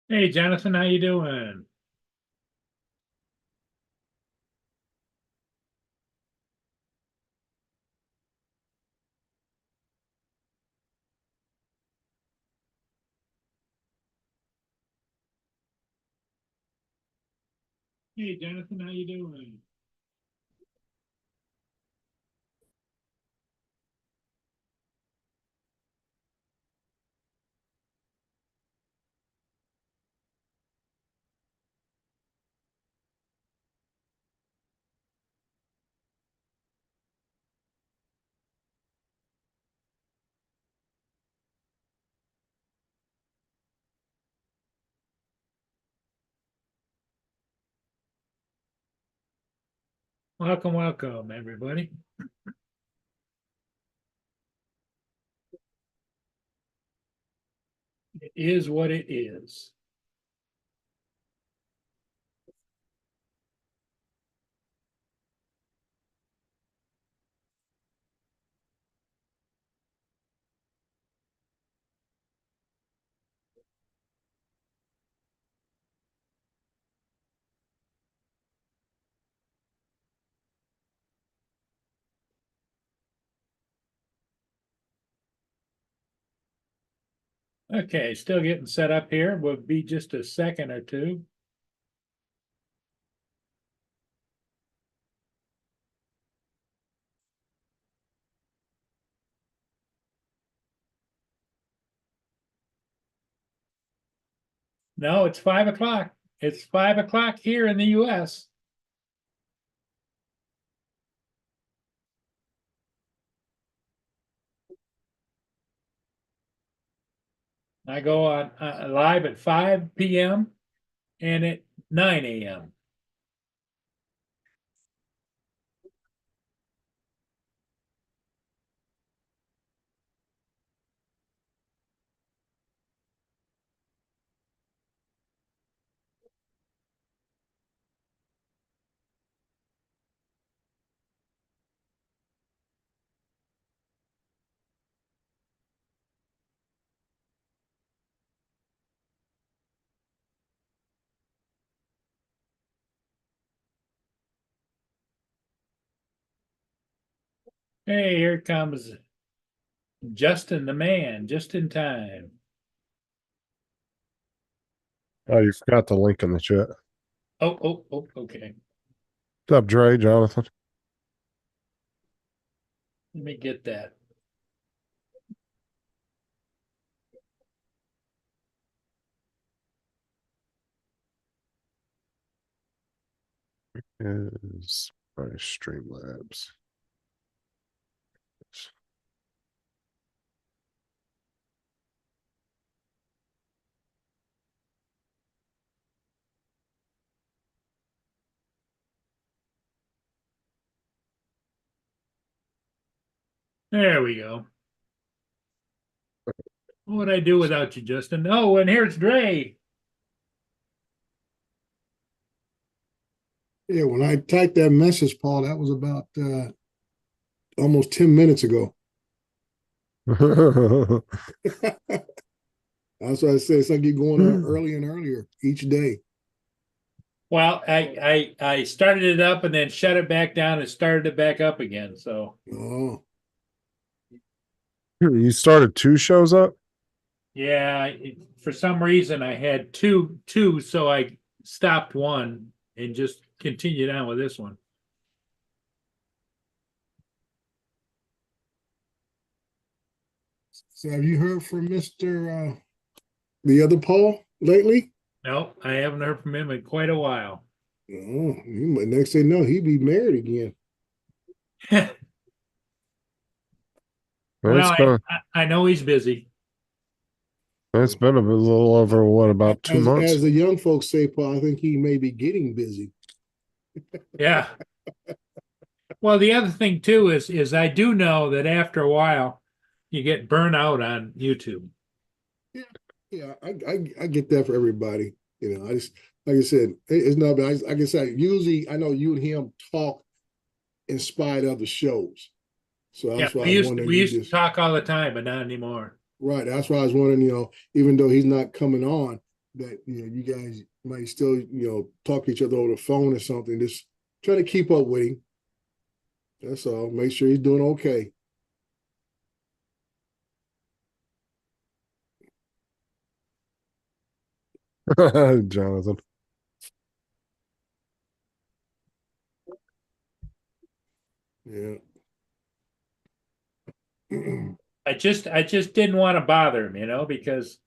Hey, Jonathan, how you doing? Hey, Jonathan, how you doing? Welcome, welcome, everybody. It is what it is. Okay, still getting set up here. Will be just a second or two. No, it's 5 o'clock. It's 5 o'clock here in the US. I go on live at 5 p.m. and at 9 a.m. Hey, here comes Justin the man, just in time. Oh, you forgot the link in the chat. Oh, okay. What's up, Dre, Jonathan? Let me get that. Is my Streamlabs. There we go. What would I do without you, Justin? Oh, and here's Dre. Yeah, when I typed that message, Paul, that was about almost 10 minutes ago. That's why I say it's like you're going on earlier and earlier each day. Well, I started it up and then shut it back down and started it back up again. So Oh, You started two shows up? yeah, for some reason I had two, so I stopped one and just continued on with this one. so have you heard from Mr. The other Paul lately? No, I haven't heard from him in quite a while. Oh, next thing you know, he'd be married again. It's Well, been I know he's busy. it's been a little over what, about two As months? the young folks say, Paul, I think he may be getting busy. Yeah. Well, the other thing too is I do know that after a while you get burnt out on YouTube. Yeah, yeah, I get that for everybody. I just like I said, it's not. But like I said, usually I know you and him talk in spite of the shows. So Yeah, that's why I we was used to, wondering, we you used to just talk all the time, but not anymore. right. That's why I was wondering, even though he's not coming on, that you guys might still talk to each other over the phone or something. Just try to keep up with him. That's all. Make sure he's doing okay. Jonathan. Yeah. I just didn't want to bother him, because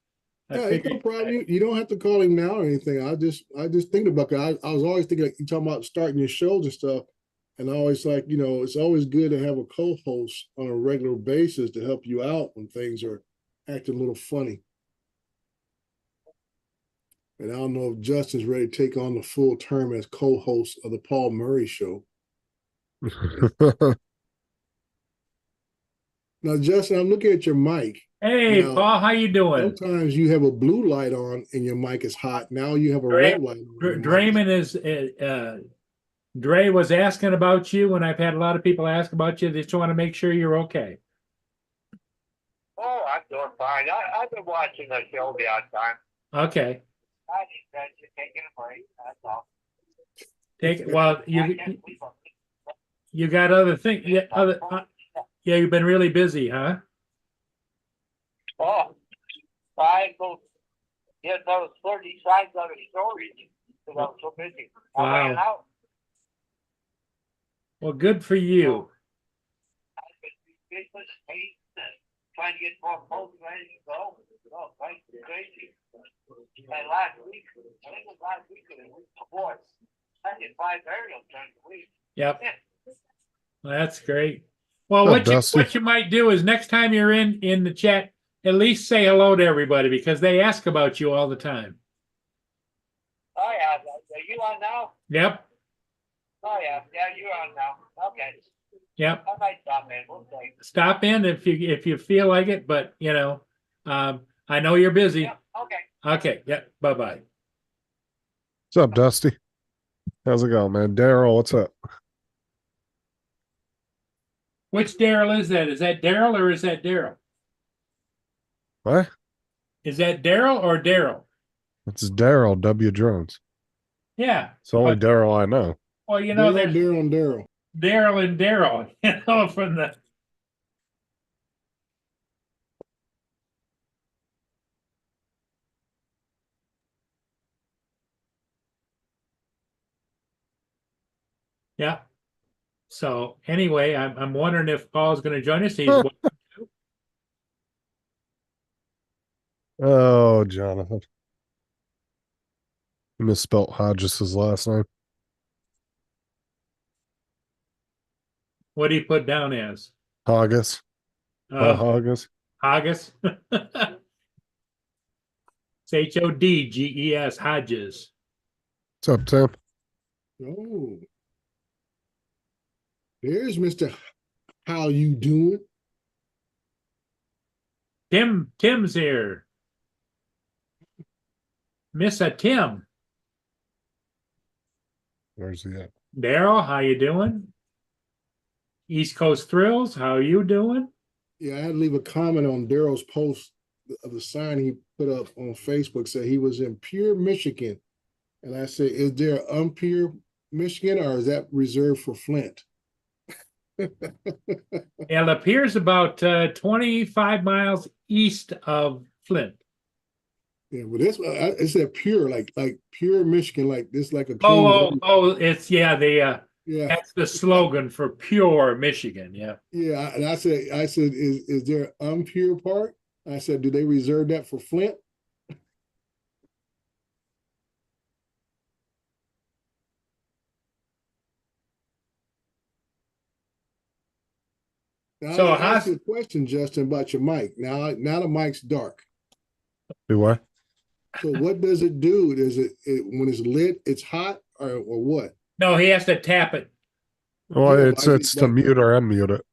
I Yeah, it's no figured problem. You don't have to call him now or anything. I just think about it. I was always thinking, like, you talking about starting your shows and stuff, and I always like, it's always good to have a co-host on a regular basis to help you out when things are acting a little funny. And I don't know if Justin's ready to take on the full term as co-host of the Paul Murray Show. Now, Justin, I'm looking at your mic. hey, Now, Paul, how you doing? sometimes you have a blue light on and your mic is hot. Now you have a red light on. and your mic is- Draymond Dre was asking about you, and I've had a lot of people ask about you. They just want to make sure you're okay. Oh, I'm doing fine. I've been watching the show the odd time. Okay. I just taking a break. That's all. Well, I can't sleep on you got other things. Yeah, yeah, you've been really busy, huh? Oh, I go get those 30 sides out of storage because I was so busy. I ran Wow. out. Well, good for you. I've been business, trying to get more folks ready to go. Oh, right, crazy. And last week, I think it was last week or the week before, I did 5 burials during the week. Yep. Yeah. Well, that's great. Well, Oh, Dusty. what you might do is next time you're in the chat, at least say hello to everybody because they ask about you all the time. Oh, yeah. Are you on now? Yep. Oh, yeah. Yeah, you're on now. Okay. Yep. I might stop in. We'll see. Stop in if you feel like it, but I know you're busy. Yeah, okay. Okay. Yep. Bye-bye. What's up, Dusty? How's it going, man? Daryl, what's up? Which Daryl is that? Is that Daryl or is that Daryl? What? Is that Daryl or Daryl? It's Daryl W. Jones. Yeah. It's the only Daryl I know. Well, Daryl, there's Daryl, and Daryl. Daryl and Daryl, from the. Yeah. So anyway, I'm wondering if Paul's going to join us. He's Oh, Jonathan. You misspelt Hodges' last name. what do you put down as? Hogges. Hogges. Hodges. It's Hodges. Hodges. What's up, Tim? Oh, there's Mr. How you doing? Tim's here. Miss a Tim. Where's he at? Daryl, how you doing? East Coast Thrills, how you doing? Yeah, I had to leave a comment on Daryl's post of the sign he put up on Facebook. Said he was in Pure, Michigan, and I said, "Is there Pure, Michigan, or is that reserved for Flint?" It appears about 25 miles east of Flint. Yeah, but this it said Pure, like Pure, Michigan, like this, like a clean. It's the yeah, that's the slogan for Pure Michigan. Yeah. yeah. And I said, is there Pure part? I said, do they reserve that for Flint? Now, So I asked you a question, Justin, about your mic. Now the mic's dark. Do what? So what does it do? Does it when it's lit, it's hot, or what? No, he has to tap it. Well, Yeah, it's to mute or unmute it.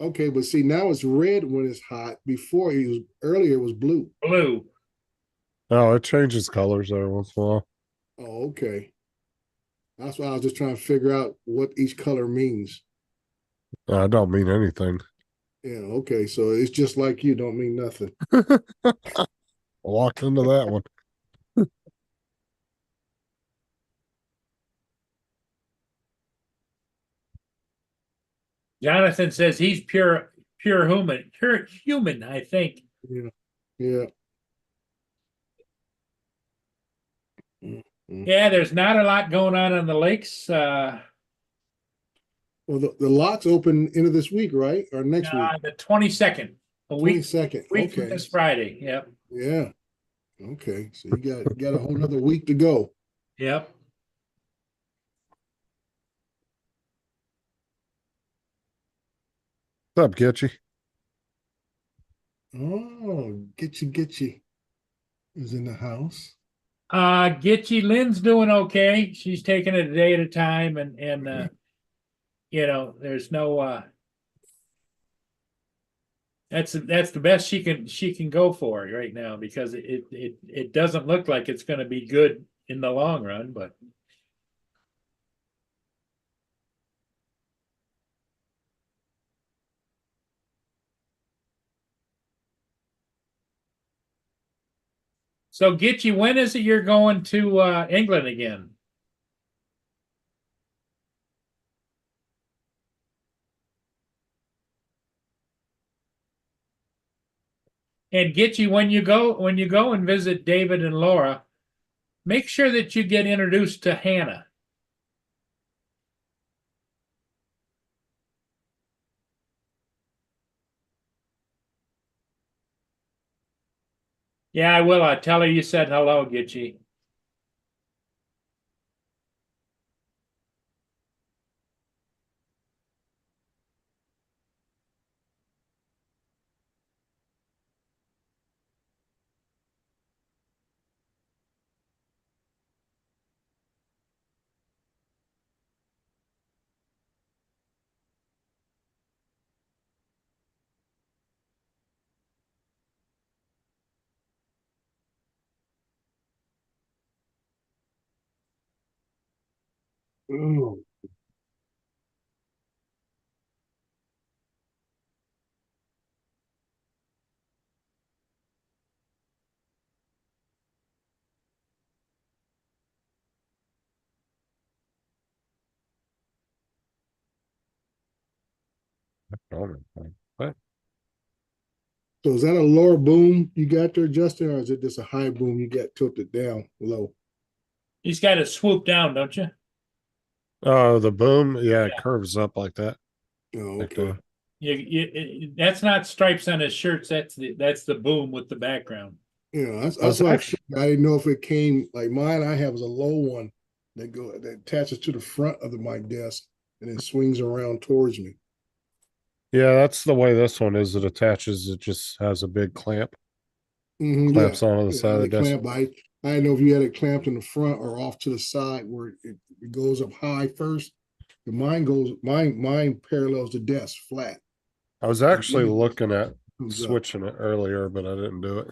Okay, but see, now it's red when it's hot. Before earlier it was blue. Blue. Oh, it changes colors every once in a while. Oh, okay. That's why I was just trying to figure out what each color means. I don't mean anything. Yeah, okay. So it's just like you don't mean nothing. Walked into that one. Jonathan says he's pure human, I think. Yeah. Yeah. Yeah, there's not a lot going on the lakes. Well, the lots open end of this week, right? Or next week? The 22nd, a week 22nd. week from Okay. this Friday. Yep. Yeah. Okay. So you got a whole nother week to go. Yep. What's up, Gitchy? Oh, get you is in the house. Gitchy Lynn's doing okay. She's taking it a day at a time, and you know, there's no that's the best she can go for right now, because it doesn't look like it's going to be good in the long run, but so Gitchy, when is it you're going to England again? And Gitchy, when you go and visit David and Laura, make sure that you get introduced to Hannah. Yeah, I will. I'll tell her you said hello, Gitchy. Oh, What? so is that a lower boom you got there, Justin, or is it just a high boom you got tilted down low? He's got to swoop down, don't you? Oh, the boom. Yeah, it Yeah. curves up like that. Oh, Like okay. That's not stripes on his shirts. That's the boom with the background. Yeah, that's was what actually- I didn't know if it came like mine. I have is a low one that attaches to the front of my desk and then swings around towards me. Yeah, that's the way this one is. It attaches. It just has a big clamp. Mhm, Clamps yeah. onto the Yeah, side of the the desk. clamp. I didn't know if you had it clamped in the front or off to the side where it goes up high first. The mine parallels the desk flat. I was actually then it looking at comes up. switching it earlier, but I didn't do it.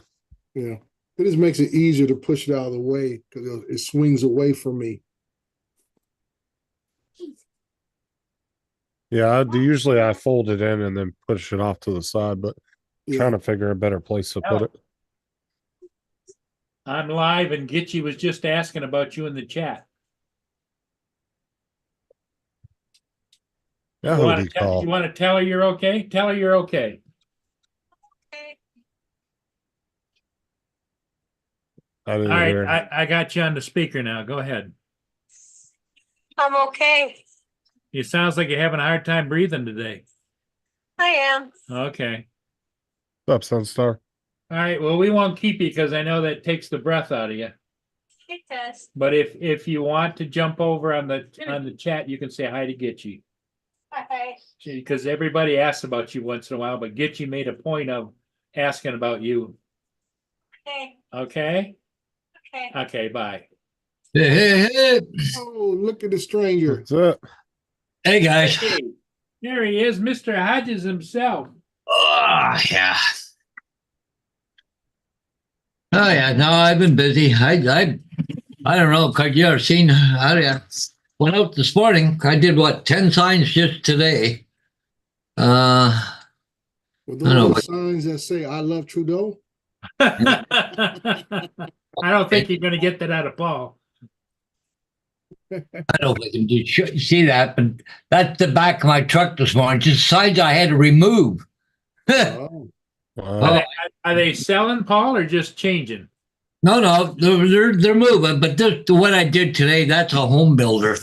Yeah, it just makes it easier to push it out of the way because it swings away from me. Yeah, usually I fold it in and then push it off to the side, but Yeah. trying to figure a better place to put it. I'm live, and Gitchy was just asking about you in the chat. Yeah, You who want did to he call? you want to tell her you're okay? Tell her you're okay. I didn't All right, hear. I got you on the speaker now. Go ahead. I'm okay. It sounds like you're having a hard time breathing today. I am. Okay. What's up, Sunstar? All right. Well, we won't keep you because I know that takes the breath out of you. It does. But if you want to jump over on the chat, you can say hi to Gitchy, Okay. because everybody asks about you once in a while. But Gitchy made a point of asking about you. Okay. Okay. Okay. Okay. Bye. Hey, hey, hey. Oh, look at the stranger. What's up? Hey, guys. Hey, there he is, Mr. Hodges himself. Oh, yeah. Oh, yeah. No, I've been busy. I don't know. Cause you ever seen, I went out this morning. I did what, 10 signs just today. With I those know, little but- signs that say "I love Trudeau." I don't think you're going to get that out of Paul. I don't know if I can see that, but that's the back of my truck this morning. Just signs I had to remove. Oh, Wow. Are they selling, Paul, or just changing? No, they're moving. But what I did today, that's a home builder,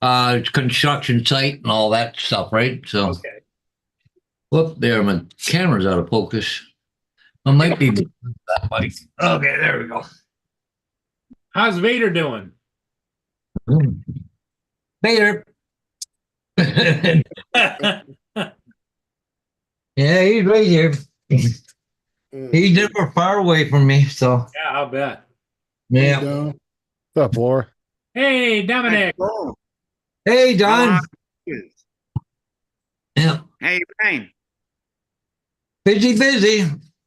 it's construction site and all that stuff, right? So, Okay. whoop, there, my camera's out of focus. I might be that way. Okay, there we go. How's Vader doing? Vader. Yeah, Yeah, he's right here. mm. He's never far away from me. So, I'll bet. yeah. Down. What's up, Laura? Hey, Dominic. Oh, Hey, how Don. are you? Yeah. Hey, Brian. Busy.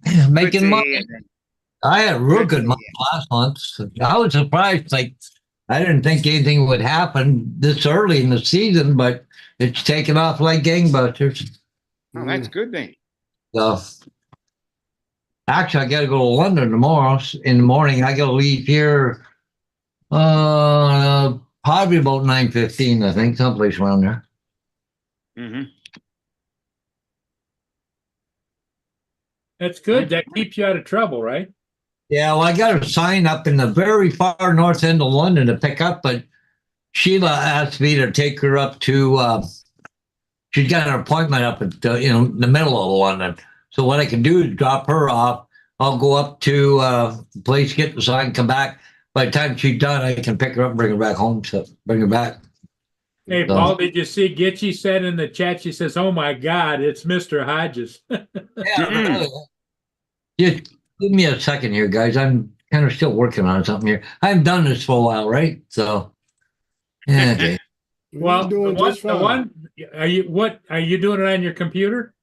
Good Making to money. hear that. I had a real Good to good month last month. So I was surprised. Like, I didn't think anything would happen this early in the season, but it's taken off like gangbusters. Oh, that's good then. So, actually, I got to go to London tomorrow in the morning. I got to leave here probably about 9:15, I think, someplace around there. Mm-hmm. That's good. That keeps you out of trouble, right? Yeah, well, I got a sign up in the very far north end of London to pick up, but Sheila asked me to take her up to. She's got an appointment up at the middle of London. So what I can do is drop her off. I'll go up to the place, get the sign, come back. By the time she's done, I can pick her up and bring her back home. So bring her back. Hey, So- Paul, did you see Gitchy said in the chat? She says, "Oh my God, it's Mr. Hodges." Yeah, Mm. really. Just give me a second here, guys. I'm kind of still working on something here. I haven't done this for a while, right? So, yeah, okay. Well, You're doing just the fine. one, are you doing it on your computer?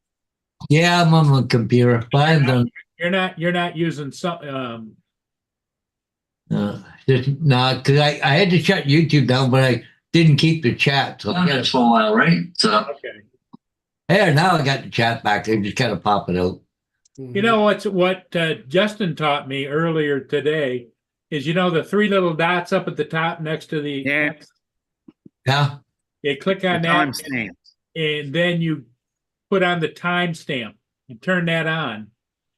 Yeah, I'm on the computer, but I haven't done. You're not using Just no, because I had to shut YouTube down, but I didn't keep the chat. So I got it for a while, right? So okay. there, now I got the chat back there. Just kind of pop it out. You know what Justin taught me earlier today is the three little dots up at the top next to the Yeah. Yeah, You click The on that, timestamp. and then you put on the timestamp and turn that on.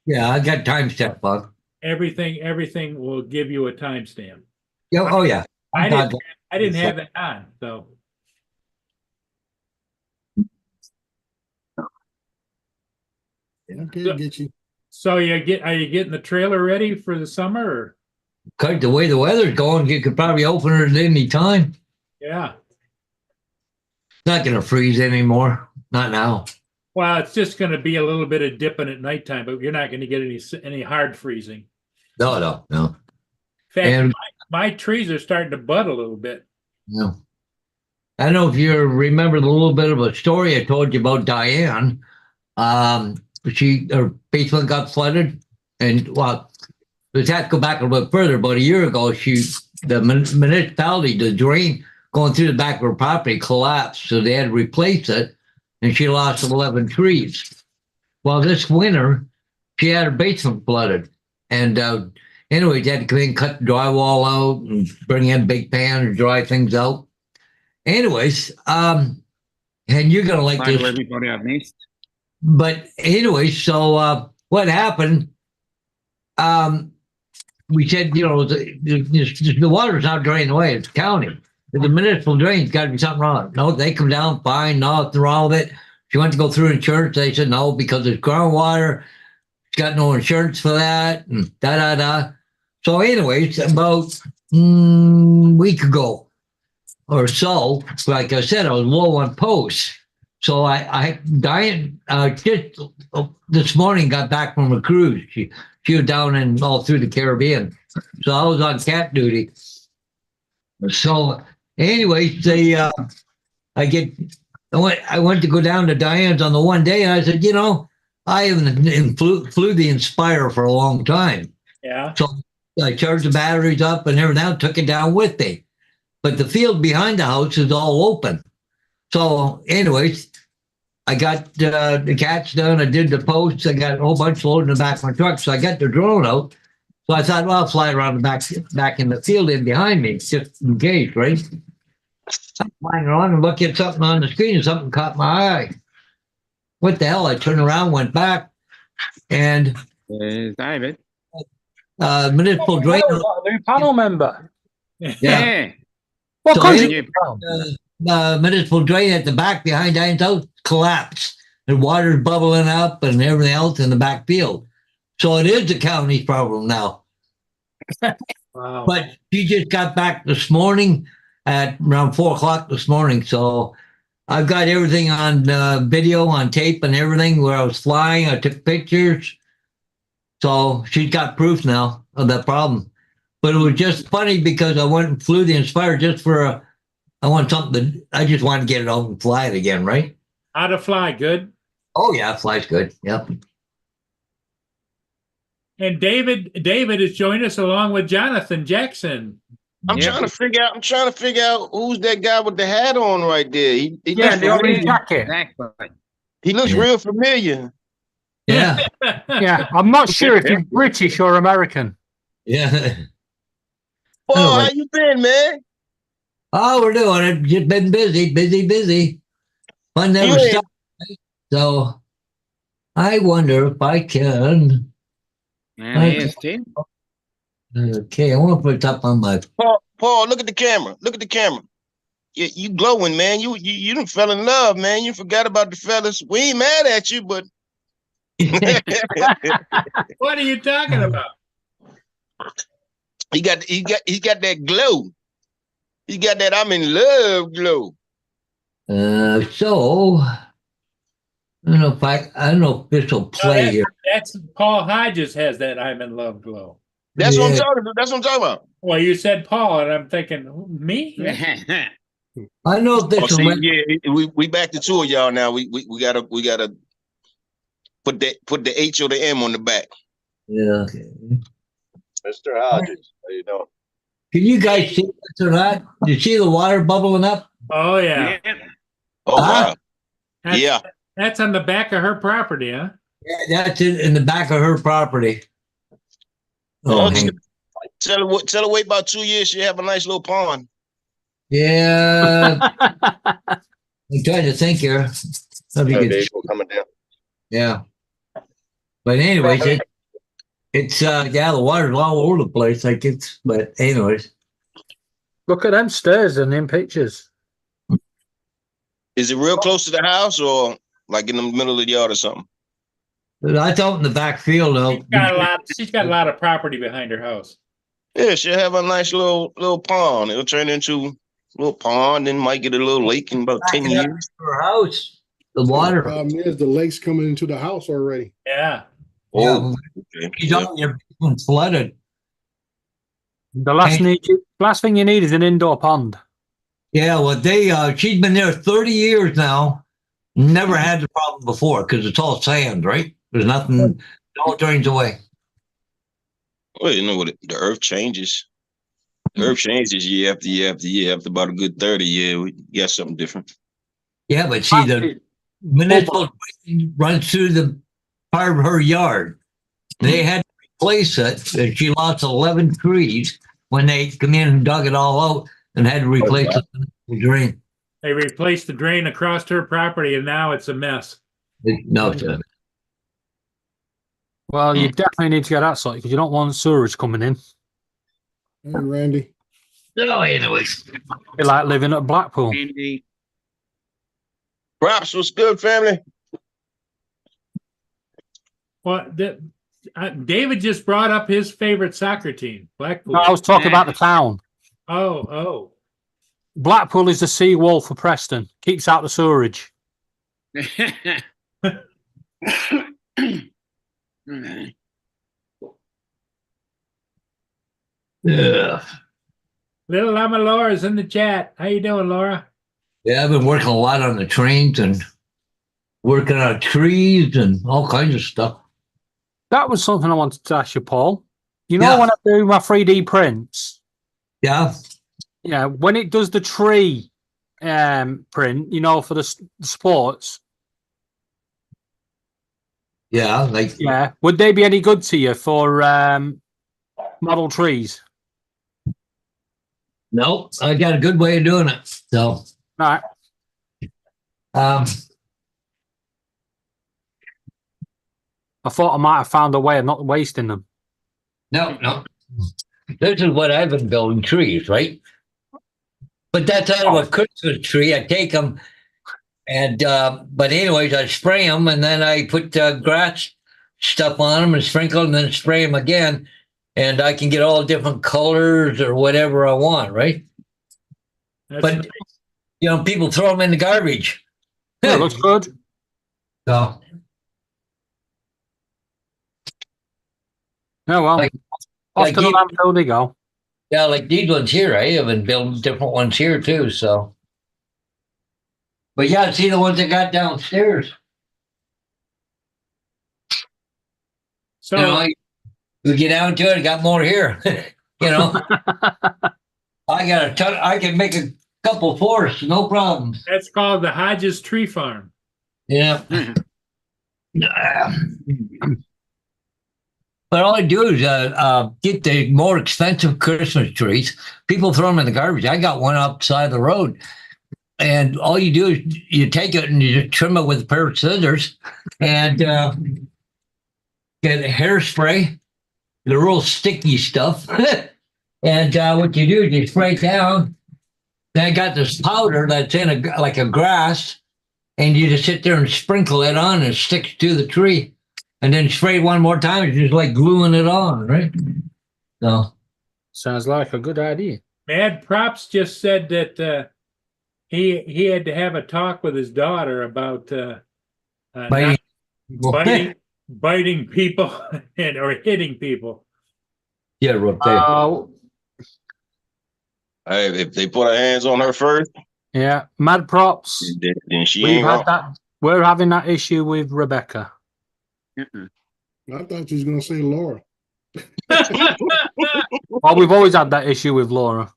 yeah, I got timestamp bug. Everything will give you a timestamp. Yeah, oh yeah. I got didn't have that on, so Okay, get you. are you getting the trailer ready for the summer? Or? Cut the way the weather's going, you could probably open it at any time. Yeah. It's not going to freeze anymore. Not now. Well, it's just going to be a little bit of dipping at nighttime, but you're not going to get any hard freezing. No. In fact, And- my trees are starting to bud a little bit. No. I don't know if you remember the little bit of a story I told you about Diane. Her basement got flooded, and let's have to go back a little bit further. About a year ago, the municipality, the drain going through the back of her property collapsed, so they had to replace it, and she lost 11 trees. Well, this winter, she had her basement flooded, and anyway, they had to come in, cut the drywall out, and bring in big pan to dry things out. Anyways, and you're gonna like Sorry to this. everybody I missed. But anyway, so what happened? We said, the water's not draining away. It's county. The municipal drain's got to be something wrong. No, they come down fine. Nothing wrong with it. She went to go through insurance. They said no because it's groundwater. She's got no insurance for that. And So, anyways, about a week ago or so, like I said, I was low on posts. So Diane just this morning got back from a cruise. She was down and all through the Caribbean. So I was on cat duty. So anyway, I went to go down to Diane's on the one day, and I said, I haven't flew the Inspire for a long time. Yeah. So I charged the batteries up and everything else, took it down with me. But the field behind the house is all open. So anyways, I got the cats done. I did the posts. I got a whole bunch loaded in the back of my truck. So I got the drone out. So I thought, well, I'll fly around the back in the field in behind me, just in case, right? I'm flying around and look at something on the screen and something caught my eye. What the hell? I turned around, went back, and David. municipal drain. A new panel member. Yeah. What So country? it- municipal drain at the back behind Diane's house collapsed. And water's bubbling up and everything else in the back field. So it is the county's problem now. Wow. But she just got back this morning at around 4 o'clock this morning. So I've got everything on video, on tape and everything where I was flying. I took pictures. So she's got proof now of that problem. But it was just funny because I went and flew the Inspire just for I just wanted to get it out and fly it again, right? How to fly, good. Oh yeah, flies good. Yep. And David is joining us along with Jonathan Jackson. I'm trying to figure out who's that guy with the hat on right there. He Yeah, looks the orange familiar. jacket. Exactly. He looks Yeah. real familiar. Yeah. Yeah, I'm not sure if he's British or American. Yeah. Paul, Anyway. how you been, man? Oh, we're doing it. Just been busy. Fun never You ain't- stops. So I wonder if I can. And he is too. Okay, I want to put it up on my. Paul, look at the camera. Look at the camera. You glowing, man. You done fell in love, man. You forgot about the fellas. We ain't mad at you, but What are you talking about? he got that glow. He got that I'm in love glow. So I don't know if this will play here. That's Paul Hodges has that I'm in love glow. That's what I'm Yeah. talking about. That's what I'm talking about. Well, you said Paul, and I'm thinking me. I know if Oh, this see, will. yeah, we back to two of y'all now. We gotta put the H or the M on the back. Yeah. Mr. Hodges, how you doing? Can you guys see this or not? You see the water bubbling up? Oh yeah. Oh wow. That's, Yeah. That's on the back of her property, huh? Yeah, that's in the back of her property. Oh, Okay. Tell her wait about 2 years. She'll have a nice little pond. yeah. I'm trying to think here. Let me get- coming down. Yeah. But anyways, it's the water's all over the place. But anyways. Look at them stairs and them pictures. Is it real close to the house or like in the middle of the yard or something? That's out in the back field though. She's got a lot of property behind her house. Yeah, she'll have a nice little pond. It'll turn into a little pond, then might get a little lake in about 10 years. Her house. The water. Problem is the lake's coming into the house already. Yeah. Oh, Yeah, okay. she's on your basement flooded. The last thing you need is an indoor pond. Yeah, well she's been there 30 years now. Never had the problem before because it's all sand, right? There's nothing, it all drains away. Well, you know what? The earth changes. The earth changes year after year after year. After about a good 30 years, we got something different. Yeah, but see, the municipal drain runs through the part of her yard. They had to replace it, and she lost 11 trees when they come in and dug it all out and had to replace the drain. They replaced the drain across her property, and now it's a mess. No, Well, you definitely need to get that sorted because you don't want sewage coming in. Hey, Randy. no, anyways. Be like living at Blackpool. Andy. Props, what's good, family? Well, David just brought up his favorite soccer team, Blackpool. No, I was talking about the town. Oh. Blackpool is the seawall for Preston. Keeps out the sewerage. Yeah. Little Llama Laura's in the chat. How you doing, Laura? Yeah, I've been working a lot on the trains and working on trees and all kinds of stuff. That was something I wanted to ask you, Paul. You know, Yeah. when I do my 3D prints, Yeah. yeah, when it does the tree print, you know, for the sports, Yeah. Like, yeah, would they be any good to you for model trees? No, I got a good way of doing it. So, All right. um, I thought I might have found a way of not wasting them. no. This is what I've been building trees, right? But that's out of a Christmas tree. I take them and, but anyways, I spray them and then I put grass stuff on them and sprinkle them and then spray them again. And I can get all different colors or whatever I want, right? That's But, nice. you know, people throw them in the garbage. Yeah, looks good. So, Yeah, well, Like- off like to the you- landfill they go. yeah, like these ones here, I have been building different ones here too. So, but yeah, see the ones I got downstairs. So You know, you get down to it, I got more here. You know, I got a ton. I can make a couple forests, no problem. that's called the Hodges Tree Farm. Yeah. But all I do is get the more expensive Christmas trees. People throw them in the garbage. I got one outside the road. And all you do is you take it and you just trim it with a pair of scissors and get a hairspray, the real sticky stuff. And what you do is you spray it down. Then I got this powder that's in like a grass, and you just sit there and sprinkle it on and it sticks to the tree. And then spray it one more time, it's just like gluing it on, right? So Sounds like a good idea. Mad Props just said that he had to have a talk with his daughter about biting. not biting people and or hitting people. Yeah, right there. Hey, if they put our hands on her first, Yeah, Mad Props. then she We've ain't had wrong. that. We're having that issue with Rebecca. Mm-mm. I thought you was gonna say Laura. Well, we've always had that issue with Laura.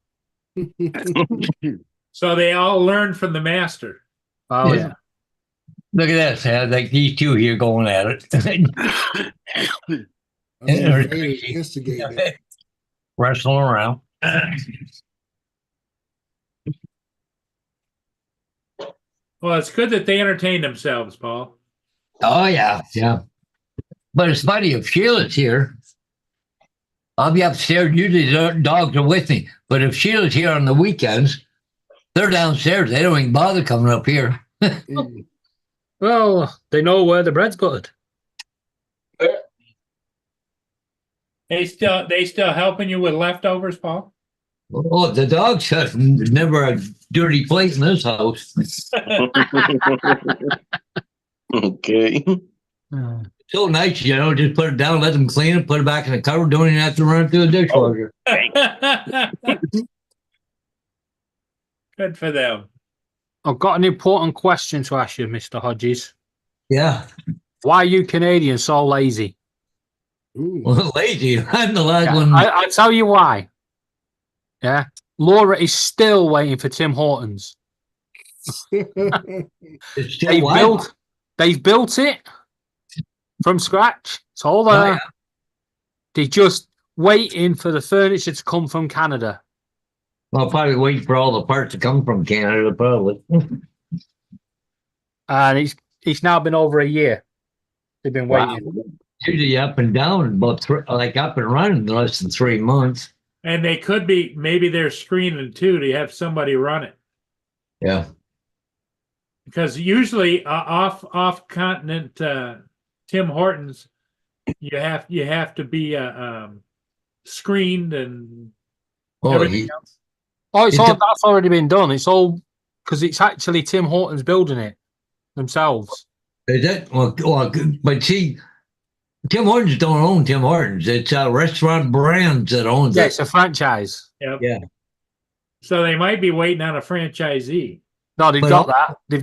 So they all learned from the master. Oh Yeah. yeah. Look at this, like these two here going at it. Instigated. Wrestling around. Well, it's good that they entertain themselves, Paul. Oh yeah, yeah. But it's funny if Sheila's here, I'll be upstairs. Usually the dogs are with me. But if Sheila's here on the weekends, they're downstairs. They don't even bother coming up here. Mm. Well, they know where the bread's buttered. They still helping you with leftovers, Paul? Oh, the dogs have never a dirty plate in this house. Okay. So nice, you know, just put it down, let them clean it, put it back in the cupboard, don't even have to run it through the dishwasher. Good for them. I've got an important question to ask you, Mr. Hodges. Yeah. Why are you Canadians so lazy? Ooh. Well, lazy. I'm the last Yeah, one. I'll tell you why. Yeah. Laura is still waiting for Tim Hortons. It's still wild. They've built it from scratch. It's all there. Oh, yeah. They're just waiting for the furniture to come from Canada. I'll probably wait for all the parts to come from Canada, probably. And it's now been over a year. They've been Wow. waiting. Usually up and down, about like up and running in less than 3 months. And they could be, maybe they're screening too to have somebody run it. Yeah. Because usually off continent Tim Hortons, you have to be screened and Oh, everything else. Oh, it's It all de- that's already been done. It's all because it's actually Tim Hortons building it themselves. is it? Well, but see, Tim Hortons don't own Tim Hortons. It's Restaurant Brands that owns Yeah, it. it's a franchise. Yep. Yeah. So they might be waiting on a franchisee. No, they've But got that. They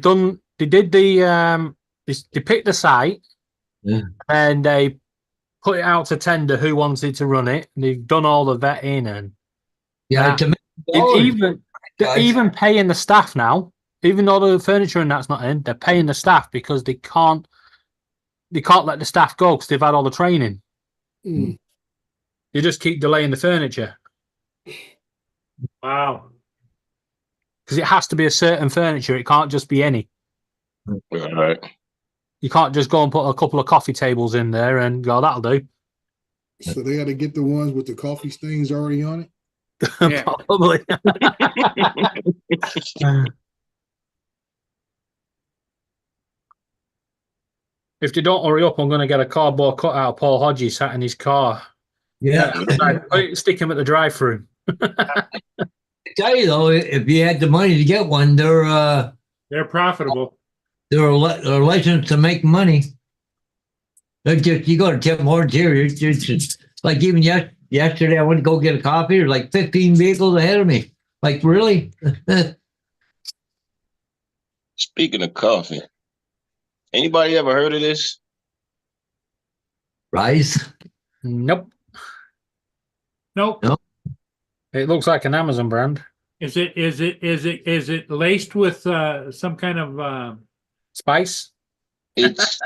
did the they picked the site, Yeah. and they put it out to tender who wanted to run it. And they've done all the vetting and Yeah, to they're even paying the staff now, even though the furniture and that's not in. They're paying the staff because they can't let the staff go because they've had all the training. Mm. They just keep delaying the furniture. Wow. Because it has to be a certain furniture. It can't just be any. All right. You can't just go and put a couple of coffee tables in there and go, that'll do. So they got to get the ones with the coffee stains already on it. Yeah. Probably. If they don't hurry up, I'm going to get a cardboard cutout of Paul Hodges sat in his car. Yeah. Stick him at the drive-through. I tell you though, if you had the money to get one, they're profitable. they're licensed to make money. They're just, you go to Tim Hortons here, it's just like even yesterday I went to go get a coffee. There's like 15 vehicles ahead of me. Like really? Speaking of coffee, anybody ever heard of this? Rise? Nope. Nope. Nope. It looks like an Amazon brand. Is it laced with some kind of Spice? It's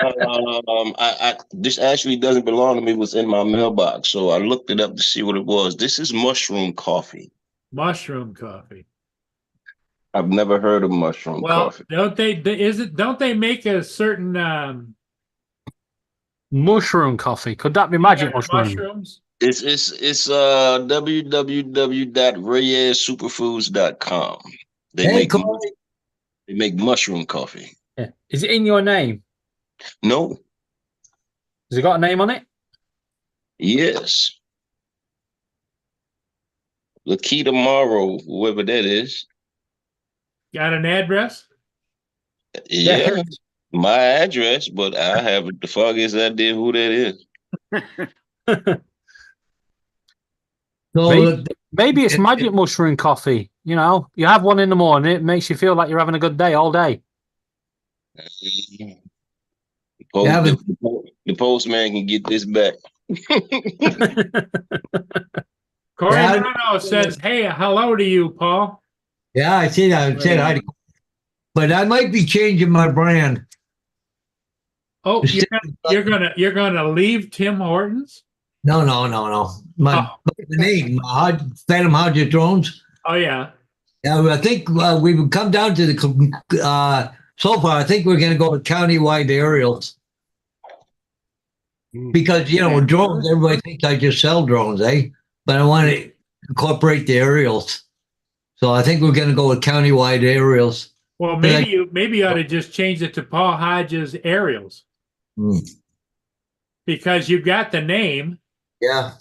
this actually doesn't belong to me. It was in my mailbox, so I looked it up to see what it was. This is mushroom coffee. mushroom coffee? I've never heard of mushroom Well, coffee. don't they make a certain Mushroom coffee. Could that be magic mushroom? mushrooms? It's www.reyessuperfoods.com. Hey, They make mushroom coffee. Yeah. Is it in your name? No. Has it got a name on it? Yes. Lakita Morrow, whoever that is. Got an address? Yeah. My address, but I have the foggiest idea who that is. So Maybe it's magic mushroom coffee. You know, you have one in the morning, it makes you feel like you're having a good day all day. The postman can get this back. Coronado says, "Hey, hello to you, Paul." yeah, I see that. I said hi. But I might be changing my brand. Oh, you're gonna leave Tim Hortons? No. My the name, Phantom Hodges Drones. Oh yeah. Yeah, I think we've come down to the so far. I think we're going to go with countywide aerials because drones. Everybody thinks I just sell drones, but I want to incorporate the aerials. So I think we're going to go with countywide aerials. Well, maybe you ought to just change it to Paul Hodges Aerials because you've got the name. Yeah.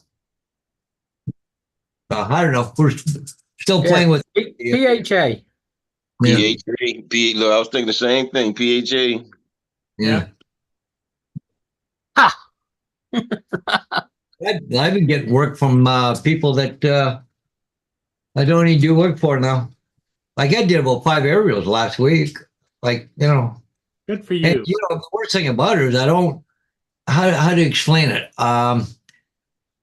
I don't know. We're still playing with PHA. PHA. I was thinking the same thing. PHA. Yeah. Ha! I've been getting work from people that I don't even do work for now. Like I did about 5 aerials last week. Like, Good for you. And, the worst thing about it is I don't, how to explain it?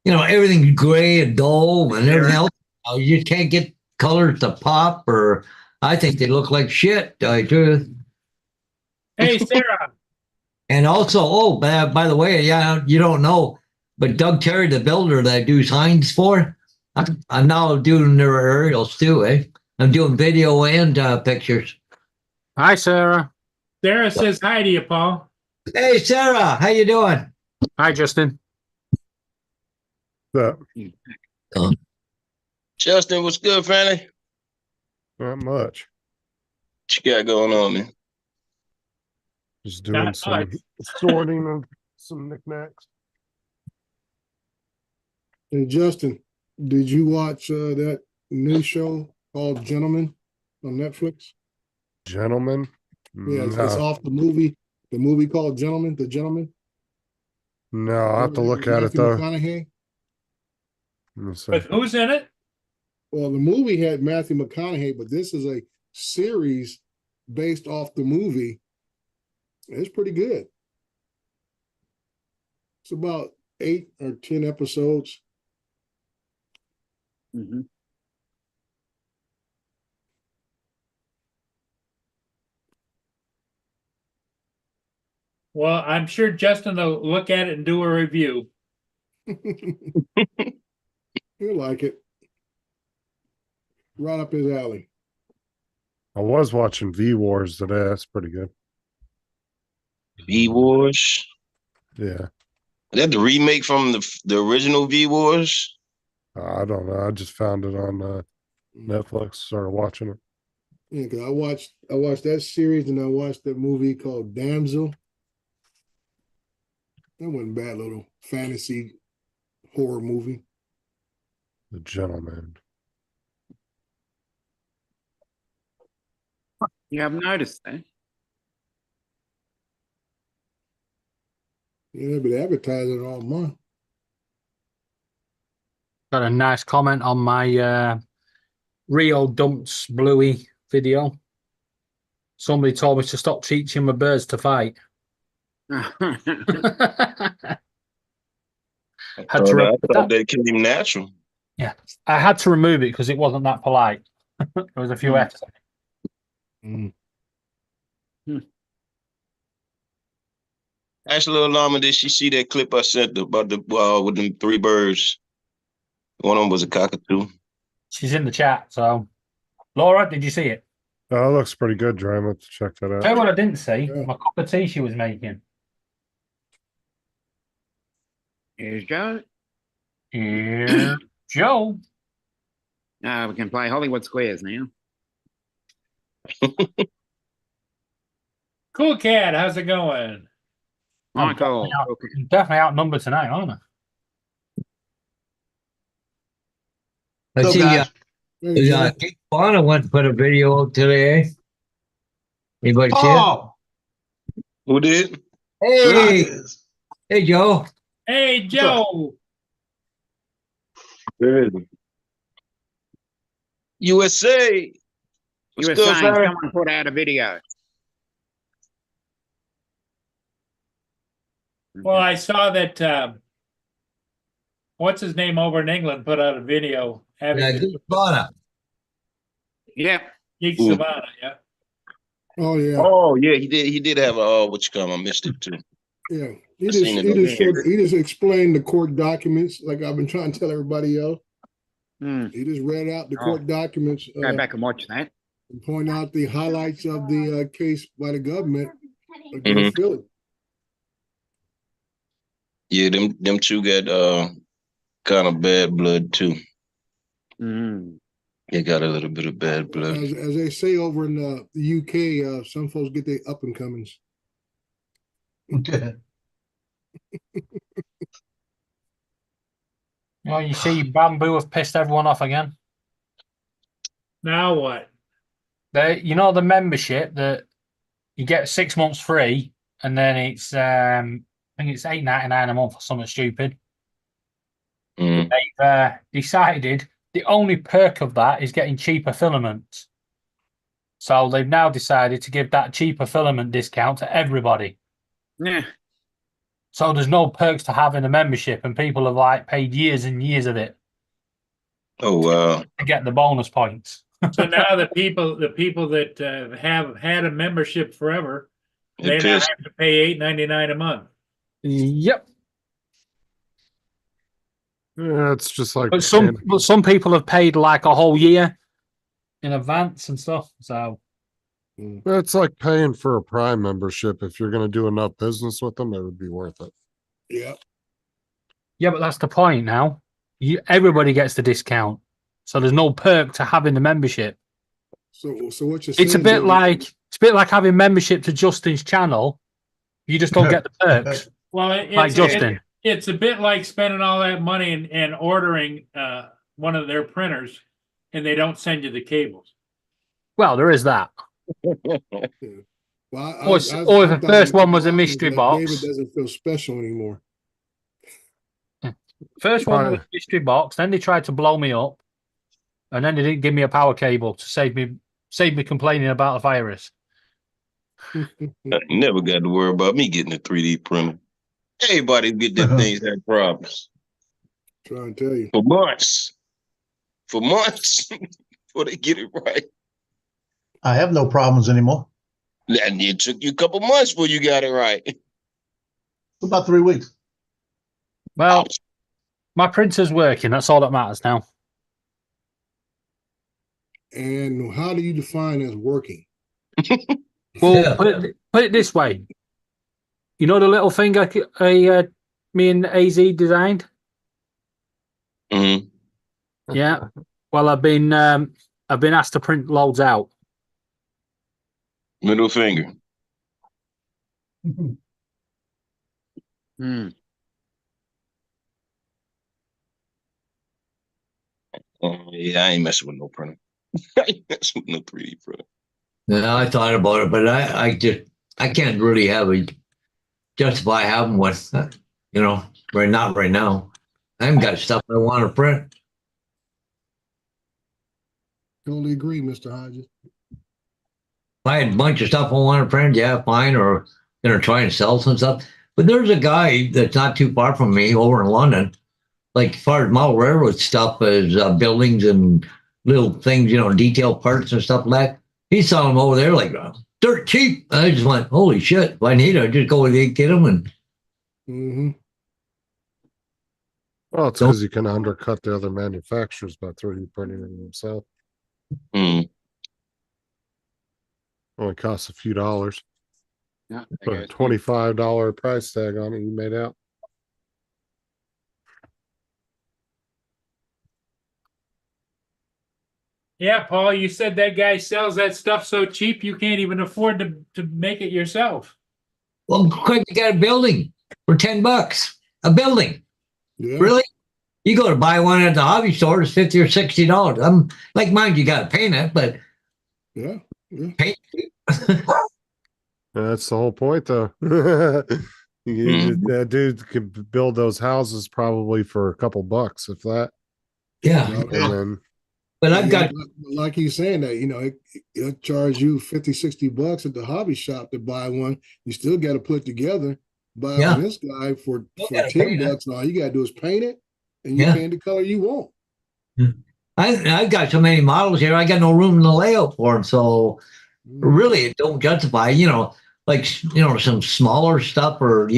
Everything's gray and dull and everything else. You just can't get colors to pop, or I think they look like shit, to tell you the truth. Hey, Sarah. And also, by the way, you don't know, but Doug Terry, the builder that I do signs for, I'm now doing their aerials too, I'm doing video and pictures. Hi, Sarah. Sarah says hi to you, Paul. Hey, Sarah, how you doing? Hi, Justin. Justin, what's good, Franny? Not much. What you got going on, man? Just doing Not some much. sorting of some knickknacks. Hey, Justin, did you watch that new show called Gentlemen on Netflix? Gentlemen. Yeah, it's off the movie called Gentlemen, The Gentleman. No, I'll have to look at it Matthew though. McConaughey. Let me see. But who's in it? Well, the movie had Matthew McConaughey, but this is a series based off the movie. It's pretty good. It's about 8 or 10 episodes. Well, I'm sure Justin will look at it and do a review. You like it. right up his alley. I was watching V Wars today. That's pretty good. V Wars. Yeah. Is that the remake from the original V Wars? I don't know. I just found it on Netflix. Started watching it. Yeah, because I watched that series and I watched that movie called Damsel. That wasn't a bad little fantasy horror movie. The Gentleman. You haven't noticed that? Yeah, they've been advertising it all month. Got a nice comment on my Rio Dumps Bluey video. Somebody told me to stop teaching my birds to fight. Had I to re- thought that came natural. I had to remove it because it wasn't that polite. There was a few F's. Ask little Llama, did she see that clip I sent about the with them 3 birds? One of them was a cockatoo. She's in the chat. So, Laura, did you see it? Oh, it looks pretty good, Dre. I'm going to check that Tell you out. what I didn't see. Yeah. My cup of tea she was making. Here's Joe. Here, Joe. We can play Hollywood Squares now. Cool Cat, how's it going? Michael. I'm definitely outnumbered tonight, aren't I? I see. Hey, Joe. Keith Bonner went and put a video out today. Anybody see it? Who did? Hey, hey, Joe. Hey, Joe. Good. USA. What's You were good, saying fella? someone put out a video. Well, I saw that what's his name over in England put out a video having Keith Bonner. Yeah. Geek Ooh. Savannah, yeah. Oh yeah, Oh yeah, he did have a what you call? I missed it too. yeah. I seen it He just explained the court documents like I've been trying to tell everybody else. Hmm. He just read out the Oh. court documents Go back and watch that. and point out the highlights of the case by the government against Philly. Yeah, them two got kind of bad blood too. Mm. They got a little bit of bad blood. As they say over in the UK, some folks get their up and comings. Well, you see, Bamboo have pissed everyone off again. Now what? You know the membership that you get 6 months free, and then it's I think it's $8.99 a month or something stupid. Mm. They've decided the only perk of that is getting cheaper filament. So they've now decided to give that cheaper filament discount to everybody. Yeah. So there's no perks to having a membership, and people have like paid years and years of it Oh wow. to get the bonus points. So now the people that have had a membership forever, they It now pissed. have to pay $8.99 a month. Yep. Yeah, it's just like But some people have paid like a whole year in advance and stuff. So it's like paying for a Prime membership. If you're going to do enough business with them, it would be worth it. Yeah. yeah, but that's the point now. Everybody gets the discount. So there's no perk to having the membership. So what you're saying? It's a bit Joe, like having membership to Justin's channel. You just don't get the perks. Well, Like Justin. It's a bit like spending all that money and ordering one of their printers, and they don't send you the cables. Well, there is that. Well, Or if the first one was a mystery box. David doesn't feel special anymore. First one was a mystery box. Then they tried to blow me up, and then they didn't give me a power cable to save me complaining about the virus. I never got to worry about me getting a 3D printer. Everybody get their things have problems. Trying to tell you. For months. Before they get it right. I have no problems anymore. And it took you a couple months before you got it right. About 3 weeks. Well, my printer's working. That's all that matters now. And how do you define as working? Well, Yeah. put it this way. You know the little thing me and AZ designed? Hmm. Yeah. Well, I've been asked to print loads out. Middle finger. Hmm. Yeah, I ain't messing with no printer. I ain't messing with no 3D printer. Yeah, I thought about it, but I can't really justify having one, not right now. I haven't got stuff I want to print. Totally agree, Mr. Hodges. If I had a bunch of stuff I want to print, yeah, fine, or try and sell some stuff. But there's a guy that's not too far from me over in London, like as far as model railroad stuff as buildings and little things, detail parts and stuff like that. He's selling them over there like dirt cheap. I just went, holy shit! If I need it, I just go and get them. And Mm-hmm. Well, it's because you can undercut the other manufacturers by 3D printing them themselves. Hmm. Only costs a few dollars. Yeah. I Put a got you. $25 price tag on it, you made out. Yeah, Paul, you said that guy sells that stuff so cheap you can't even afford to make it yourself. well, quick, you got a building for $10. A building, Yeah. really? You go to buy one at the hobby store, it's $50 or $60. Like mine, you got to paint it, but Yeah. paint. That's the whole point, though. That dude could build those houses probably for a couple bucks, if that. Yeah, Yeah. And then but I've got like he's saying that, it'll charge you $50-$60 at the hobby shop to buy one. You still got to put together. Buy Yeah. this guy for gotta paint it. $10. And all you got to do is paint it, and you Yeah. paint the color you want. I've got so many models here. I got no room in the layout for them, so really it don't justify. Some smaller stuff or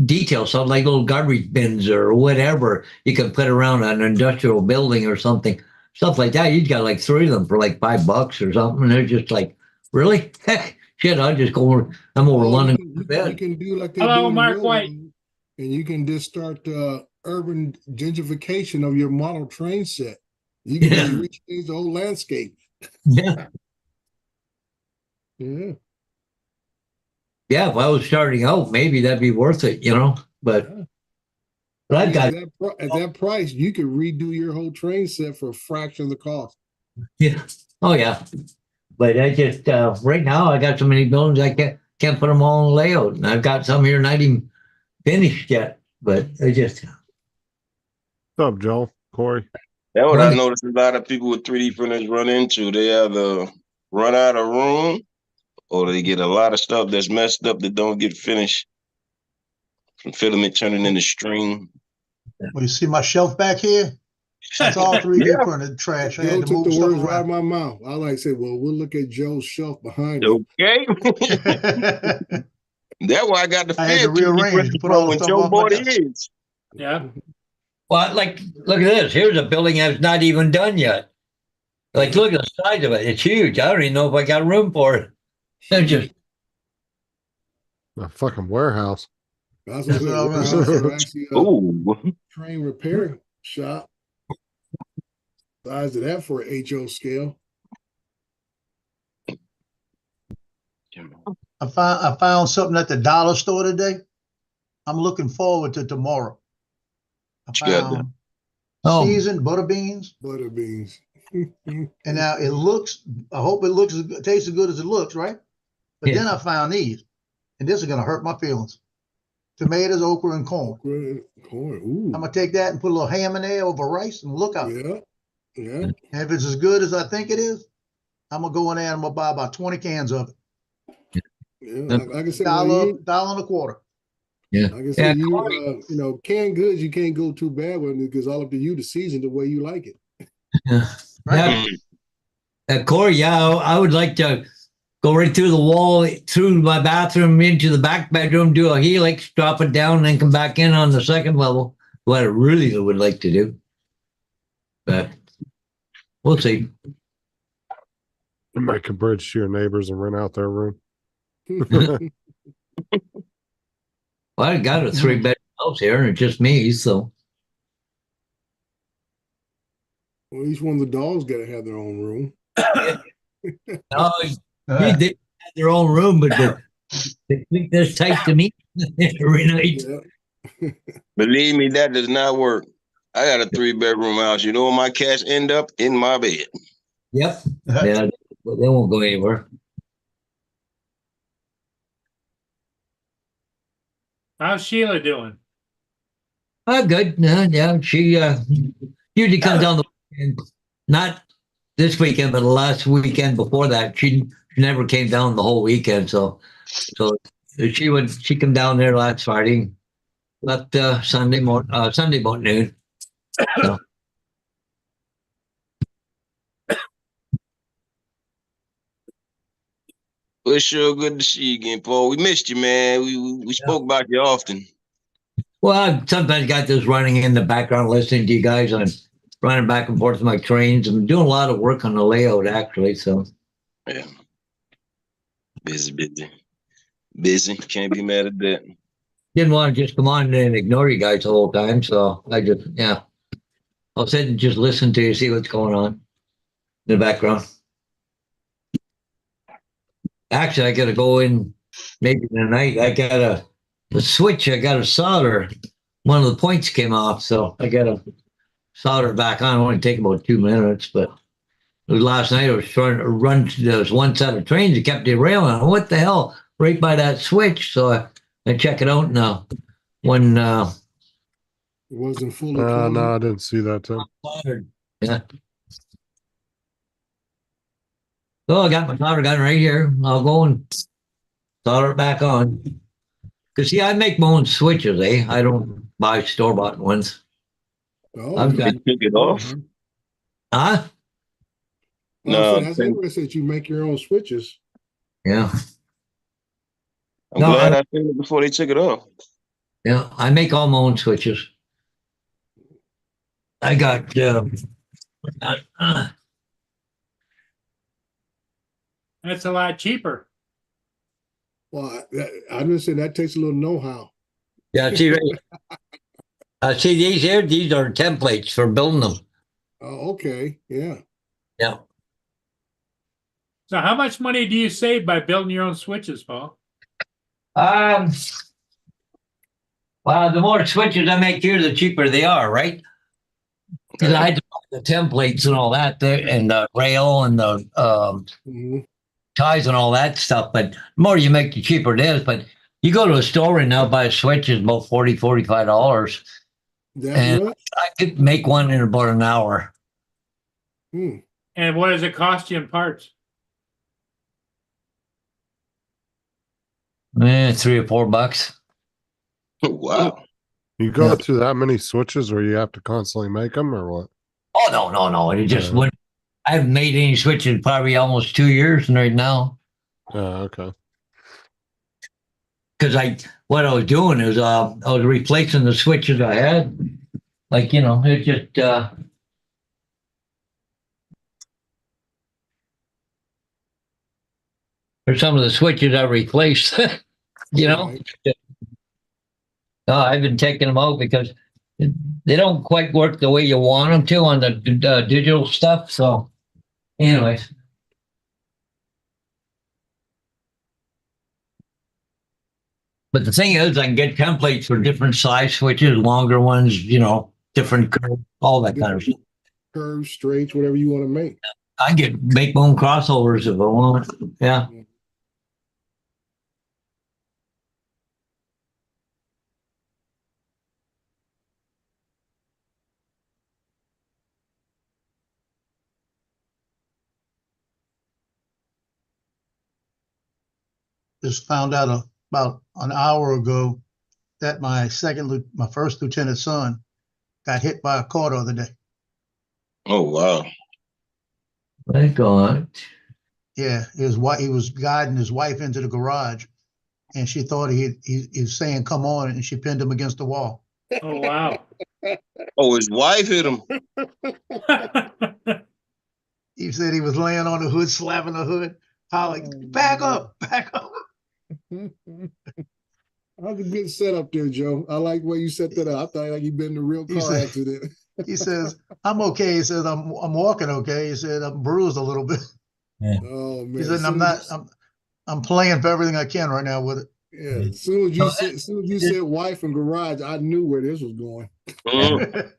detail stuff like little garbage bins or whatever you can put around an industrial building or something, stuff like that. You got like 3 of them for like $5 or something. And they're just like, really? Heck, shit! I'll just go over. I'm over Well, London. you can do like they Hello, do in Mark the White. railroad, and you can just start urban gentrification of your model train set. You can just rechange the whole landscape. Yeah, Yeah. yeah. If I was starting out, maybe that'd be worth it, But I've got At that price, you could redo your whole train set for a fraction of the cost. yeah. Oh yeah. But I just right now I got so many buildings I can't put them all in layout, and I've got some here not even finished yet. But I just what's up, Joel? Corey? That's what I Right. noticed a lot of people with 3D printers run into. They either run out of room or they get a lot of stuff that's messed up that don't get finished. From filament turning into string. Well, you see my shelf back here? That's all 3D Yeah. printed trash. I Joe had to took move the stuff words right out of around. my mouth. I like to say, well, we'll look at Joe's shelf behind him. Okay. That's why I got the I had to fear 3D rearrange printer to put all the when stuff Joe off my bought desk. his. Yeah. look at this. Here's a building that's not even done yet. Like, look at the size of it. It's huge. I don't even know if I got room for it. It's just A fucking warehouse. That's what Yeah, I I said. was Warehouse or actually a Ooh. train repair shop. Size of that for an HO scale. I found something at the dollar store today. I'm looking forward to tomorrow. I What you got there? found Oh. seasoned butter beans. Butter beans. And now it looks, I hope it looks, tastes as good as it looks, right? But Yeah. then I found these, and this is gonna hurt my feelings. Tomatoes, okra, and corn. Corn. Ooh. I'm gonna take that and put a little ham in there over rice and look out. Yeah. Yeah. And if it's as good as I think it is, I'm gonna go in there and I'm gonna buy about 20 cans of it. Yeah. Like I said, $1 and a quarter. Yeah. like I said, Yeah, canned goods, you can't go too bad with it because all up to you to season the way you like it. Right? Yeah. Corey, yeah, I would like to go right through the wall, through my bathroom, into the back bedroom, do a helix, drop it down, and then come back in on the second level. What I really would like to do. But We'll see. Make a bridge to your neighbors and rent out their room. Well, I got a 3-bedroom house here, and it's just me, so. Well, at least one of the dogs got to have their own room. No, they have their own room, but they think this tight to me every night. Yeah. Believe me, that does not work. I got a 3-bedroom house. You know where my cats end up? In my bed. Yep. Yeah, they won't go anywhere. How's Sheila doing? Good. Yeah, she usually comes down the weekend. Not this weekend, but the last weekend before that. She never came down the whole weekend. So she come down there last Friday, left Sunday about noon. So. Well, it's sure good to see you again, Paul. We missed you, man. We spoke about you often. Well, I sometimes got this running in the background, listening to you guys on running back and forth to my trains. I'm doing a lot of work on the layout, actually. So, Yeah. Busy. Can't be mad at that. didn't want to just come on and ignore you guys the whole time. So I'll sit and just listen to you, see what's going on in the background. Actually, I got to go in maybe tonight. I got the switch. I got to solder. One of the points came off, so I got to solder it back on. It only take about 2 minutes, but it was last night. I was trying to run to those one set of trains. It kept derailing. What the hell? Right by that switch. So I check it out now. When It wasn't fully closed. No, I didn't see that too. soldered. Yeah. Oh, I got my solder gun right here. I'll go and solder it back on. Because, see, I make my own switches, eh? I don't buy store-bought ones. Oh, I've got, They took it off. huh? No, that's interesting that you make your own switches. Yeah. I'm No, glad I seen it before they took it off. Yeah, I make all my own switches. I got, That's a lot cheaper. Well, I'm just saying that takes a little know-how. yeah, see, see these here, these are templates for building them. Oh, okay. Yeah. Yeah. So how much money do you save by building your own switches, Paul? Well, the more switches I make here, the cheaper they are, right? Because I had to buy the templates and all that there, and the rail and the Mhm. ties and all that stuff. But the more you make, the cheaper it is. But you go to a store and now buy a switch is about $45. That And much? I could make one in about an hour. Hmm. And what does it cost you in parts? $3 or $4. Wow. You go Yeah. through that many switches where you have to constantly make them or what? Oh no! It just Yeah. wouldn't. I haven't made any switches in probably almost 2 years right now. Okay. Because what I was doing is I was replacing the switches I had. Like, it just there's some of the switches I replaced. Right. I've been taking them out because they don't quite work the way you want them to on the digital stuff. So, anyways. But the thing is, I can get templates for different size switches, longer ones, different curve, all that kind of stuff. Curves, straights, whatever you want to make. I can make my own crossovers if I want. Yeah. Just found out about an hour ago that my first lieutenant son got hit by a car the other day. Oh, wow. My God. Yeah, he was guiding his wife into the garage, and she thought he's saying "come on," and she pinned him against the wall. Oh, wow. Oh, his wife hit him. Steve said he was laying on the hood, slapping the hood, hollering, back up, back up. That's a good setup there, Joe. I like the way you set that up. I thought like you'd been in a real He car said- accident. He says, I'm okay. He says, I'm walking okay. He said, I'm bruised a little bit. Oh man. He said, As I'm soon not, as you- I'm playing for everything I can right now with it. yeah, as soon as you said wife and garage, I knew where this was going. Mm.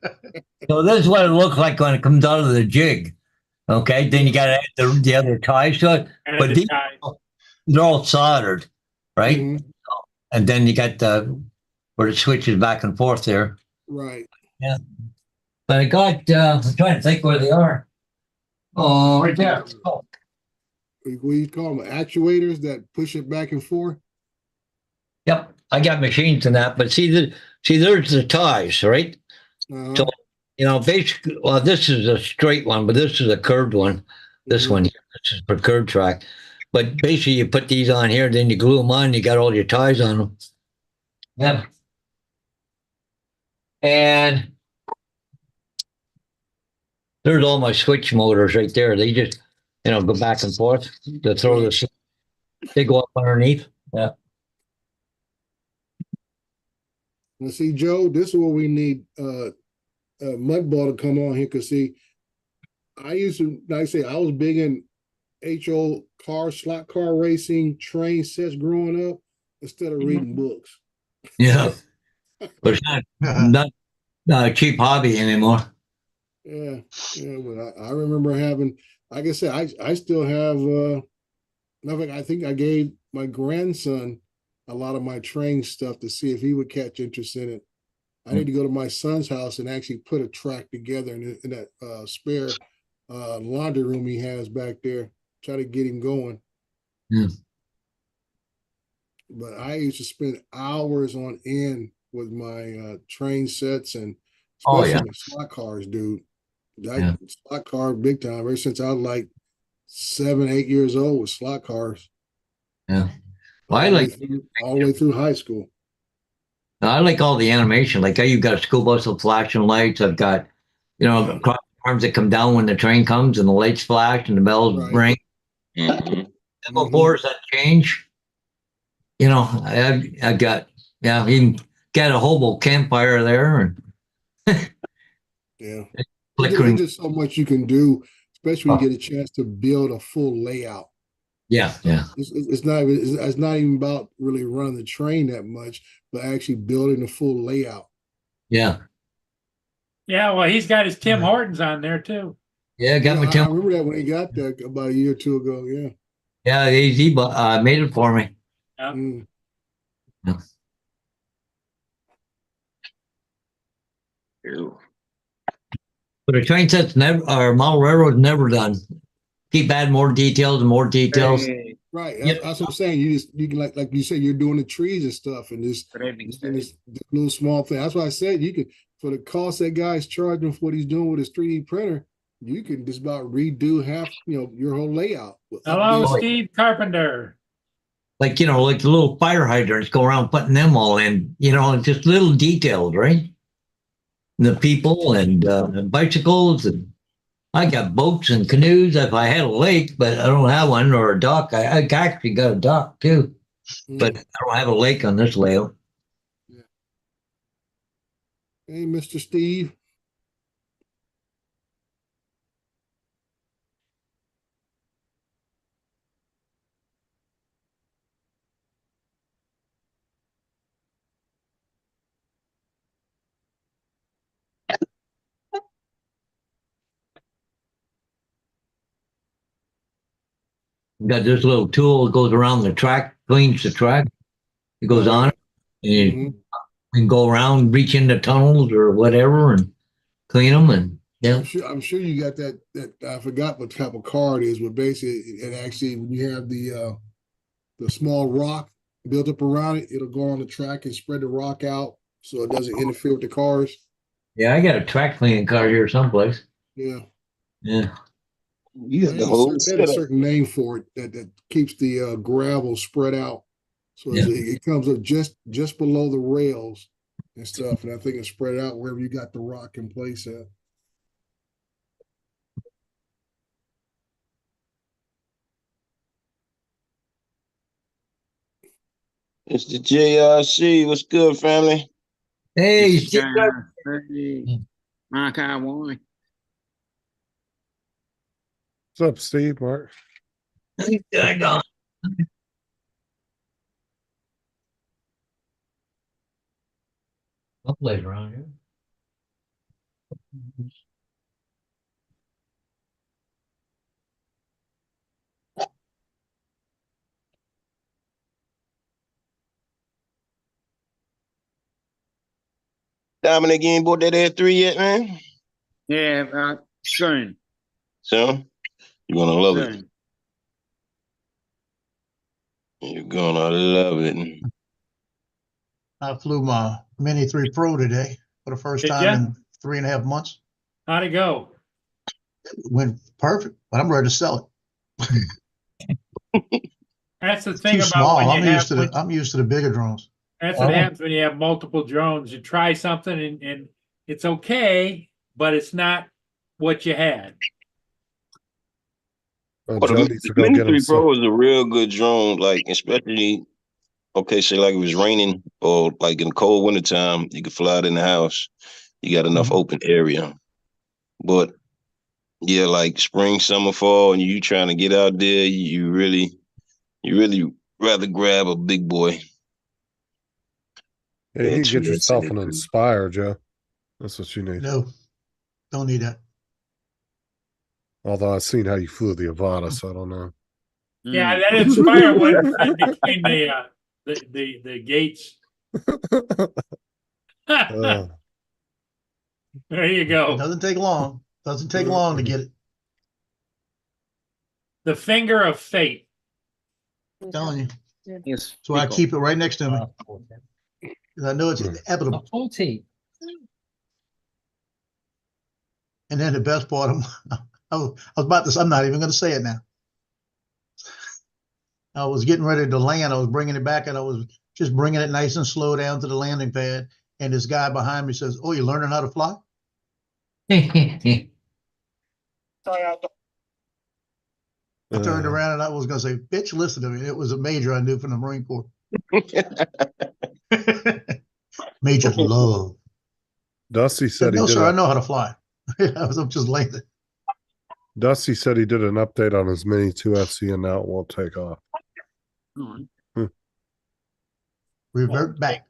So this is what it looks like when it comes out of the jig. Okay, then you got to add the other ties to it. And But the these, tie. they're all soldered, right? Mhm, And then you got the where it switches back and forth there. right. But I got, I'm trying to think where they are. Oh, right there. Oh, What do you call them? Actuators that push it back and forth? yep, I got machines in that. But see, there's the ties, right? Uh-huh. So, you know, basically, well, this is a straight one, but this is a curved one. This Mhm. one here, this is for curved track. But basically, you put these on here, then you glue them on. You got all your ties on them. Yeah. And there's all my switch motors right there. They just, you know, go back and forth to throw this. They go up underneath. Yeah. Now, see, Joe, this is where we need Mudball to come on here because see, I used to, like I say, I was big in HO car, slot car racing, train sets growing up instead of reading books. Yeah. But it's not a cheap hobby anymore. Yeah, but I remember having, like I said, I still have nothing. I think I gave my grandson a lot of my train stuff to see if he would catch interest in it. I need to go to my son's house and actually put a track together in that spare laundry room he has back there. Try to get him going. Yeah. But I used to spend hours on end with my train sets and Oh, especially yeah. my slot cars, dude. Yeah. Slot car big time ever since I was like 7, 8 years old with slot cars. Yeah. Well, I like all the way through high school. all the animation. Like you've got a school bus with flashing lights. I've got, you know, cross arms that come down when the train comes and the lights flash and the bells Right. ring. Mhm. Semaphores that change. You know, I got, yeah, even got a hobo campfire there and Yeah. flickering. There's just so much you can do, especially when you get a chance to build a full layout. Yeah, yeah. It's not even about really running the train that much, but actually building a full layout. Yeah. Yeah, well, he's got his Tim Hortons on there too. Yeah, got Yeah, my I temp. remember that when he got there about a year or two ago. Yeah. Yeah, he made it for me. Yeah. Mm. Ew. But a train set's never, or model railroad's never done. Keep adding more details and more details. Right. Yeah. That's what I'm saying. You can like you said, you're doing the trees and stuff and this little small thing. That's why I said you could, for the cost that guy's charging for what he's doing with his 3D printer, you can just about redo half, your whole layout. Hello, Update- Steve Carpenter. Like, you know, like the little fire hydrants, go around putting them all in, you know, just little details, right? The people and bicycles, and I got boats and canoes if I had a lake, but I don't have one, or a dock. I actually got a dock too, but I don't have a lake on this layout. Hey, Mr. Steve. Got this little tool that goes around the track, cleans the track. It goes on, and you Mhm. can go around, reach into tunnels or whatever, and clean them. And yeah, I'm sure you got that I forgot what type of car it is, but basically it actually when you have the small rock built up around it, it'll go on the track and spread the rock out so it doesn't interfere with the cars. yeah, I got a track cleaning car here someplace. Yeah. Yeah, You got the whole There's a setup. certain name for it that keeps the gravel spread out. So it comes up just below the rails and stuff. And I think it's spread out wherever you got the rock in place at. It's the JRC. What's good, family? Hey, It's Steve. Hey, Mark Why? What's up, Steve, Mark? Hang on. I'll play around here. Dominic, you ain't bought that Air 3 yet, man? Yeah, soon. So, you're gonna love it. Soon. You're gonna love it. I flew my Mini 3 Pro today for the first Did time ya? in 3.5 months. How'd it go? It went perfect, but I'm ready to sell it. That's the It's thing too about small. when I'm you used have, to I'm used to the bigger drones. that's what Oh. happens when you have multiple drones. You try something and it's okay, but it's not what you had. Well, Joe needs to go Mini get 3 him some. Pro is a real good drone, like, especially, okay, say like it was raining or like in the cold wintertime, you could fly it in the house. You got enough open area. But yeah, like spring, summer, fall, and you trying to get out there, you really rather grab a big boy. Yeah, you Yeah, can get it's yourself an really- Inspire, Joe. That's what you need. No, don't need that. Although I've seen how you flew the Avata, so I don't know. Yeah, Mm. that Inspire wouldn't fit between the gates. Uh, There you It go. doesn't take long. Doesn't take long to get it. The finger of fate. I'm telling you. Yes. So I keep it right next to me. 'Cause I know it's Hmm. inevitable. 14. And then the best part, I was about to, I'm not even going to say it now. I was getting ready to land. I was bringing it back and I was just bringing it nice and slow down to the landing pad. And this guy behind me says, "Oh, you're learning how to fly?" I turned around and I was going to say, "Bitch, listen to me." It was a major I knew from the Marine Corps. Major Love. Dusty I said, said he "No, did sir, I a, know how to fly." I'm just landing. Dusty said he did an update on his Mini 2 FC and now it won't take off. Revert back.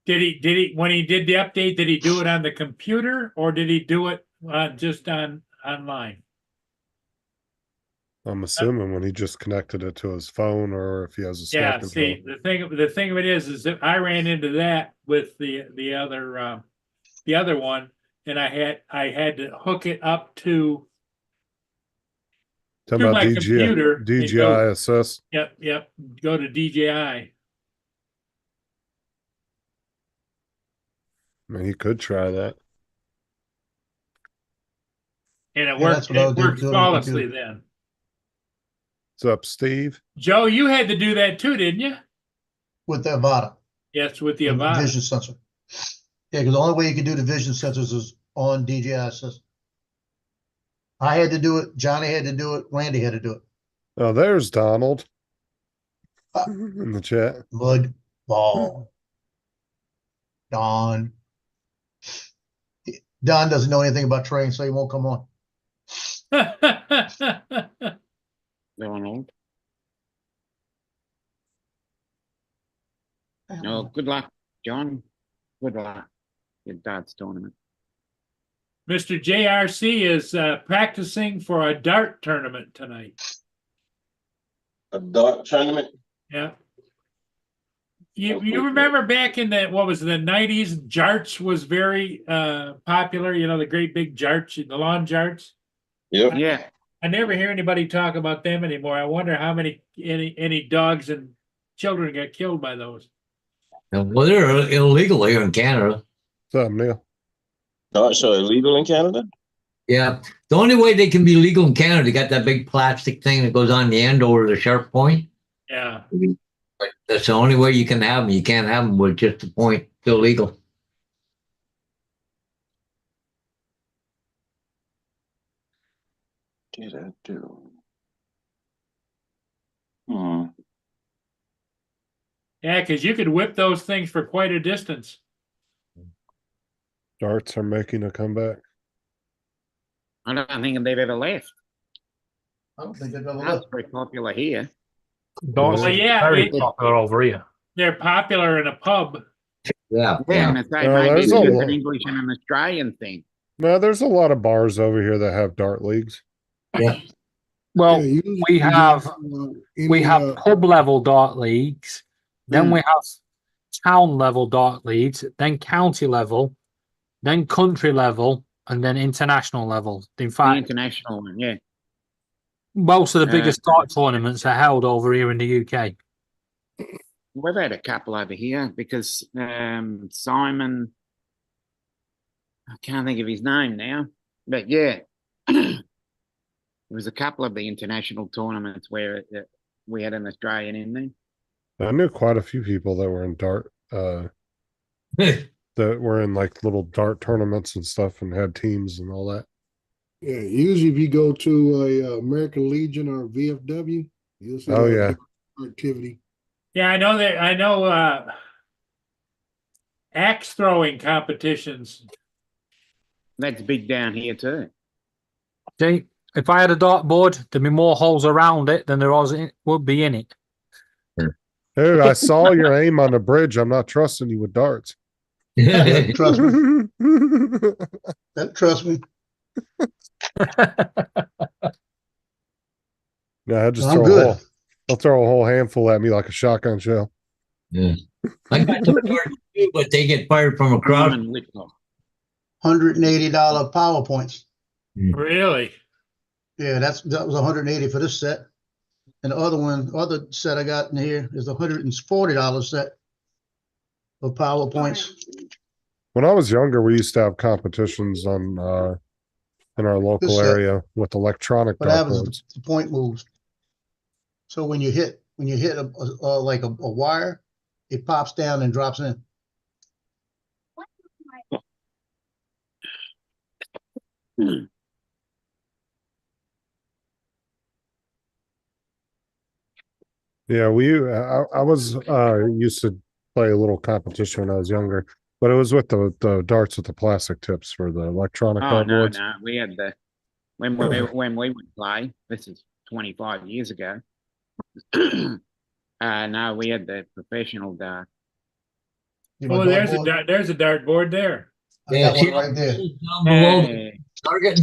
Did he when he did the update, did he do it on the computer or did he do it just online? I'm assuming when he just connected it to his phone or if he has a Yeah, smart see, controller. the thing of it is that I ran into that with the other one, and I had to hook it up to Talking about my computer and DJI go- Assist. Yep, go to DJI. I mean, he could try that. And it Yeah, that's what I was worked doing on the flawlessly computer. then. What's up, Steve? Joe, you had to do that too, didn't you? With the Avata. Yes, with the With the Avata. vision sensor. Yeah, because the only way you can do the vision sensors is on DJI system. I had to do it. Johnny had to do it. Randy had to do it. Oh, there's Donald Ah. in the chat. Mud ball. Don. Don doesn't know anything about trains, so he won't come on. Donald. No, good luck, John. Good luck. Your dad's tournament. Mr. JRC is practicing for a dart tournament tonight. A dart tournament? Yeah. You remember back in the what was it, the 90s, jarts was very popular, you know, the great big jarts, the lawn jarts. Yep. Yeah. I never hear anybody talk about them anymore. I wonder how many any dogs and children got killed by those. Well, they're illegal here in Canada. What's up, Neil? Darts are illegal in Canada? Yeah. The only way they can be legal in Canada, they got that big plastic thing that goes on the end over the sharp point. Yeah. That's the only way you can have them. You can't have them with just the point. It's illegal. Did I do? Hmm. Yeah, because you could whip those things for quite a distance. Darts are making a comeback. I don't think they've ever left. I don't think they've ever That's left. very popular here. Darts Well, is yeah, very it- popular over here. They're popular in a pub. Yeah, Yeah, yeah. and it's Well, maybe there's it's a just lot. an English and an Australian thing. No, there's a lot of bars over here that have dart leagues. Yeah. Well, usually we you have do, we any, have pub level dart leagues, then Mm. we have town level dart leagues, then county level, then country level, and then international level. In The fact, international one, yeah. most of the biggest dart tournaments are held over here in the UK. We've had a couple over here because Simon, I can't think of his name now, but yeah, there was a couple of the international tournaments where we had an Australian in there. I knew quite a few people that were in dart, that were in like little dart tournaments and stuff and had teams and all that. Yeah, usually if you go to a American Legion or VFW, you'll see a Oh, lot of yeah. different activity. Yeah, I know that. I know axe throwing competitions. That's big down here too. See, if I had a dart board, there'd be more holes around it than would be in it. Dude, I saw your aim on the bridge. I'm not trusting you with darts. Trust me. Trust me. No, I just I'm throw a good. whole. They'll throw a whole handful at me like a shotgun shell. Yeah. I got some darts too, but they get fired from across. Simon Whitlock. $180 PowerPoints. Really? Yeah, that was 180 for this set. And the other set I got in here is $140 set of PowerPoints. When I was younger, we used to have competitions on in our local This set. area with electronic What happens dartboards. is the point moves. So when you hit like a wire, it pops down and drops in. Yeah, I was used to play a little competition when I was younger, but it was with the darts with the plastic tips for the electronic Oh no, dartboards. no, we had the when we would play. This is 25 years ago. No, we had the professional dart. You know, Oh, there's a dartboard? there's a dartboard there. I got one right there. Down below the Hey, target.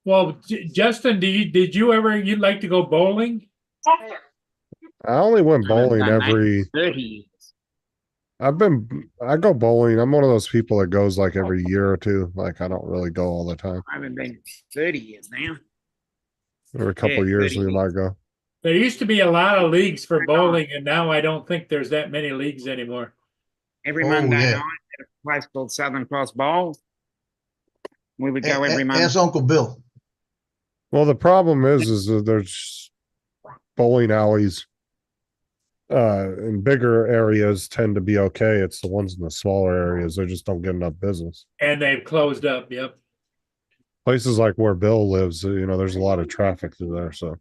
Well, Justin, did you ever you'd like to go bowling? I only went bowling done that. every. 30 years. I go bowling. I'm one of those people that goes like every year or two. Like I don't really go all the time. I haven't been 30 years now. Every couple Yeah, of years 30 we might go. There used to be a lot of leagues for bowling, and now I don't think there's that many leagues anymore. Every Oh, Monday yeah. night at a place called Southern Cross Bowl. We would go every Monday. Ask Uncle Bill. Well, the problem is that there's bowling alleys in bigger areas tend to be okay. It's the ones in the smaller areas they just don't get enough business. And they've closed up. Yep. Places like where Bill lives, there's a lot of traffic through there. So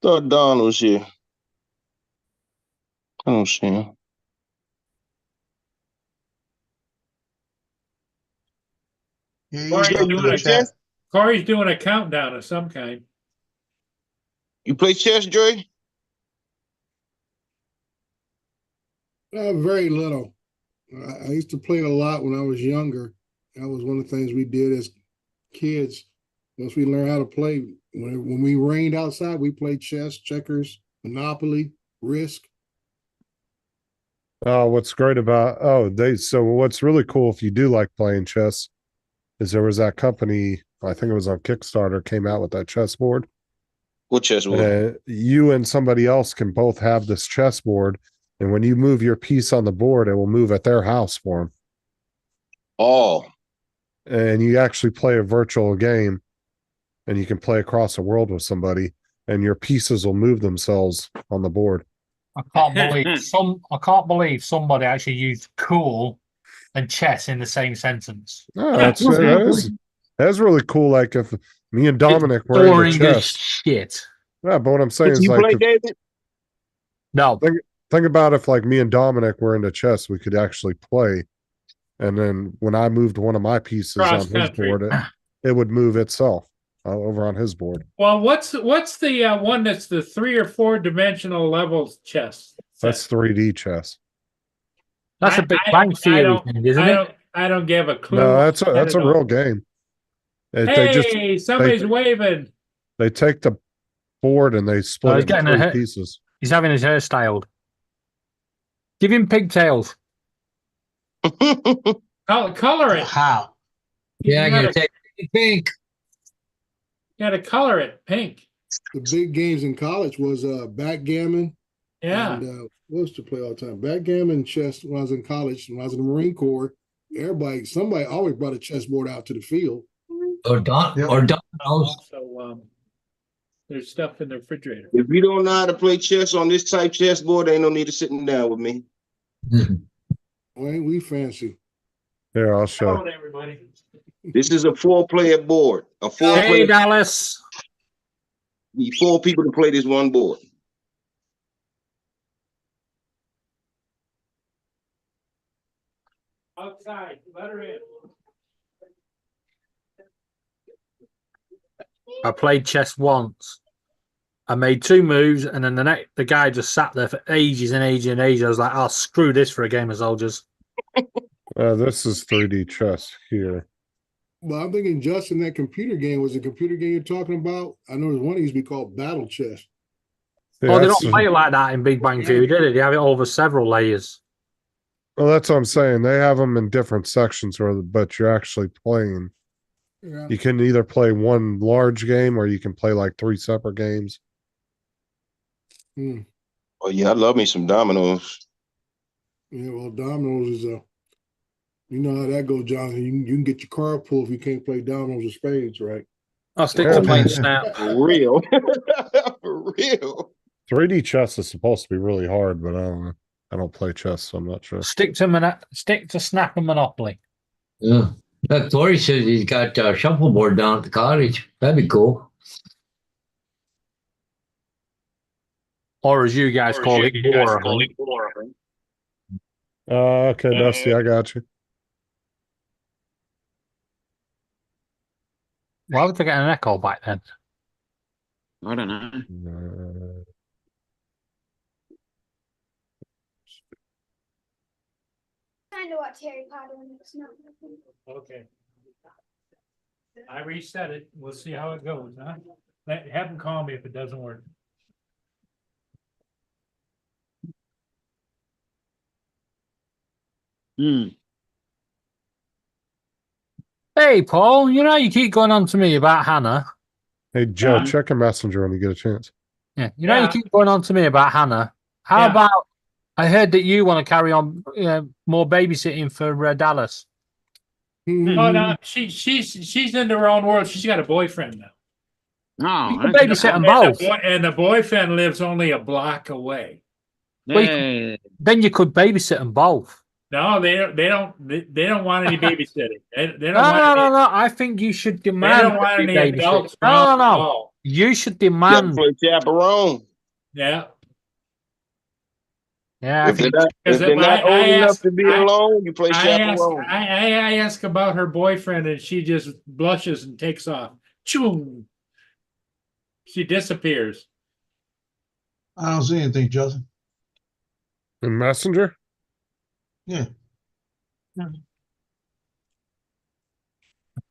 Thought Don was here. I don't see him. Yeah, you Corey's can doing, do the a, chat. Corey's doing a countdown of some kind. You play chess, Joy? Very little. I used to play it a lot when I was younger. That was one of the things we did as kids. Once we learned how to play, when we rained outside, we played chess, checkers, Monopoly, Risk. what's great about what's really cool if you do like playing chess is there was that company, I think it was on Kickstarter, came out with that chessboard. What chessboard? You and somebody else can both have this chessboard, and when you move your piece on the board, it will move at their house for them. Oh, And you actually play a virtual game, and you can play across the world with somebody, and your pieces will move themselves on the board. I can't believe somebody actually used cool and chess in the same sentence. Oh, that That's really cool. Like if me and Dominic were into Boring as chess. shit. Yeah, but what I'm saying is You like play, if, David? No. think about if like me and Dominic were into chess, we could actually play. And then when I moved one of my pieces Cross on his country. board, it would move itself over on his board. Well, what's the one that's the 3 or 4 dimensional levels chess? That's 3D chess. That's a Big Bang Theory thing, isn't it? I don't give a clue. No, that's a real game. Hey, somebody's waving. They take the board and they split he's it into getting a 3 hit. pieces. He's having his hair styled. Give him pigtails. Color it. How? Yeah, I'm You gonna gotta- take pink. You gotta color it pink. The big games in college was backgammon. Yeah. And what was to play all the time? Backgammon, chess. When I was in college, when I was in the Marine Corps, somebody always brought a chessboard out to the field. Or dominoes. Also, there's stuff in the refrigerator. If you don't know how to play chess on this type chessboard, ain't no need of sitting down with me. Well, ain't we fancy? Here, I'll show. Hold everybody. This is a 4-player board. A Hey, 4-player. Dallas. Need 4 people to play this one board. Outside, let her in. I played chess once. I made 2 moves, and then the guy just sat there for ages and ages and ages. I was like, "I'll screw this for a game of soldiers." This is 3D chess here. Well, I'm thinking, Justin, that computer game was a computer game you're talking about. I know there's one that used to be called Battle Chess. Yeah, Oh, they that's- don't play it like that in Big Bang Theory, did they? They have it over several layers. well, that's what I'm saying. They have them in different sections, but you're actually playing. Yeah. You can either play one large game or you can play like 3 separate games. Hmm. Oh yeah, I love me some dominoes. Yeah, well, dominoes is you know how that goes, Jonathan. You can get your card pulled if you can't play dominoes or spades, right? I'll stick Yeah, to playing man. Snap. For real. For real. 3D chess is supposed to be really hard, but I don't play chess, so I'm not sure. Stick to Snap and Monopoly. Yeah. That Tori says he's got a shuffleboard down at the cottage. That'd be cool. Or as you guys call it, Bora. Okay, Dusty, I got you. Why would they get an echo back then? I don't know. Kind of watch Harry Potter when it's not working. Okay. I reset it. We'll see how it goes, huh? Have them call me if it doesn't work. Hey, Paul, you know you keep going on to me about Hannah. Hey, Joe, check a messenger when you get a chance. Yeah, you know Yeah. you keep going on to me about Hannah. How Yeah. about I heard that you want to carry on more babysitting for Dallas. Oh no, she's in her own world. She's got a boyfriend now. Oh, You can okay. babysit them And both. and the boyfriend lives only a block away. Yeah. Then you could babysit them both. No, they don't want any babysitting. They don't No, want no, any, no, no. I think you should they demand. don't want to be any babysitted. adults. No, around no, at no. all. You should You gotta demand. play chaperone. Yeah. Yeah, I If they're think not, if they're not old enough to be alone, you play chaperone. I ask about her boyfriend and she just blushes and takes off. Choom. She disappears. I don't see anything, Justin. In messenger? Yeah. I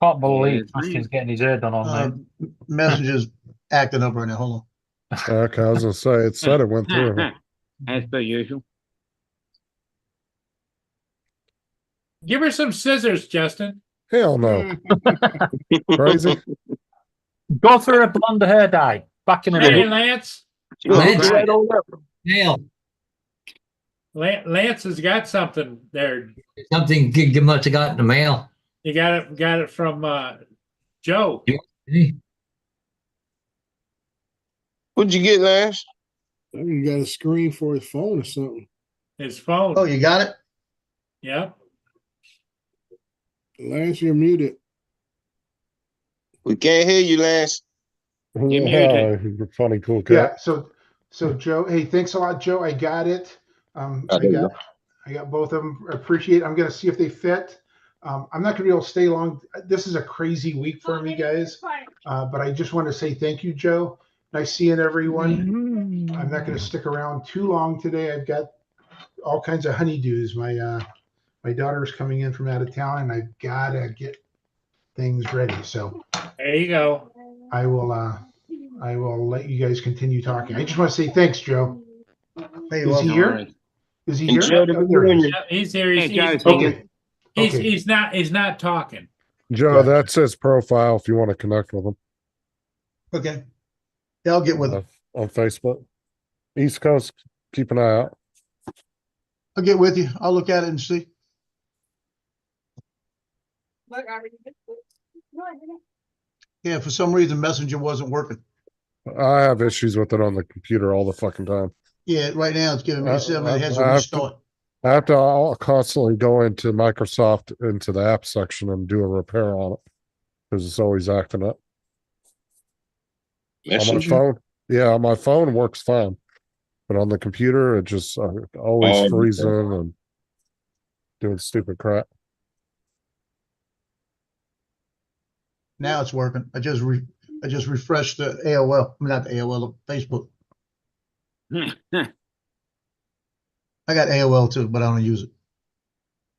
can't believe Yeah, Justin's getting his hair done on there. Messages acting up right now. Hold on. Okay, I was gonna say it said it went through. As per usual. Give her some scissors, Justin. Hell no. Crazy. Go for a blonde hair dye. Back in a Hey, minute. Lance. Lance. Right on up. Nail. Lance has got something there. Something you must have got in the mail. You got it from Joe. What'd you get, Lance? I think he got a screen for his phone or something. His phone. Oh, you got it? Yeah. Lance, you're muted. We can't hear you, Lance. You're muted. You're funny, cool Yeah, cat. so Joe, hey, thanks a lot, Joe. I got it. Oh, I there you got both of them. Appreciate it. I'm gonna see if they fit. I'm not gonna be able to stay long. This is a crazy week for me, guys. But I just want to say thank you, Joe. Nice seeing everyone. I'm not gonna stick around too long today. I've got all kinds of honeydews. My daughter's coming in from out of town, and I've gotta get things ready. So There you go. I will let you guys continue talking. I just want to say thanks, Joe. Hey, Is he No here? worries. Is he here? Enjoy the Oh, there he is. reunion. Yeah, he's here. Hey, Joe's Okay. He's Okay. he's not talking. Joe, Gotcha. that's his profile if you want to connect with him Okay. Yeah, I'll get with him. on Facebook. East Coast, keep an eye out. I'll get with you. I'll look at it and see. Yeah, for some reason Messenger wasn't working. I have issues with it on the computer all the fucking time. Yeah, right now it's giving me I- 7. It has I a have to- restart. I have to I'll constantly go into Microsoft into the app section and do a repair on it because it's always acting up. On my Messenger. phone, yeah, on my phone works fine, but on the computer it just always Oh, freezing and doing stupid crap. Now it's working. I just refreshed the AOL. I mean, not the AOL, the Facebook. I got AOL too, but I don't use it.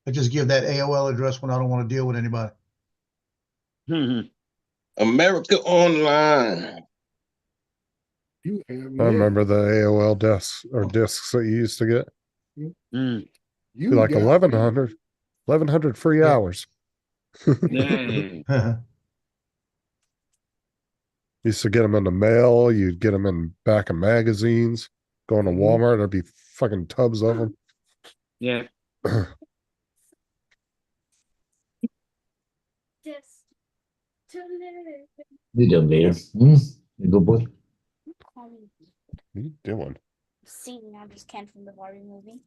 I just give that AOL address when I don't want to deal with anybody. America Online. You have I no, remember the AOL discs that you used to get. Mm. you Like got 1100 free Yeah. hours. Yeah. Used to get them in the mail. You'd get them in back of magazines. Going to Mhm. Walmart, there'd be fucking tubs of them. Yeah. Just to live. You done, Vader. You good boy. What are you doing? Seeing I just came from the Barbie movie.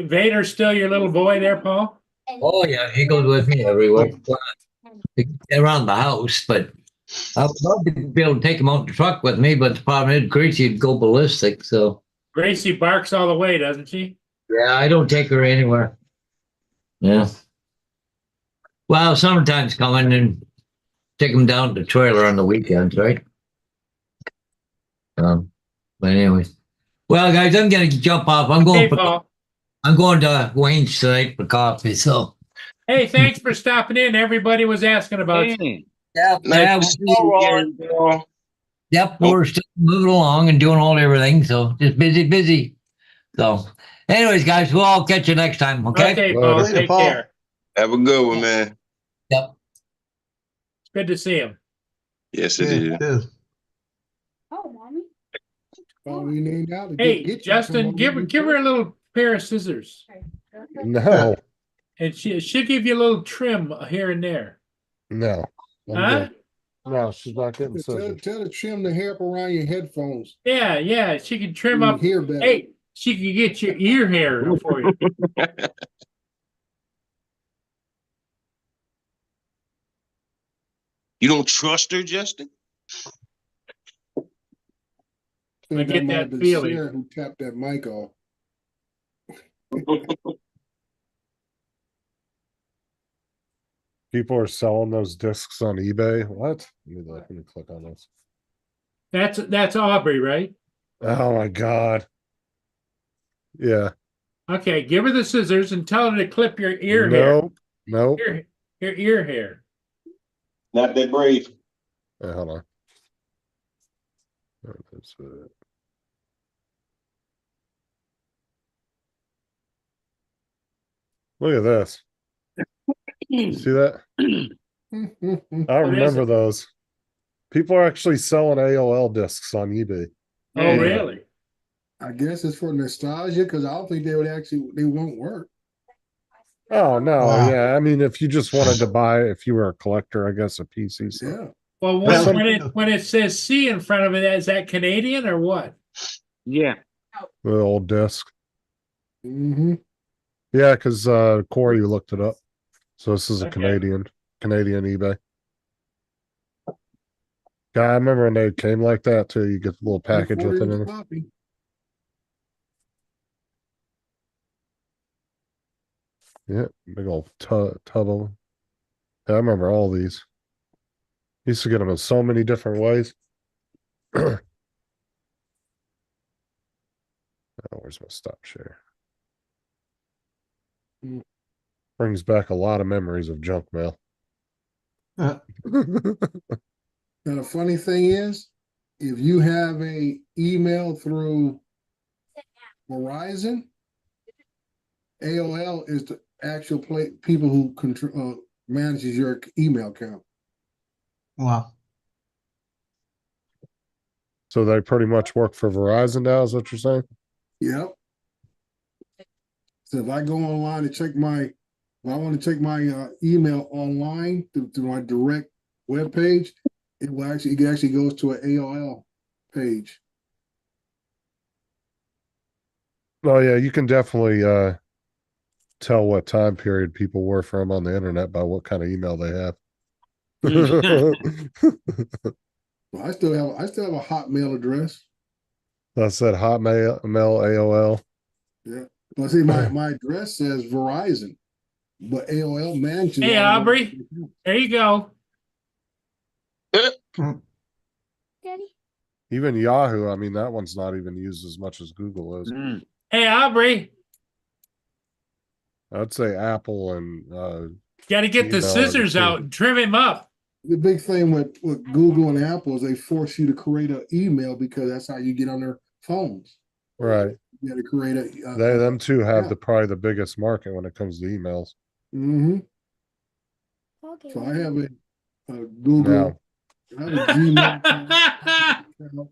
Vader's still your little boy there, Paul? Oh yeah, he goes with me everywhere. Around the house, but I would love to be able to take him out in the truck with me, but the problem is Gracie'd go ballistic, so Gracie barks all the way, doesn't she? yeah, I don't take her anywhere. Yeah. Well, summertime's coming and take him down to the trailer on the weekends, right? But anyways. Well, guys, I'm gonna jump off. Hey, Paul. I'm going to Wayne's tonight for coffee, so Hey, thanks for stopping in. Everybody was asking about you. Yeah. yeah, Nice to see you again, Paul. yep, we're still moving along and doing all everything, so just busy. So, anyways, guys, we'll all catch you next time, okay? Okay, Later. Paul. Later, Take Paul. care. Have a good one, man. Yep. It's good to see him. Yes, Yeah, it is. it is. Oh, mommy. all we named out. to Hey, get you Justin, some give her a little pair of scissors, No, and she'll give you a little trim here and there. no. I'm Huh? good. No, she's not getting Tell scissors. her to trim the hair up around your headphones. Yeah, she can trim You up. hear better. Hey, she can get your ear hair for you. You don't trust her, Justin? I get might that have been feeling. Sarah who tapped that mic off. People are selling those discs on eBay. What? Let me click on this. That's Aubrey, right? Oh my god. Yeah. Okay, give her the scissors and tell her to clip your ear hair. Nope. Your ear hair. Not that brave. Hey, hold on. That's it. Look at this. You see that? I remember those. People are actually selling AOL discs on eBay. Oh, Yeah. really? I guess it's for nostalgia because I don't think they won't work. Oh no, Wow. yeah. I mean, if you just wanted to buy, if you were a collector, I guess a PC. So. Yeah. Well, Well, when it says C in front of it, is that Canadian or what? Yeah. The old disc. Mm-hmm. Yeah, because Corey looked it up. So this is a Okay. Canadian eBay. Yeah, I remember when they came like that too. You get the little package with it in it. Copy. Yeah, big old tub of them. Yeah, I remember all these. Used to get them in so many different ways. Oh, where's my stop share? Mm. Brings back a lot of memories of junk mail. Uh, Now the funny thing is, if you have a email through Verizon, AOL is the actual people who control manages your email account. wow. So they pretty much work for Verizon now, is what you're saying? Yep. So if I go online to check if I want to check my email online through my direct web page, it actually goes to an AOL page. Oh yeah, you can definitely tell what time period people were from on the internet by what kind of email they have. Well, I still have a Hotmail address. That's that Hotmail, AOL. Yeah. Well, see, my address says Verizon, but AOL manages. Hey, all of Aubrey. There you go. Daddy. Even Yahoo, I mean, that one's not even used as much as Google is. Mm. Hey, Aubrey. I'd say Apple and Got to get the Email scissors too. out and trim him up. The big thing with Google and Apple is they force you to create an email because that's how you get on their phones. right. You got to create Them two have yeah. the probably the biggest market when it comes to emails. Mm-hmm. Okay. So I have a Google. I have a Gmail account.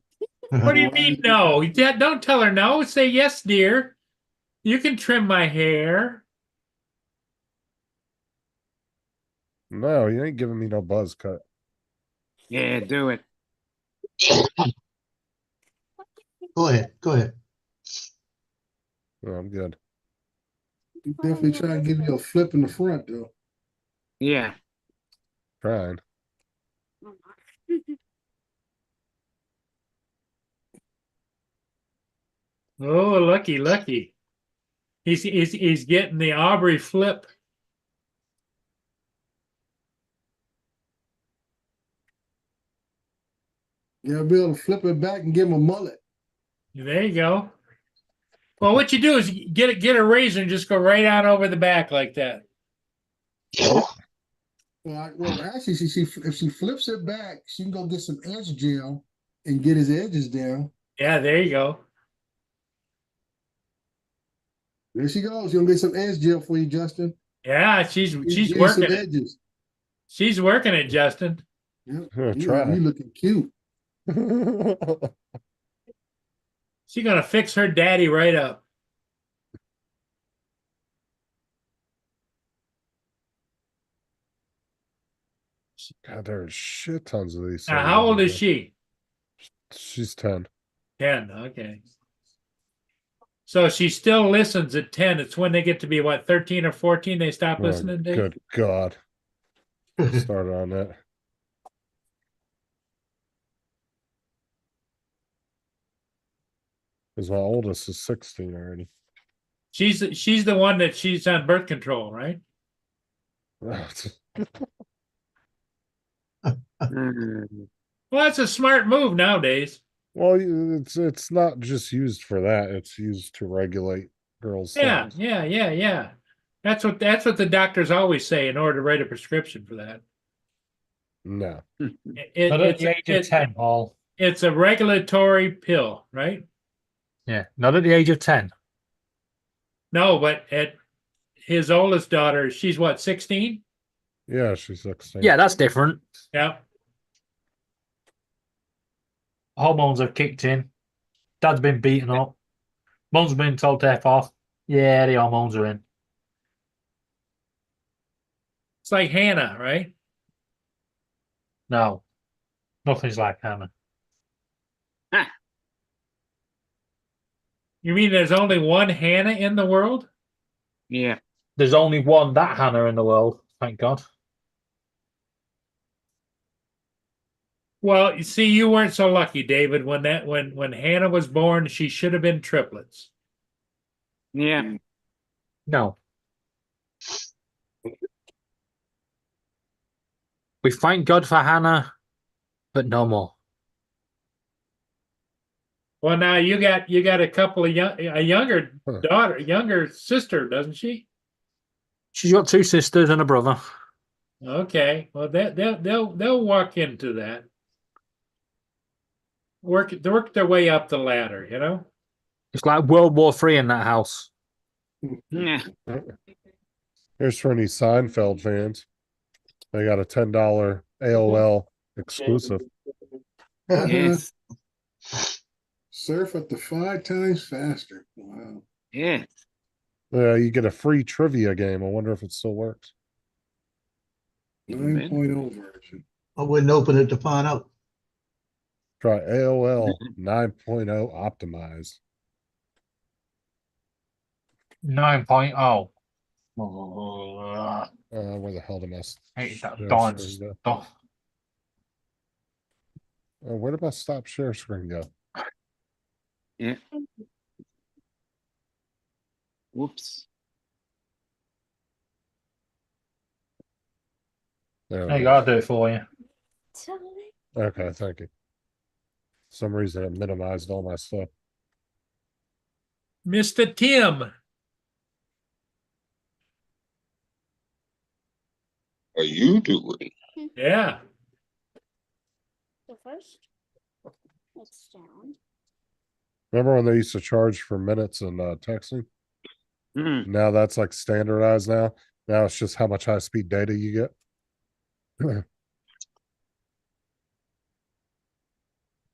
What do you mean no? Don't tell her no. Say yes, dear. You can trim my hair. No, you ain't giving me no buzz cut. Yeah, do it. Go ahead. Go ahead. No, I'm good. You definitely try to give you a flip in the front though. Yeah. Trying. Oh, lucky. He's getting the Aubrey flip. You'll be able to flip it back and give him a mullet. There you go. Well, what you do is get a razor and just go right on over the back like that. Well, actually, if she flips it back, she can go get some edge gel and get his edges down. Yeah, there you go. There she goes. She'll get some edge gel for you, Justin. Yeah, she's Give you working some it. edges. She's working it, Justin. Yep. Try. You looking cute. She's gonna fix her daddy right up. God, there's shit tons of these. Now, how old is she? She's 10. 10. Okay. So she still listens at 10. It's when they get to be what, 13 or 14, they stop listening, Dave? Good God. Started on that. Because my oldest is 16 already. She's the one that she's on birth control, right? Mm. Well, that's a smart move nowadays. Well, it's not just used for that. It's used to regulate girls' Yeah, cells. yeah. That's what the doctors always say in order to write a prescription for that. No. Not at the age of 10, Paul. It's a regulatory pill, right? Yeah, not at the age of 10. No, but at his oldest daughter, she's what, 16? Yeah, she's 16. Yeah, that's different. Yeah. Hormones have kicked in. Dad's been beaten up. Mum's been told to F off. Yeah, the hormones are in. It's like Hannah, right? No, nothing's like Hannah. You mean there's only one Hannah in the world? Yeah. There's only one that Hannah in the world, thank God. Well, you see, you weren't so lucky, David. When Hannah was born, she should have been triplets. Yeah. No. We thank God for Hannah, but no more. Well, now you got a couple of a younger Huh. daughter, younger sister, doesn't she? She's got 2 sisters and a brother. Okay, well they'll walk into that. Work their way up the ladder, you know. It's like World War III in that house. Yeah. Here's for any Seinfeld fans. They got a $10 AOL exclusive. Yes. Surf up to 5 times faster. Wow. Yes. You get a free trivia game. I wonder if it still works. 9.0 version. I wouldn't open it to find out. Try AOL 9.0 optimized. 9.0. Where the hell did my Hate that share darn screen go? stuff. Where did my stop share screen go? Yeah. Whoops. There There it you go, I'll is. do it for you. Okay, thank you. For some reason it minimized all my stuff. Mr. Tim. Are you doing? Yeah. So first, it's down. Remember when they used to charge for minutes and texting? Mm. Now that's like standardized now. Now it's just how much high speed data you get.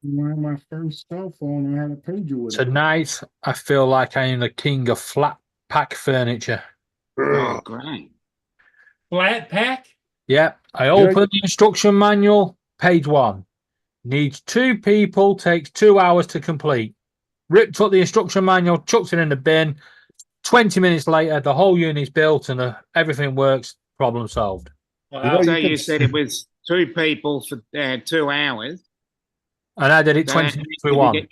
My first cell phone, I had a pager with it. Tonight, I feel like I am the king of flat pack furniture. Oh, great. Flat pack? Yep. I open the instruction manual, page 1. Needs 2 people, takes 2 hours to complete. Ripped up the instruction manual, chucks it in the bin. 20 minutes later, the whole unit's built and everything works. Problem solved. Wow. So you said it was 2 people for 2 hours. And I did it So 20 that minutes means with if you 1. get-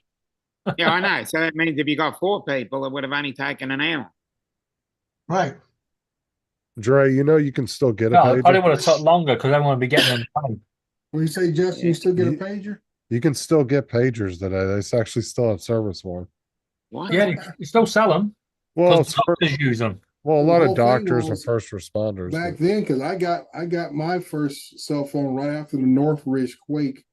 Yeah, I know. So that means if you got 4 people, it would have only taken an hour. Right. Dre, you know you can still get a No, it probably pager. would have took longer because everyone would be getting them time. When you say, Justin, you still get a pager? You can still get pagers today. They actually still have service for them. What? Yeah, you still sell them. Well, Because doctors use them. well, a The lot whole of thing doctors and was first responders. Back then, because I got my first cell phone right after the Northridge quake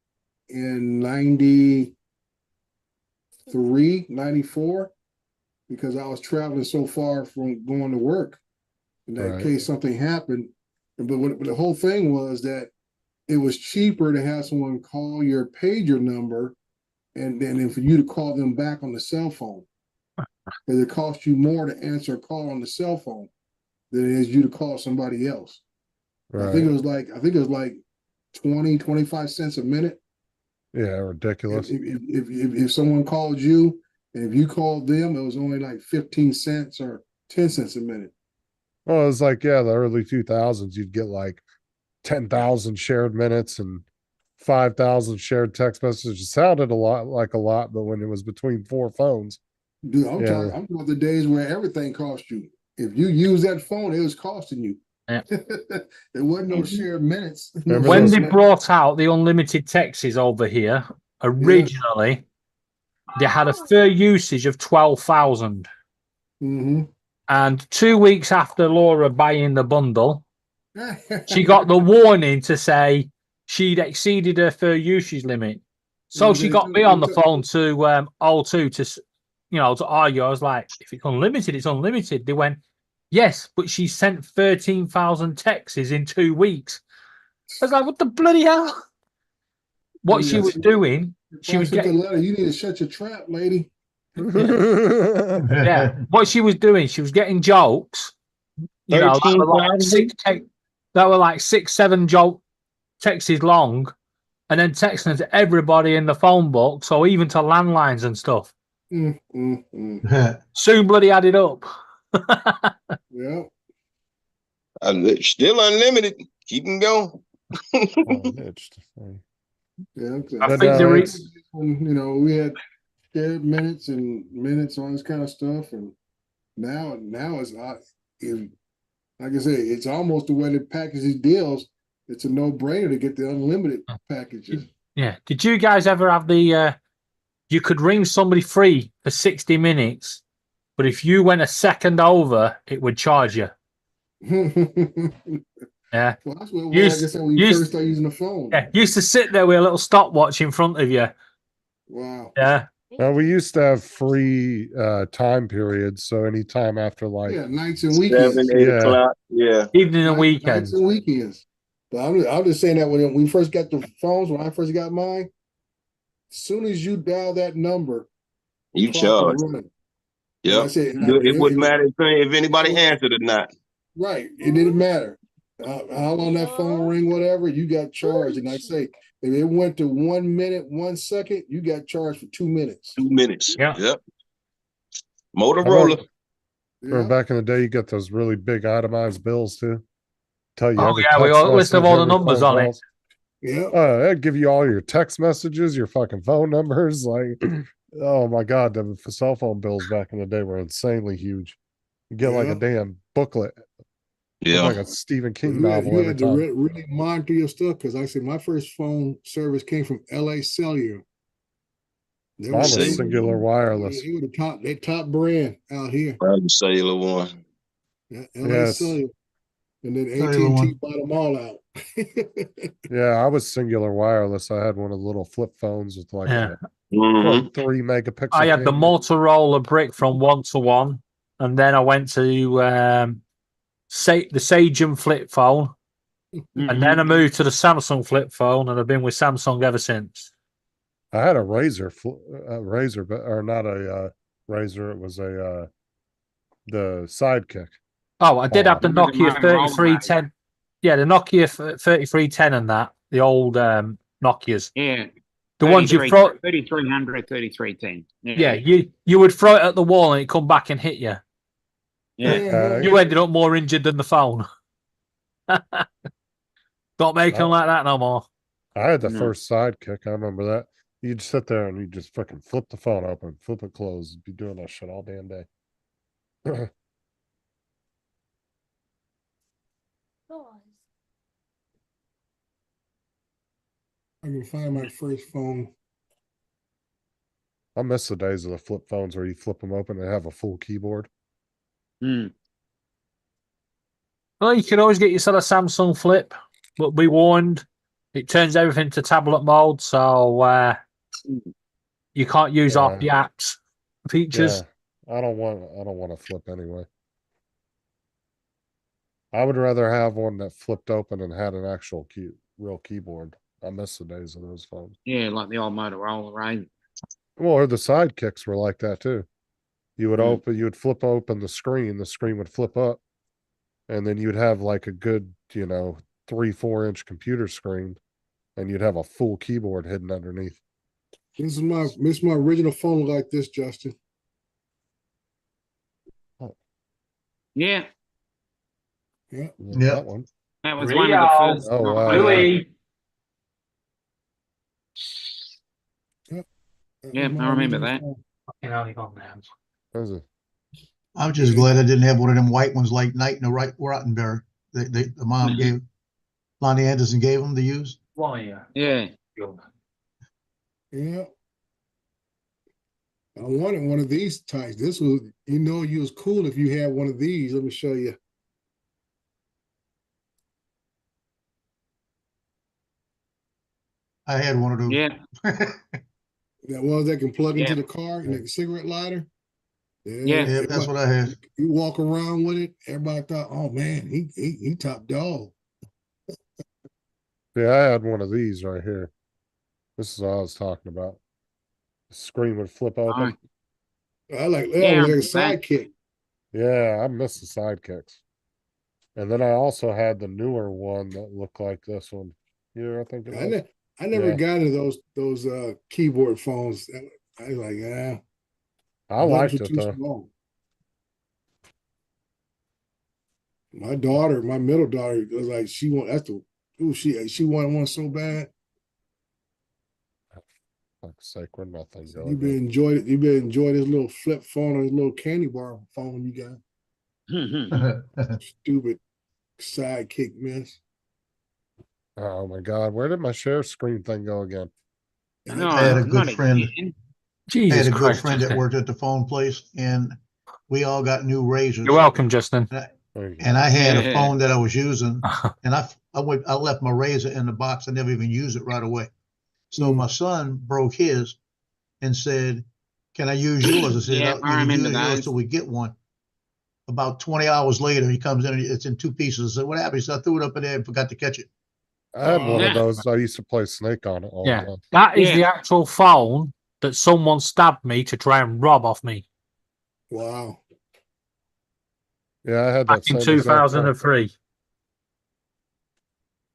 in 93, 94, because I was traveling so far from going to work. In that Right. case something happened. But the whole thing was that it was cheaper to have someone call your pager number and then for you to call them back on the cell phone. Because it costs you more to answer a call on the cell phone than it is you to call somebody else. Right. I think it was like 20, 25 cents a minute. Yeah, ridiculous. If someone called you and if you called them, it was only like 15 cents or 10 cents a minute. Well, it was like, yeah, the early 2000s, you'd get like 10,000 shared minutes and 5,000 shared text messages. It sounded a lot, but when it was between 4 phones. Dude, I'm Yeah. talking about the days where everything cost you. If you use that phone, it was costing you. Yeah. There wasn't no shared minutes. Remember When those- they brought out the unlimited texts over here, originally, they had a fair usage of 12,000. Mm-hmm. And 2 weeks after Laura buying the bundle, she got the warning to say she'd exceeded her fair usage limit. So Yeah, she they got took- me they on the took- phone to O2 to argue. I was like, if it's unlimited, it's unlimited. They went, yes, but she sent 13,000 texts in 2 weeks. I was like, what the bloody hell? What she Yes. was doing, she If I was sent the getting, letter, you need to shut your trap, lady. yeah, what she was doing, she was getting jokes, you know, that were like 6, 7 joke texts long, and then texting to everybody in the phone book, so even to landlines and stuff. Soon bloody added up. Yeah. Still unlimited. Keep them going. Oh, itched. Yeah, okay. I But think no, the it's- You know, we had shared minutes and minutes on this kind of stuff, and now it's like I said, it's almost the way they package these deals. It's a no-brainer to get the unlimited packages. Yeah. Did you guys ever have the you could ring somebody free for 60 minutes, but if you went a second over, it would charge you. Yeah. Well, that's what it was, Used- like I said, when you used- first start using the phone. Yeah. You used to sit there with a little stopwatch in front of you. Wow. Yeah. Now we used to have free time periods, so anytime after like Yeah, nights and weekends. 7, 8 Yeah. o'clock. Yeah. Evening and Nights weekends. and weekends. But I'm just saying that when we first got the phones, when I first got mine, as soon as you dial that number, the You clock charge. was running. Yep. I said, It wouldn't matter if anybody answered or not. Right. It didn't matter. How long that phone ring, whatever, you got charged. And I say, if it went to 1 minute, 1 second, you got charged for 2 minutes. 2 minutes. Yeah. Yep. Motorola. or Yeah. back in the day, you get those really big itemized bills too. Tell you Oh, every yeah, we text all list of message, all the every numbers phone on it. calls. Yeah. It'd give you all your text messages, your fucking phone numbers. Like, oh my god, the cell phone bills back in the day were insanely huge. You get like Yeah. a damn booklet, Yeah. like a Stephen King You had, novel you every had to time. really monitor your stuff because I said my first phone service came from LA Cellular. They Mine was Say- Singular Wireless. They were they top brand out here. Probably cellular one. Yeah, LA Yes. Cellular. And then Cellular AT&T one. bought them all out. Yeah, I was Singular Wireless. I had one of the little flip phones with like Yeah. a Mhm. 3 megapixel. I had the camera. Motorola brick from 1-to-1, and then I went to the Sagem flip phone, and then I moved to the Samsung flip phone, and I've been with Samsung ever since. I had a Razor, Razor, but or not a Razor. It was a the Sidekick. Oh, I did have the What was it, Nokia Motorola? 3310. Yeah, the Nokia 3310 and that, the old Nokias. Yeah. The ones you 33 throw, 3300, 3310. yeah, you would throw it at the wall and it'd come back and hit you. Yeah. You ended up more injured than the phone. Don't make them like that no more. I had the No. first Sidekick. I remember that. You'd sit there and you just fucking flip the phone open, flip it closed. Be doing that shit all damn day. I can find my first phone. I miss the days of the flip phones where you flip them open and have a full keyboard. Mm. Well, you can always get yourself a Samsung flip, but be warned, it turns everything to tablet mode, so you can't use off the apps features. Yeah, I don't want to flip anyway. I would rather have one that flipped open and had an actual real keyboard. I miss the days of those phones. Yeah, like the old Motorola, right? Well, or the Sidekicks were like that too. You would Mm. you would flip open the screen would flip up, and then you'd have like a good, 3-4 inch computer screen, and you'd have a full keyboard hidden underneath. This is my original phone like this, Justin. Yeah. Yeah. Yeah. That one. That was one of the Rio. first. Oh, wow. Louis. Yeah, I remember that. There's a- I'm just glad I didn't have one of them white ones like Knight and the right Rottenberry. The mom gave, Lonnie Anderson gave them to use. Why? Yeah. Yeah. I wanted one of these types. This was, you was cool if you had one of these. Let me show you. I had one of those. Yeah. That ones that can plug into Yeah. the car and like a cigarette lighter. Yeah. Yeah, that's what I had. You walk around with it, everybody thought, oh man, he top dog. Yeah, I had one of these right here. This is what I was talking about. The screen would flip open. I like that. Yeah, Was like a sidekick. Yeah, I miss the Sidekicks. And then I also had the newer one that looked like this one. I think it was. I never Yeah. got into those keyboard phones. I was like, yeah. I liked buttons were it too though. small. My daughter, my middle daughter, was like, she wanted one so bad. Like sacred nothing. You've been enjoying this little flip phone or this little candy bar phone you got. Stupid sidekick mess. Oh my God, where did my share screen thing go again? No, I had a not good friend. again. I Jesus had a good Christ, friend that Justin. worked at the phone place, and we all got new razors. You're welcome, Justin. There you go. And I had a Yeah. phone that I was using, and I left my razor in the box. I never even used it right away. So my son broke his and said, "Can I use yours?" I said, Yeah, "You I can remember use yours those. till we get one." About 20 hours later, he comes in and it's in two pieces. I said, "What happened?" He said, "I threw it up in there and forgot to catch it." I had one Yeah. of those. I used to play Snake on it all the Yeah, time. that is Yeah. the actual phone that someone stabbed me to try and rob off me Wow. Yeah, I had back that in same exact phone. 2003.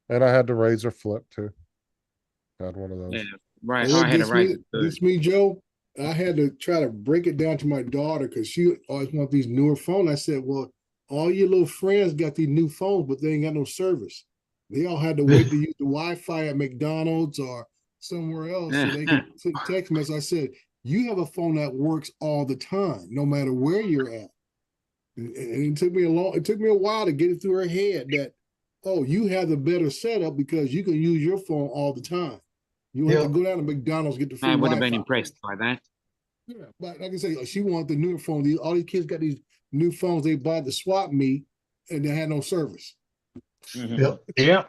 And I had the razor flip too. Had one of those. Yeah, right. Well, I had a razor. this me, Joe. I had to try to break it down to my daughter because she always want these newer phones. I said, well, all your little friends got these new phones, but they ain't got no service. They all had to wait to use the Wi-Fi at McDonald's or somewhere else so they can text message. I said, you have a phone that works all the time, no matter where you're at. And it took me a while to get it through her head that, oh, you have the better setup because you can use your phone all the time. You don't have to go down to McDonald's, get the free I would have Wi-Fi. been impressed by that. Yeah, but like I say, she wanted the newer phone. All these kids got these new phones they bought to swap me, and they had no service. Mhm. Yep. Yeah.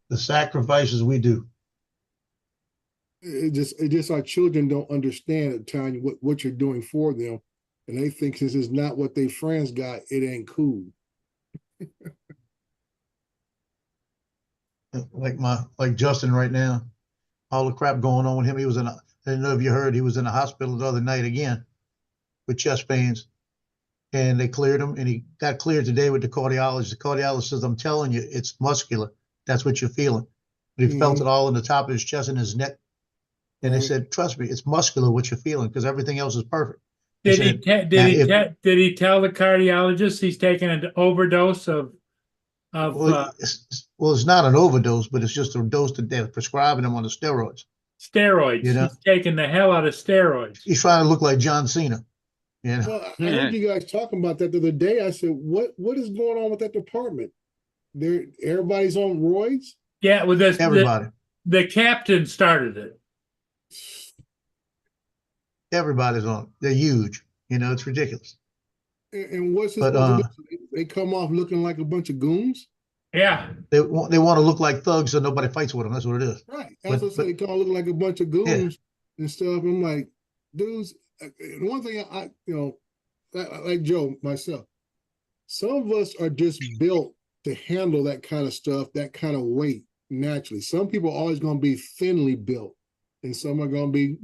The sacrifices we do. It just our children don't understand at times what you're doing for them, and they think since it's not what their friends got, it ain't cool. Like Justin right now, all the crap going on with him. He was I didn't know if you heard, he was in the hospital the other night again with chest pains, and they cleared him, and he got cleared today with the cardiologist. The cardiologist says, "I'm telling you, it's muscular. That's what you're feeling." But he felt it all in the top of his chest and his neck, and they said, "Trust me, it's muscular what you're feeling because everything else is perfect." Did he tell the cardiologist he's taking an overdose of Well, it's not an overdose, but it's just a dose that they're prescribing him on the steroids. steroids? You know? He's taking the hell out of steroids. He's trying to look like John Cena. You know? Well, I heard you guys talking about that the other day. I said, what is going on with that department? Everybody's on roids? Yeah, with this Everybody. The captain started it. Everybody's on. They're huge. You know, it's ridiculous. And what's this But, supposed to do? They come off looking like a bunch of goons? Yeah. They want to look like thugs so nobody fights with them. That's what it is. Right. That's what I said. They come looking like a bunch of goons and stuff. I'm like, dudes, one thing like Joe, myself, some of us are just built to handle that kind of stuff, that kind of weight naturally. Some people are always going to be thinly built, and some are going to be,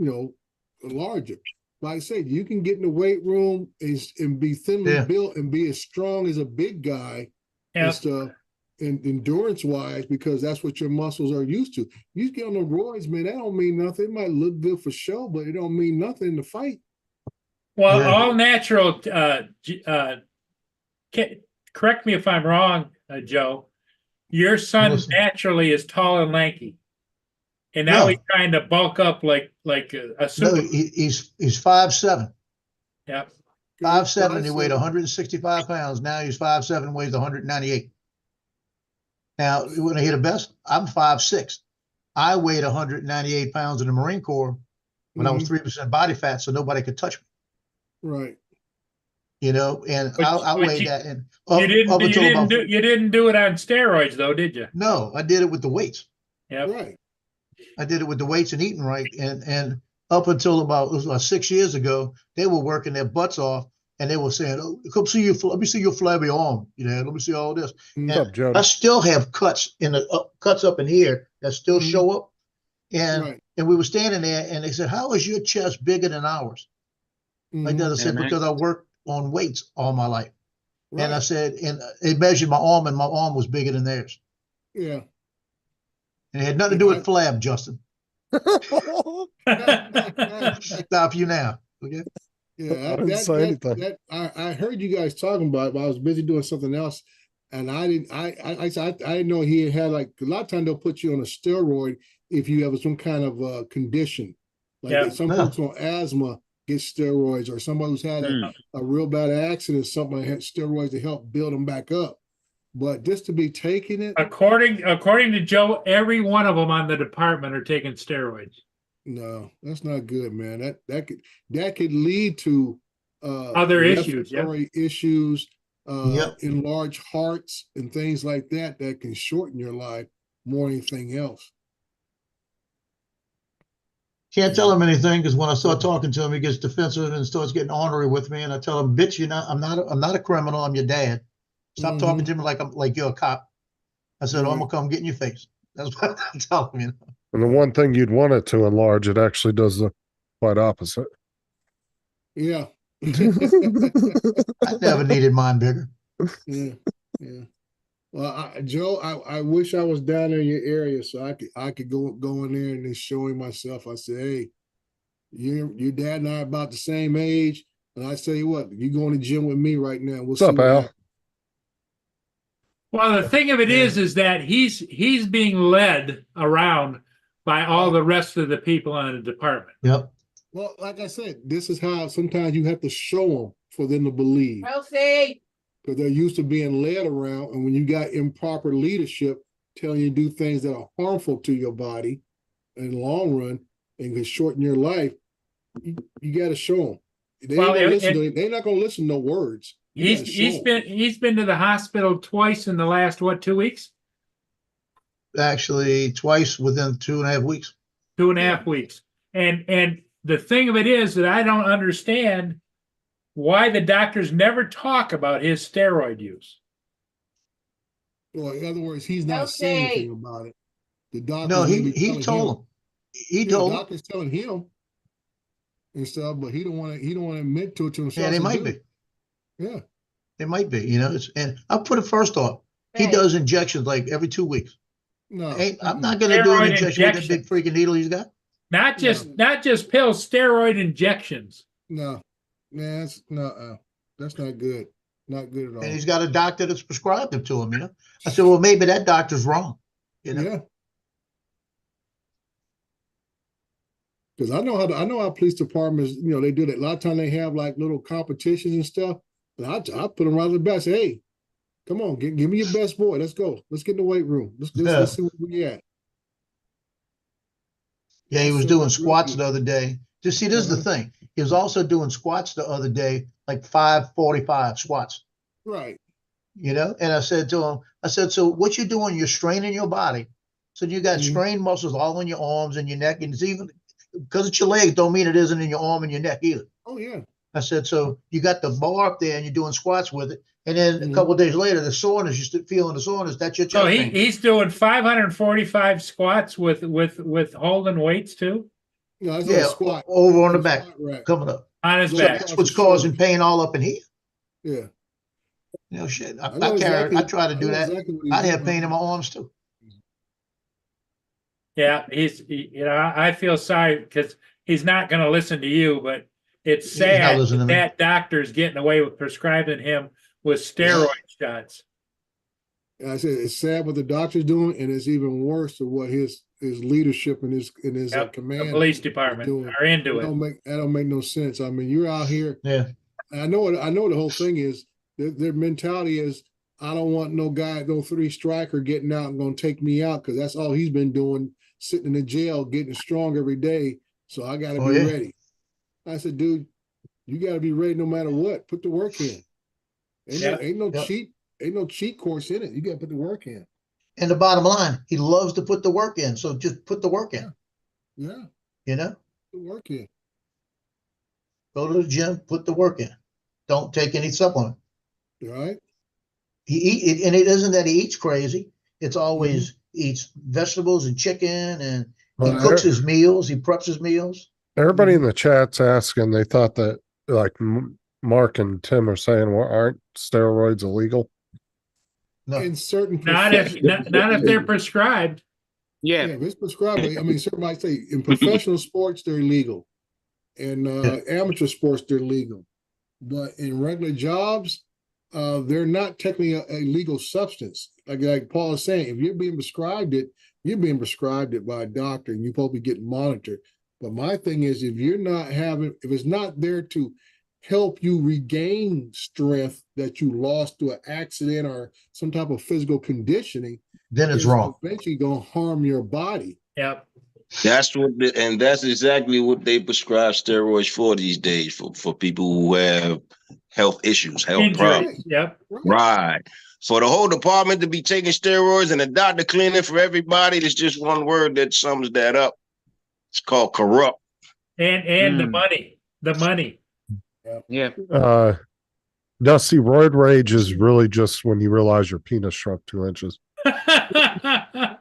larger. Like I said, you can get in the weight room and be thinly built and be as strong as a big guy and stuff, and endurance wise, because that's what your muscles are used to. You get on the roids, man, that don't mean nothing. It might look good for show, but it don't mean nothing in the fight. Well, all natural. Correct me if I'm wrong, Joe. Your son naturally is tall and lanky, and now he's trying to bulk up like a super. No, he's 5'7". Yeah. 5'7", he weighed 165 pounds. Now he's 5'7", weighs 198. Now, you want to hear the best? I'm 5'6". I weighed 198 pounds in the Marine Corps when I was 3% body fat, so nobody could touch me. Right. And I weighed that. And you didn't do it on steroids, though, did you? No, I did it with the weights. Yeah. Right. I did it with the weights and eating right. And up until about 6 years ago, they were working their butts off, and they were saying, "Oh, come see your, let me see your flabby arm. Let me see all this." What's up, Jody? I still have cuts cuts up in here that still show up. And we were standing there, and they said, "How is your chest bigger than ours?" Like that, I said, "Because I worked on weights all my life." Right. And I said, and they measured my arm, and my arm was bigger than theirs. Yeah. And it had nothing to do with flab, Justin. Stop you now. Okay. Yeah, I heard you guys talking about it, but I was busy doing something else. And I didn't know he had like, a lot of times they'll put you on a steroid if you have some kind of condition. Like Yeah. some folks on asthma get steroids, or somebody who's had a real bad accident, somebody had steroids to help build them back up. But just to be taking it, According to Joe, every one of them on the department are taking steroids. no, that's not good, man. That could lead to Other issues, yeah. respiratory issues, Yep. enlarged hearts and things like that can shorten your life more than anything else. Can't tell him anything because when I start talking to him, he gets defensive and starts getting ornery with me. And I tell him, "Bitch, I'm not a criminal. I'm your dad. Stop talking to me like you're a cop." I said, "I'm gonna come get in your face." That's what I tell him. You know? And the one thing you'd want it to enlarge, it actually does the quite opposite. Yeah. I never needed mine bigger. Yeah. Well, Joe, I wish I was down in your area so I could go in there and then show him myself. I said, "Hey, your dad and I are about the same age, and I tell you what, you go in the gym with me right now. We'll What's see up, what Al? happens." Well, the thing of it is that he's being led around by all the rest of the people in the department. Yep. Well, like I said, this is how sometimes you have to show them for them to believe. Healthy. Because they're used to being led around, and when you got improper leadership telling you to do things that are harmful to your body in the long run and can shorten your life, you got to show them. They're not going to listen to no words. He's been to the hospital twice in the last 2 weeks? Actually, twice within 2.5 weeks. 2.5 weeks. And the thing of it is that I don't understand why the doctors never talk about his steroid use. Well, in other words, he's not saying anything about it. The doctor. No, he told him. He told the doctor's telling him and stuff, but he don't want to admit to it to himself. Yeah, it might be. Yeah, it might be. You know, and I'll put it first off. He does injections like every 2 weeks. No, I'm not going to do an injection with that big freaking needle he's got. Not just pills, steroid injections. No, man, that's not good. Not good at all. And he's got a doctor that's prescribed them to him. You know, I said, well, maybe that doctor's wrong. You know. Yeah. Because I know how police departments, they do that. A lot of times they have like little competitions and stuff. And I put them right to the back. Say, "Hey, come on, give me your best boy. Let's go. Let's get in the weight room. Let's see where we at." Yeah, he was doing squats the other day. Just see, this is the thing. He was also doing squats the other day, like 545 squats. Right. You know, and I said to him, so what you're doing, you're straining your body. So you got strained muscles all in your arms and your neck, and it's even because it's your legs don't mean it isn't in your arm and your neck either. Oh yeah. I said, so you got the bar up there and you're doing squats with it. And then a couple of days later, the soreness, you still feeling the soreness. That's your chest. So he's doing 545 squats with holding weights too? No, yeah, squat. Over on the back, coming up. On his back. That's what's causing pain all up in here. Yeah. You know, shit. I try to do that. Exactly I'd have pain in my arms too. Yeah, I feel sorry because he's not going to listen to you, but it's sad that doctor's getting away with prescribing him with steroid shots. And I said it's sad what the doctor's doing, and it's even worse than what his leadership and his command, the police department are into it. That don't make no sense. I mean, you're out here. Yeah. I know the whole thing is their mentality is, I don't want no guy, no 3-striker getting out and going to take me out, because that's all he's been doing, sitting in the jail, getting strong every day. So I got to be ready. I said, dude, you got to be ready no matter what. Put the work in. Ain't no cheat course in it. You got to put the work in. And the bottom line, he loves to put the work in. So just put the work in. Yeah. You know? Put the work in. Go to the gym, put the work in. Don't take any supplement. Right. And it isn't that he eats crazy. It's always eats vegetables and chicken, and he cooks his meals. He preps his meals. Everybody in the chat's asking, they thought that like Mark and Tim are saying, well, aren't steroids illegal? No. In certain not if they're prescribed. Yeah, if it's prescribed. I mean, certain might say in professional sports they're illegal, in amateur sports they're legal, but in regular jobs, they're not technically a legal substance. Like Paul is saying, if you're being prescribed it, you're being prescribed it by a doctor and you're supposed to be getting monitored. But my thing is, if it's not there to help you regain strength that you lost through an accident or some type of physical conditioning, then it's wrong. Eventually going to harm your body. Yep. That's that's exactly what they prescribe steroids for these days for people who have health issues, health problems. Yep. Right. For the whole department to be taking steroids and the doctor cleaning for everybody, there's just one word that sums that up. It's called corrupt. And the money. Yeah. Dusty, roid rage is really just when you realize your penis shrunk 2 inches. It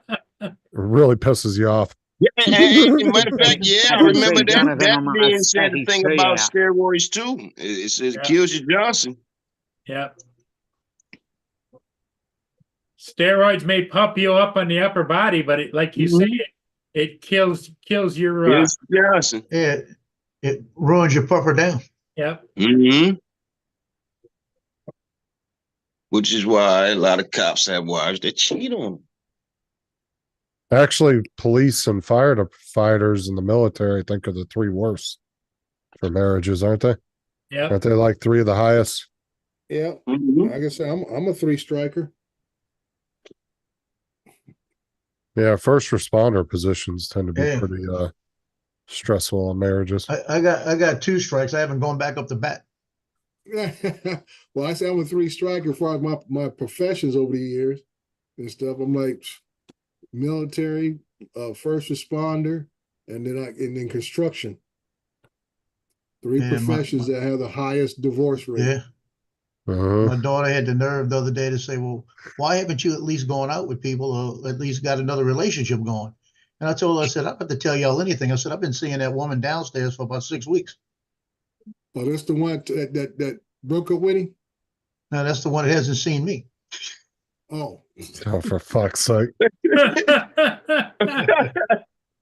really pisses you off. Yeah, matter of fact, yeah, I remember that being said the thing about steroids too. It kills you, Johnson. Yep. Steroids may pump you up on the upper body, but like you say, it kills your Johnson. It ruins your puffer down. Yep. Which is why a lot of cops have wives that cheat on them. Actually, police and firefighters in the military, I think, are the 3 worst for marriages, aren't they? Yeah. Aren't they like 3 of the highest? Yeah. Like I said, I'm a 3 striker. Yeah, first responder positions tend to be pretty stressful in marriages. I got 2 strikes. I haven't gone back up the bat. Well, I say I'm a 3 striker as far as my professions over the years and stuff. I'm like military, first responder, and then construction. 3 professions that have the highest divorce rate. Yeah. My daughter had the nerve the other day to say, well, why haven't you at least gone out with people or at least got another relationship going? And I told her, I said, I'm not to tell y'all anything. I said, I've been seeing that woman downstairs for about 6 weeks. Oh, that's the one that broke up with him? No, that's the one that hasn't seen me. Oh. Oh, for fuck's sake. Well,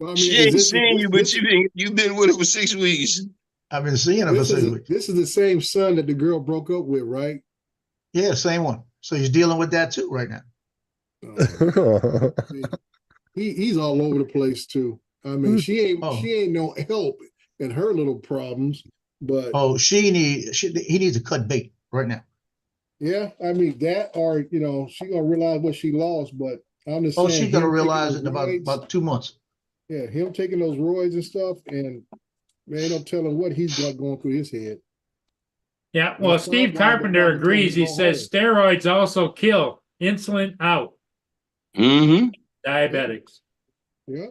I mean, she ain't seen you, but you've been with her for 6 weeks. I've been seeing her for 6 weeks. This is the same son that the girl broke up with, right? Yeah, same one. So he's dealing with that too right now. He's all over the place too. I mean, she ain't no help in her little problems, but he needs to cut bait right now. Yeah, I mean that, or she gonna realize what she lost. But I'm just saying, she's gonna realize it in about 2 months. Yeah, him taking those roids and stuff, and man, no telling what he's got going through his head. Yeah, well, Steve Carpenter agrees. He says steroids also kill. Insulin out. Diabetics. Yeah.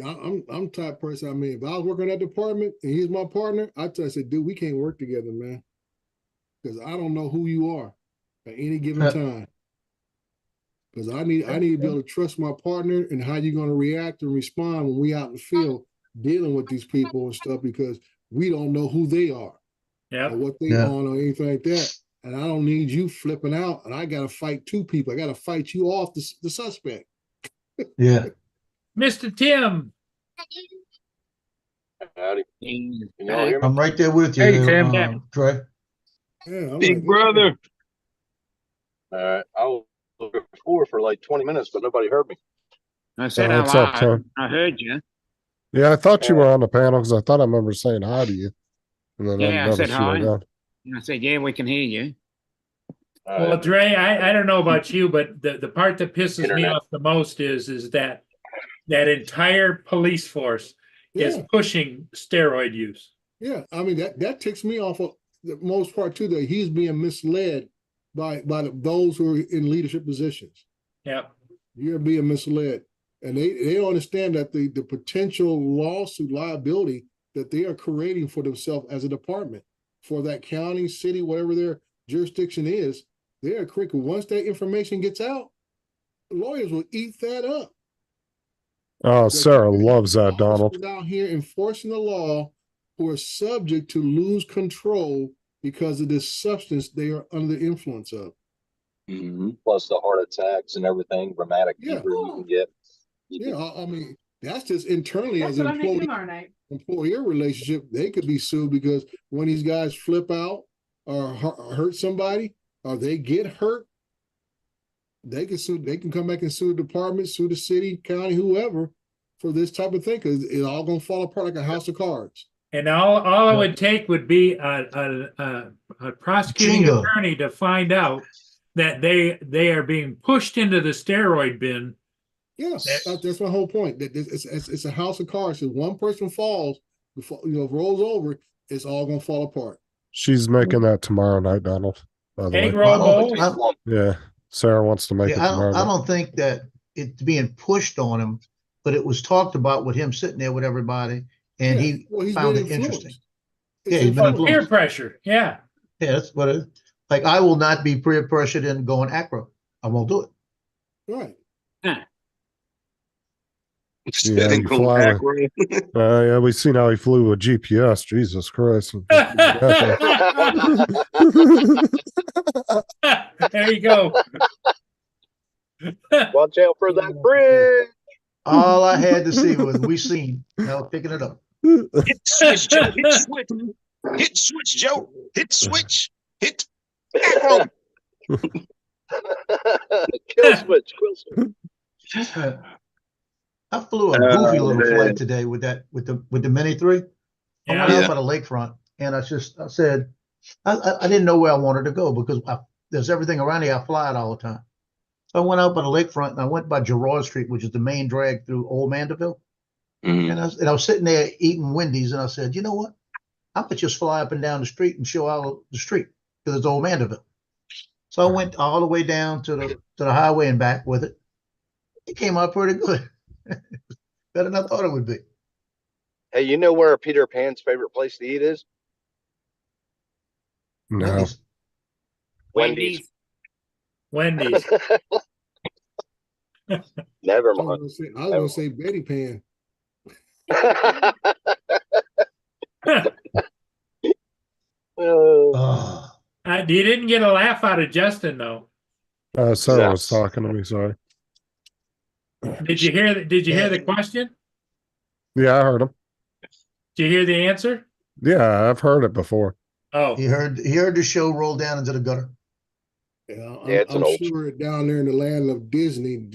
I'm type of person. I mean, if I was working at that department and he's my partner, I said, dude, we can't work together, man, because I don't know who you are at any given time. Because I need to be able to trust my partner and how you're going to react and respond when we out in the field dealing with these people and stuff, because we don't know who they are, or what they on, or anything like that. And I don't need you flipping out, and I got to fight 2 people. I got to fight you off the suspect. Yeah. Mr. Tim. Howdy. I'm right there with you. Hey, Tim. Trey. Yeah, Big brother. All right. I was before for like 20 minutes, but nobody heard me. I said what's up, Tom? I heard you. Yeah, I thought you were on the panel because I thought I remember saying hi to you. And then I said hi. Gone. I said, yeah, we can hear you. Well, Dre, I don't know about you, but the part that pisses me off the most is that entire police force is pushing steroid use. Yeah, I mean that ticks me off of the most part too. That he's being misled by those who are in leadership positions. Yeah, you're being misled, and they don't understand that the potential lawsuit liability that they are creating for themselves as a department for that county, city, whatever their jurisdiction is. They are quick. Once that information gets out, lawyers will eat that up. Oh, Sarah loves that, Donald. Out here enforcing the law who are subject to lose control because of this substance they are under the influence of. Plus the heart attacks and everything, rheumatic fever you can get. I mean, That's just internally That's as what an I'm making employee tomorrow night. employer relationship. They could be sued because when these guys flip out or hurt somebody or they get hurt, they can sue. They can come back and sue the department, sue the city, county, whoever for this type of thing because it's all gonna fall apart like a house of cards. And all it would take would be a prosecuting Chingo. attorney to find out that they are being pushed into the steroid bin. Yes, that's my whole point. That it's a house of cards. If one person falls, before rolls over, it's all gonna fall apart. She's making that tomorrow night, Donald. By the Egg way. roll bowl. Yeah, Sarah wants to make it Yeah, tomorrow. I don't think that it's being pushed on him, but it was talked about with him sitting there with everybody, and Yeah, well, he he's found been it interesting. influenced. Yeah, he's been Oh, peer influenced. pressure. Yeah. Yeah, that's what it. Like I will not be peer pressured into going acro. I won't do it. Right. Yeah, he fly with, yeah, we seen how he flew with GPS. Jesus Christ. There you go. Watch out for that bridge. All I had to see was we seen. Now picking it up. Hit switch, Joe. Hit switch. Hit switch, Joe. Hit switch. Hit. Acro. Kill switch. Kill switch. I flew a goofy little man. flight today with the Mini 3. I went Yeah. out by the lakefront and I said I didn't know where I wanted to go because there's everything around here. I fly it all the time. So I went out by the lakefront and I went by Gerard Street, which is the main drag through Old Mandeville. Mhm. And I was sitting there eating Wendy's and I said, you know what? I could just fly up and down the street and show out the street because it's Old Mandeville. So I went all the way down to the highway and back with it. It came out pretty good. Better than I thought it would be. Hey, you know where Peter Pan's favorite place to eat is? No. Wendy's. Wendy's. Never I was mind. gonna say Betty Pan. Oh, You didn't get a laugh out of Justin though. Sarah was talking to me, sorry. Did you hear the question? Yeah, I heard him. Did you hear the answer? Yeah, I've heard it before. Oh, he heard the show roll down into the gutter. Yeah, it's an I'm old sure down there in the land of Disney,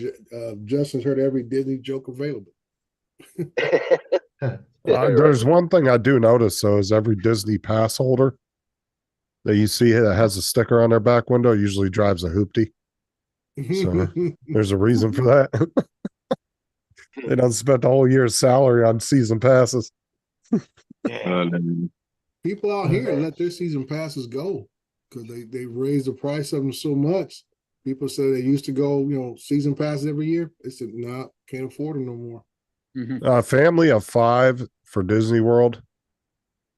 Justin's heard every Disney joke available. There's one thing I do notice, though, is every Disney pass holder that you see that has a sticker on their back window usually drives a hoopty. So there's a reason for that. They don't spend the whole year's salary on season passes. People out here let their season passes go because they raised the price of them so much. People say they used to go, season passes every year. They said, nah, can't afford them no more. Family of 5 for Disney World.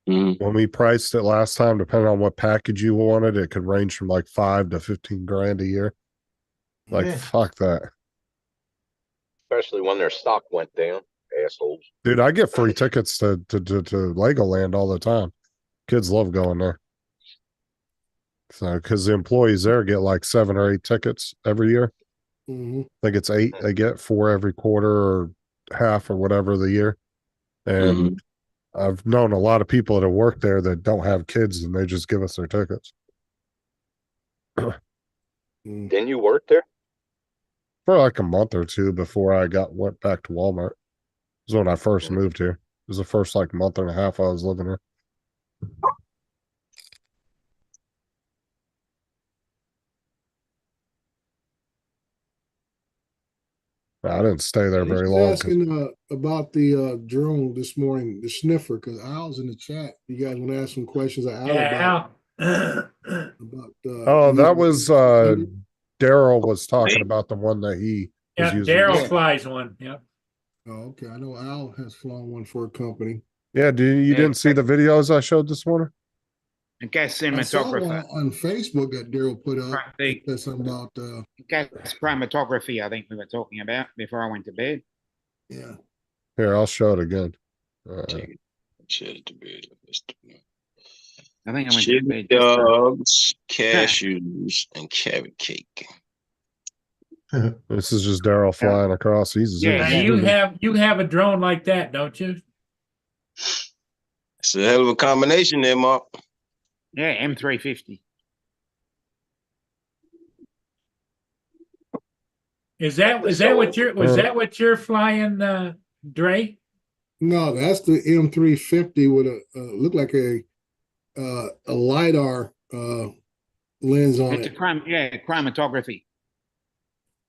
Mhm. When we priced it last time, depending on what package you wanted, it could range from like 5 to 15 grand a year. Like, Yeah. fuck that. Especially when their stock went down, assholes. Dude, I get free tickets to Legoland all the time. Kids love going there. So, because the employees there get like 7 or 8 tickets every year. Mm-hmm. I think it's 8 they get, 4 every quarter or half or whatever the year. And I've known a lot of people that have worked there that don't have kids and they just give us their tickets. Didn't you work there? For like a month or two before I went back to Walmart. It was when I first moved here. It was the first like month and a half I was living here. I didn't stay there very long. Asking about the drone this morning, the sniffer, because Al's in the chat. You guys want to ask some questions of Al about Oh, that was Daryl was talking about the one that he was yeah, using. Daryl flies one. Yeah. Oh, okay. I know Al has flown one for a company. Yeah, you didn't see the videos I showed this morning? Gas I saw one cinematographer. on Facebook that Daryl put up. The There's something about gas chromatography, I think we were talking about before I went to bed. yeah. Here, I'll show it again. Shit to bed. I think I went to Chili bed. dogs, cashews, and carrot cake. This is just Daryl flying across. He's Yeah, Now, zooming. you have a drone like that, don't you? It's a hell of a combination there, Mark. Yeah, M350. Is that what you're flying, Dre? No, that's the M350 with a look like a LiDAR lens on It's a it. chromatography.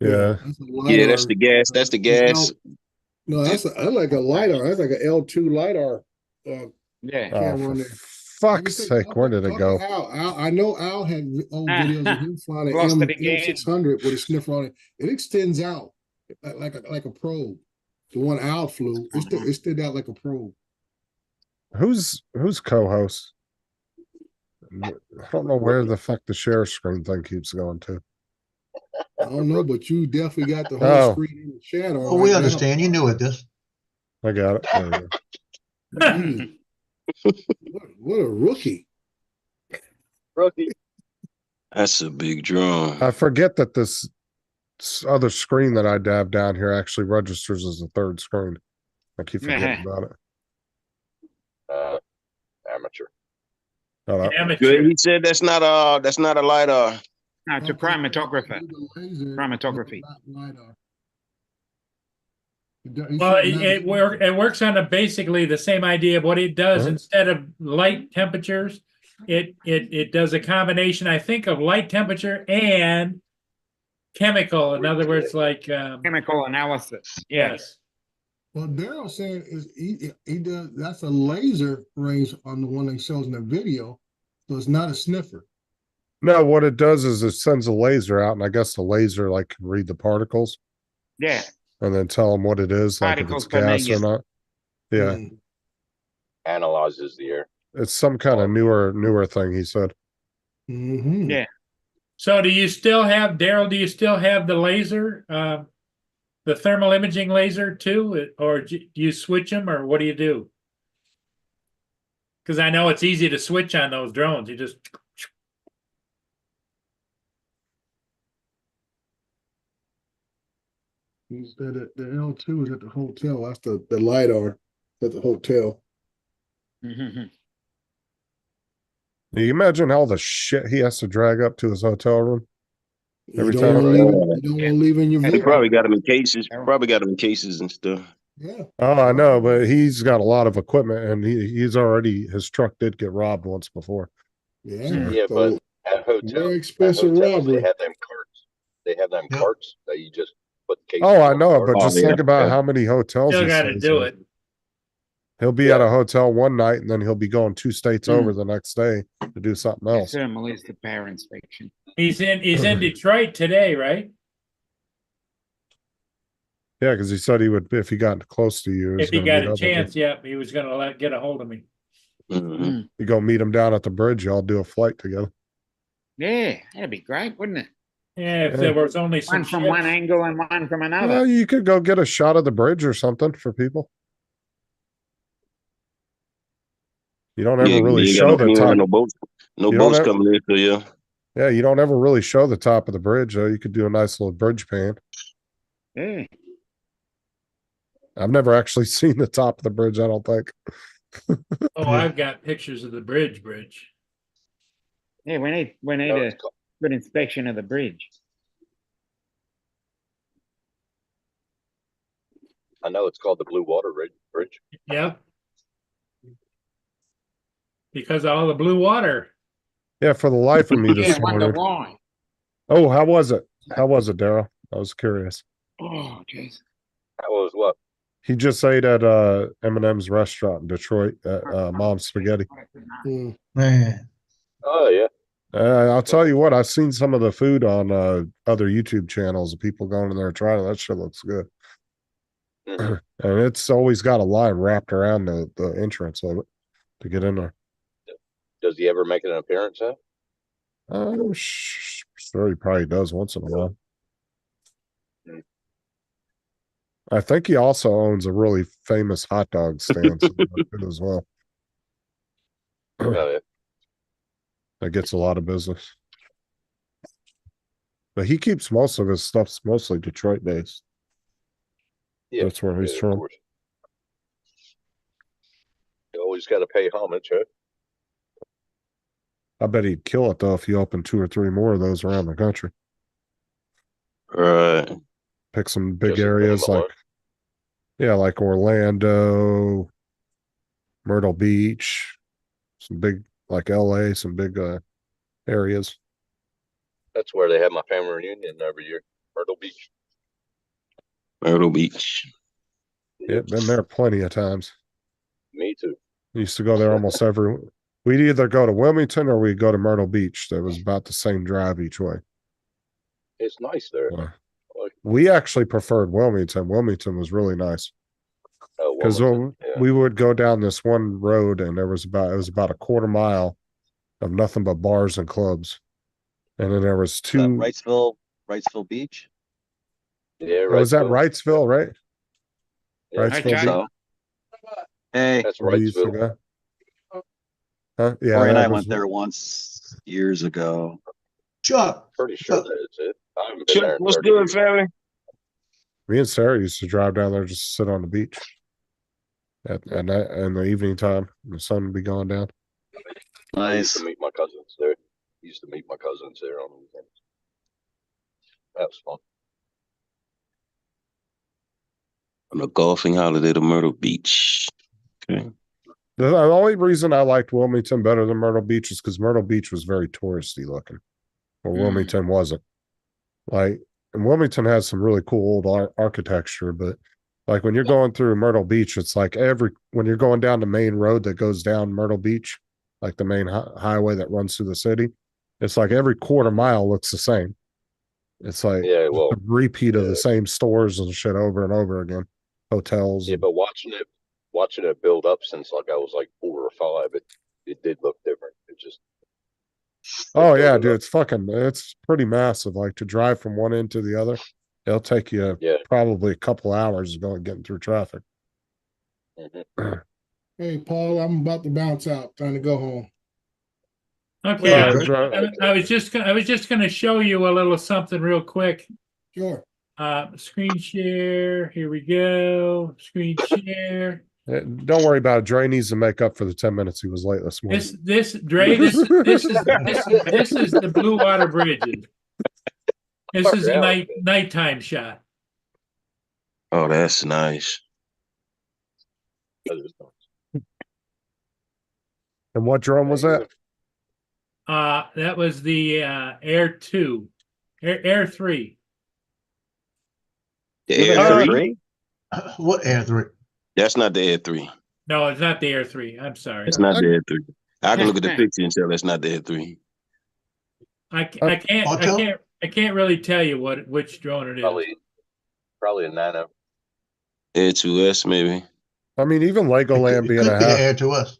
Yeah. That's a Yeah, that's LiDAR. the gas. That's the gas. No, that's like a LiDAR. That's like an L2 LiDAR Yeah. Oh, camera for on there. fuck's sake, where did it go? Al, I know Al had old videos of him flying an Lost it again. M600 with a sniffer on it. It extends out like a probe. The one Al flew, it extended out like a probe. Who's co-host? I don't know where the fuck the share screen thing keeps going to. I don't know, but you definitely got the whole screen in the shadow. Oh, we understand. You knew it. This. I got it. There you go. Mm. What a rookie. Rookie. That's a big drum. I forget that this other screen that I have down here actually registers as a third screen. I keep forgetting about it. Amateur. Good. He said that's not a LiDAR. No, it's a chromatographer. Chromatography. Well, it works on basically the same idea of what it does. Instead of light temperatures, it does a combination, I think, of light temperature and chemical. In other words, like chemical analysis. Yes. Well, Daryl said he does. That's a laser range on the one that shows in the video, so it's not a sniffer. No, what it does is it sends a laser out, and I guess the laser like can read the particles. Yeah. And then tell them what it is, like if it's gas or not. Yeah. Analyzes the air. It's some kind of newer thing, he said. Mm-hmm. Yeah. So do you still have, Daryl, do you still have the laser, the thermal imaging laser too? Or do you switch them, or what do you do? Because I know it's easy to switch on those drones. You just... He said that the L2 is at the hotel. That's the LiDAR at the hotel. Mm-hmm. You imagine all the shit he has to drag up to his hotel room every You time. don't want to leave in your They vehicle. probably got them in cases. Probably got them in cases and stuff. Yeah. Oh, I know, but he's got a lot of equipment, and he's already, his truck did get robbed once before. Yeah. So- Yeah, but at hotels, Very expensive robbery. they have them carts. They have them carts that you just put the case. Oh, I know, but Oh, just yeah, think about yeah. how many hotels Still he got to stays do in. it. He'll be at a hotel one night, and then he'll be going 2 states over the next day to do something else. Thermal is the power inspection. He's in Detroit today, right? Yeah, because he said he would, if he got close to you, If he got a chance, yeah, he was going to get a hold of me. Mm-hmm. You go meet him down at the bridge. Y'all do a flight together. Yeah, that'd be great, wouldn't it? Yeah, if there was only some One from ships. one angle and one from another. Well, you could go get a shot of the bridge or something for people. You don't ever really show the top. No boats, You don't boats ever- coming in. So yeah. Yeah, you don't ever really show the top of the bridge, though. You could do a nice little bridge pan. Yeah. I've never actually seen the top of the bridge, I don't think. Oh, I've got pictures of the bridge. Yeah, we need No, a it's called- good inspection of the bridge. I know it's called the Blue Water Bridge. Yep. Because of all the blue water. Yeah, for the life of me Yeah, this I wonder morning. why. Oh, how was it? How was it, Daryl? I was curious. Oh, jeez. That was what? He just ate at M&M's restaurant in Detroit at Mom's Spaghetti. Man, Oh yeah. I'll tell you what, I've seen some of the food on other YouTube channels of people going in there and trying it. That shit looks good. Mhm. And it's always got a line wrapped around the entrance of it to get in there. Does he ever make an appearance? Huh? Sure, he probably does once in a while. Mm. I think he also owns a really famous hot dog stand as well. Oh, yeah. That gets a lot of business. But he keeps most of his stuff's mostly Detroit based. Yeah, That's where he's of from. course. You always got to pay homage, huh? I bet he'd kill it though if you opened 2 or 3 more of those around the country. Right. Pick some big Just to put him areas like, alone. yeah, like Orlando, Myrtle Beach, some big like LA, some big areas. That's where they have my family reunion every year, Myrtle Beach. Myrtle Beach. Yeah, been there plenty of times. Me too. Used to go there almost every. We'd either go to Wilmington or we'd go to Myrtle Beach. That was about the same drive each way. It's nice there. Yeah. Like, We actually preferred Wilmington. Wilmington was really nice because Wilmington, yeah. we would go down this one road and it was about a quarter mile of nothing but bars and clubs, and then there was two. Wrightsville Beach. Yeah, Oh, was that Wrightsville. Wrightsville, right? Yeah, Hi, Wrightsville Jack. Beach. So, hey, That's Where we used to Wrightsville. go. Huh? Yeah, Corey and that I was- went there once years ago. Chuck, Pretty sure Chuck, that is it. I haven't been there Chuck, in what's 30 good, years. family? Me and Sarah used to drive down there just to sit on the beach at night in the evening time. The sun would be going down. I used Nice. to meet my cousins there. Used to meet my cousins there on the weekends. That was fun. On a golfing holiday to Myrtle Beach. Okay. The only reason I liked Wilmington better than Myrtle Beach is because Myrtle Beach was very touristy looking, or Wilmington wasn't. Like, and Wilmington has some really cool old architecture, but like when you're going through Myrtle Beach, it's like when you're going down the main road that goes down Myrtle Beach, like the main highway that runs through the city, it's like every quarter mile looks the same. It's like Yeah, well, a repeat of yeah. the same stores and shit over and over again, hotels. Yeah, but watching it build up since like I was like 4 or 5, it did look different. It just Oh built yeah, it dude, up. it's pretty massive. Like to drive from one end to the other, it'll take you Yeah. probably a couple hours getting through traffic. Mhm. Hey, Paul, I'm about to bounce out. Time to go home. Okay, Yeah, I was just gonna show you a little something real quick. Sure. Screen share. Here we go. Screen share. Don't worry about it. Dre needs to make up for the 10 minutes he was late this morning. Dre, this is the Blue Water Bridges. This is a nighttime shot. Oh, that's nice. That is nice. And what drone was that? That was the Air 2. Air 3. The You Air have Air 3? 3? what Air 3? That's not the Air 3. No, it's not the Air 3. I'm sorry. It's not the Air 3. I can look at the picture and tell that's not the Air 3. I can't really tell you which drone it is. Probably a Nano. Air 2S maybe. I mean, even Legoland It being could a be half, Air to us.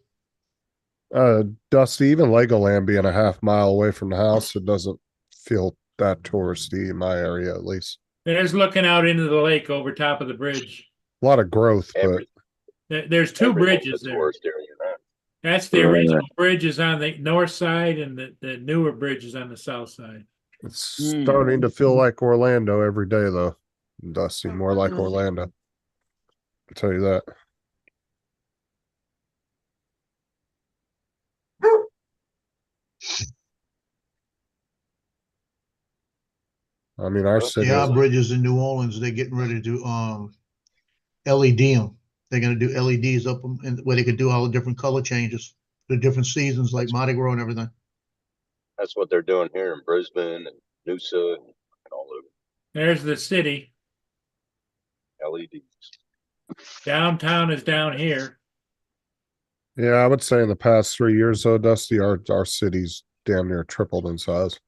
Dusty, even Legoland being a half mile away from the house, it doesn't feel that touristy in my area, at least. There's looking out into the lake over top of the bridge. A lot of growth, Every- There's two everyone's bridges a there. tourist area now. That's the Right. original bridges on the north side, and the newer bridges on the south side. it's starting to feel like Orlando every day, though. Dusty, more like Mm. Orlando. I'll tell you that. I mean, our city. Yeah, our bridges in New Orleans, they're getting ready to LED them. They're gonna do LEDs up them and where they could do all the different color changes, the different seasons like Mardi Gras and everything. That's what they're doing here in Brisbane and Noosa and all over. There's the city. LEDs. Downtown is down here. Yeah, I would say in the past 3 years, though, Dusty, our city's damn near tripled in size.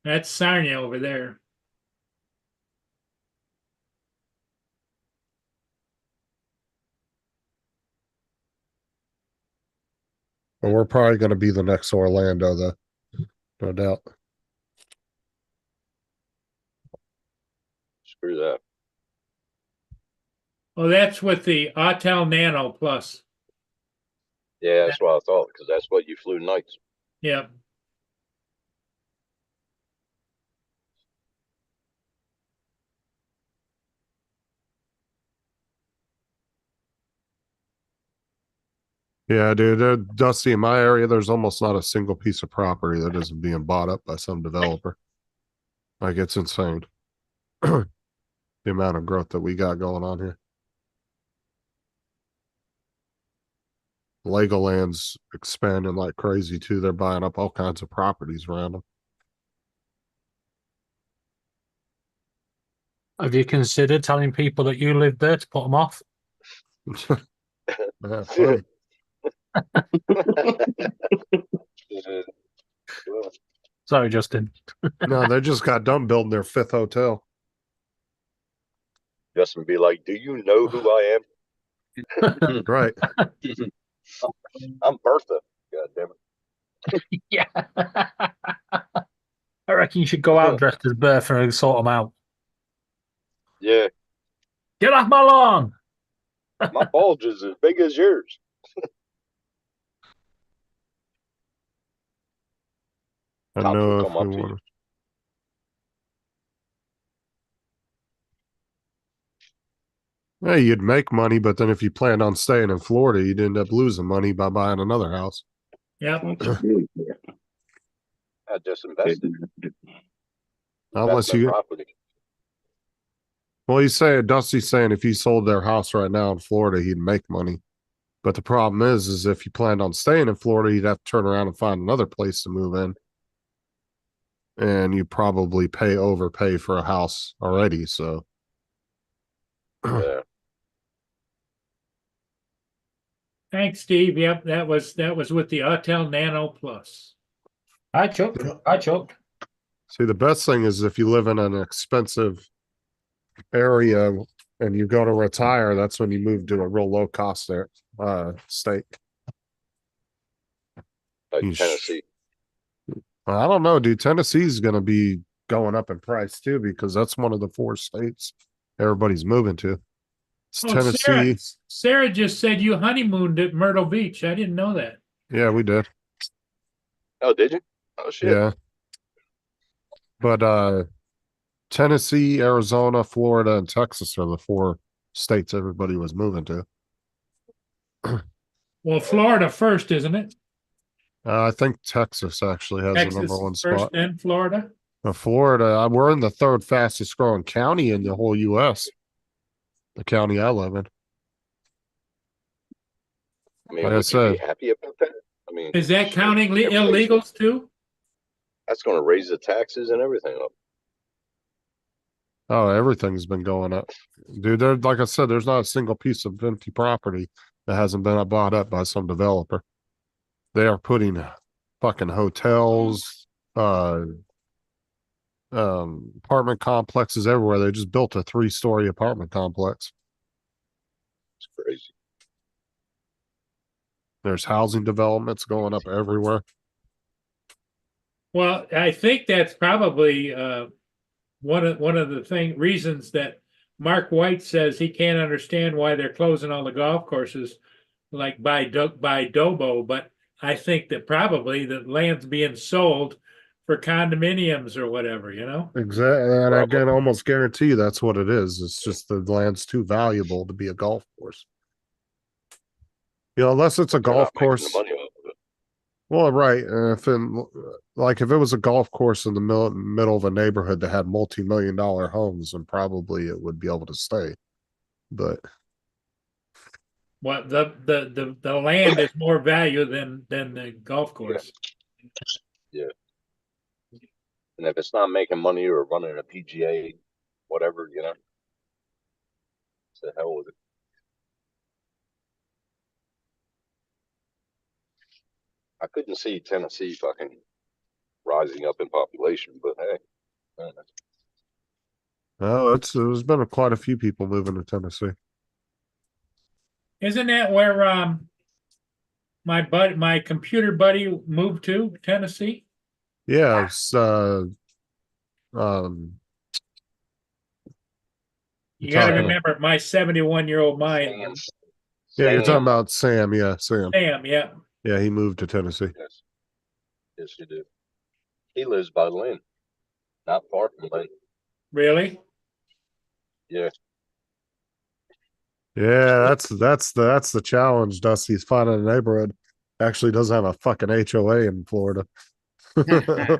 That's Sarnia over there. But we're probably going to be the next Orlando, though. No doubt. Screw that. Well, that's with the Autel Nano Plus. Yeah, that's what I thought, because that's what you flew nights. Yep. Yeah, dude, Dusty, in my area, there's almost not a single piece of property that isn't being bought up by some developer. Like, it's insane. The amount of growth that we got going on here. Legoland's expanding like crazy too. They're buying up all kinds of properties around them. Have you considered telling people that you live there to put them off? Yeah, funny. Sorry, Justin. No, they just got done building their 5th hotel. Justin be like, "Do you know who I am?" Right. I'm Bertha. God damn it. Yeah. I reckon you should go out dressed as Bertha and sort them out. Yeah, Get off my lawn! my bulge is as big as yours. I Cops know will if come we up to you. want to. Yeah, you'd make money, but then if you planned on staying in Florida, you'd end up losing money by buying another house. Yep. I just invested. Unless Investment you, property. well, he's saying, Dusty's saying if he sold their house right now in Florida, he'd make money. But the problem is if you planned on staying in Florida, you'd have to turn around and find another place to move in. And you probably overpay for a house already. So, Yeah. Thanks, Steve. Yep, that was with the Autel Nano Plus. Hi, Chuck. Hi, Chuck. see, the best thing is if you live in an expensive area and you go to retire, that's when you move to a real low cost state. Like You sh- Tennessee. I don't know, dude. Tennessee's going to be going up in price too because that's one of the 4 states everybody's moving to. It's Oh, Tennessee. Sarah just said you honeymooned at Myrtle Beach. I didn't know that. Yeah, we did. Oh, did you? Oh shit. Yeah. But Tennessee, Arizona, Florida, and Texas are the 4 states everybody was moving to. Well, Florida first, isn't it? I think Texas actually has Texas the number 1 first, spot. then Florida. Florida, we're in the 3rd fastest growing county in the whole U.S. The county I live in. I mean, Like I would you said, be happy about that? I mean, Is that counting everything's- illegals too? That's going to raise the taxes and everything up. oh, everything's been going up, dude. Like I said, there's not a single piece of empty property that hasn't been bought up by some developer. They are putting fucking hotels, apartment complexes everywhere. They just built a 3-story apartment complex. It's crazy. There's housing developments going up everywhere. Well, I think that's probably one of the reasons that Mark White says he can't understand why they're closing all the golf courses like by Dobo, but I think that probably the land's being sold for condominiums or whatever, you know? Exactly. And I can almost guarantee you that's what it is. It's just the land's too valuable to be a golf course. You know, unless it's a They're golf not making course. the money off of it. Well, right. If it was a golf course in the middle of a neighborhood that had multi-million-dollar homes, then probably it would be able to stay. But What the land is more value than the golf course. Yeah. And if it's not making money or running a PGA, whatever, you know, to the hell with it. I couldn't see Tennessee fucking rising up in population, but hey. no, there's been quite a few people moving to Tennessee. Isn't that where my computer buddy moved to, Tennessee? Yeah, it's You got to talking- remember my 71-year-old mind. yeah, you're talking about Sam. Yeah, Sam. Sam, yeah. Yeah, he moved to Tennessee. Yes. Yes, you do. He lives by Lynn, not far from Lynn. Really? Yeah. Yeah, that's the challenge. Dusty's finding a neighborhood actually doesn't have a fucking HOA in Florida. Yeah.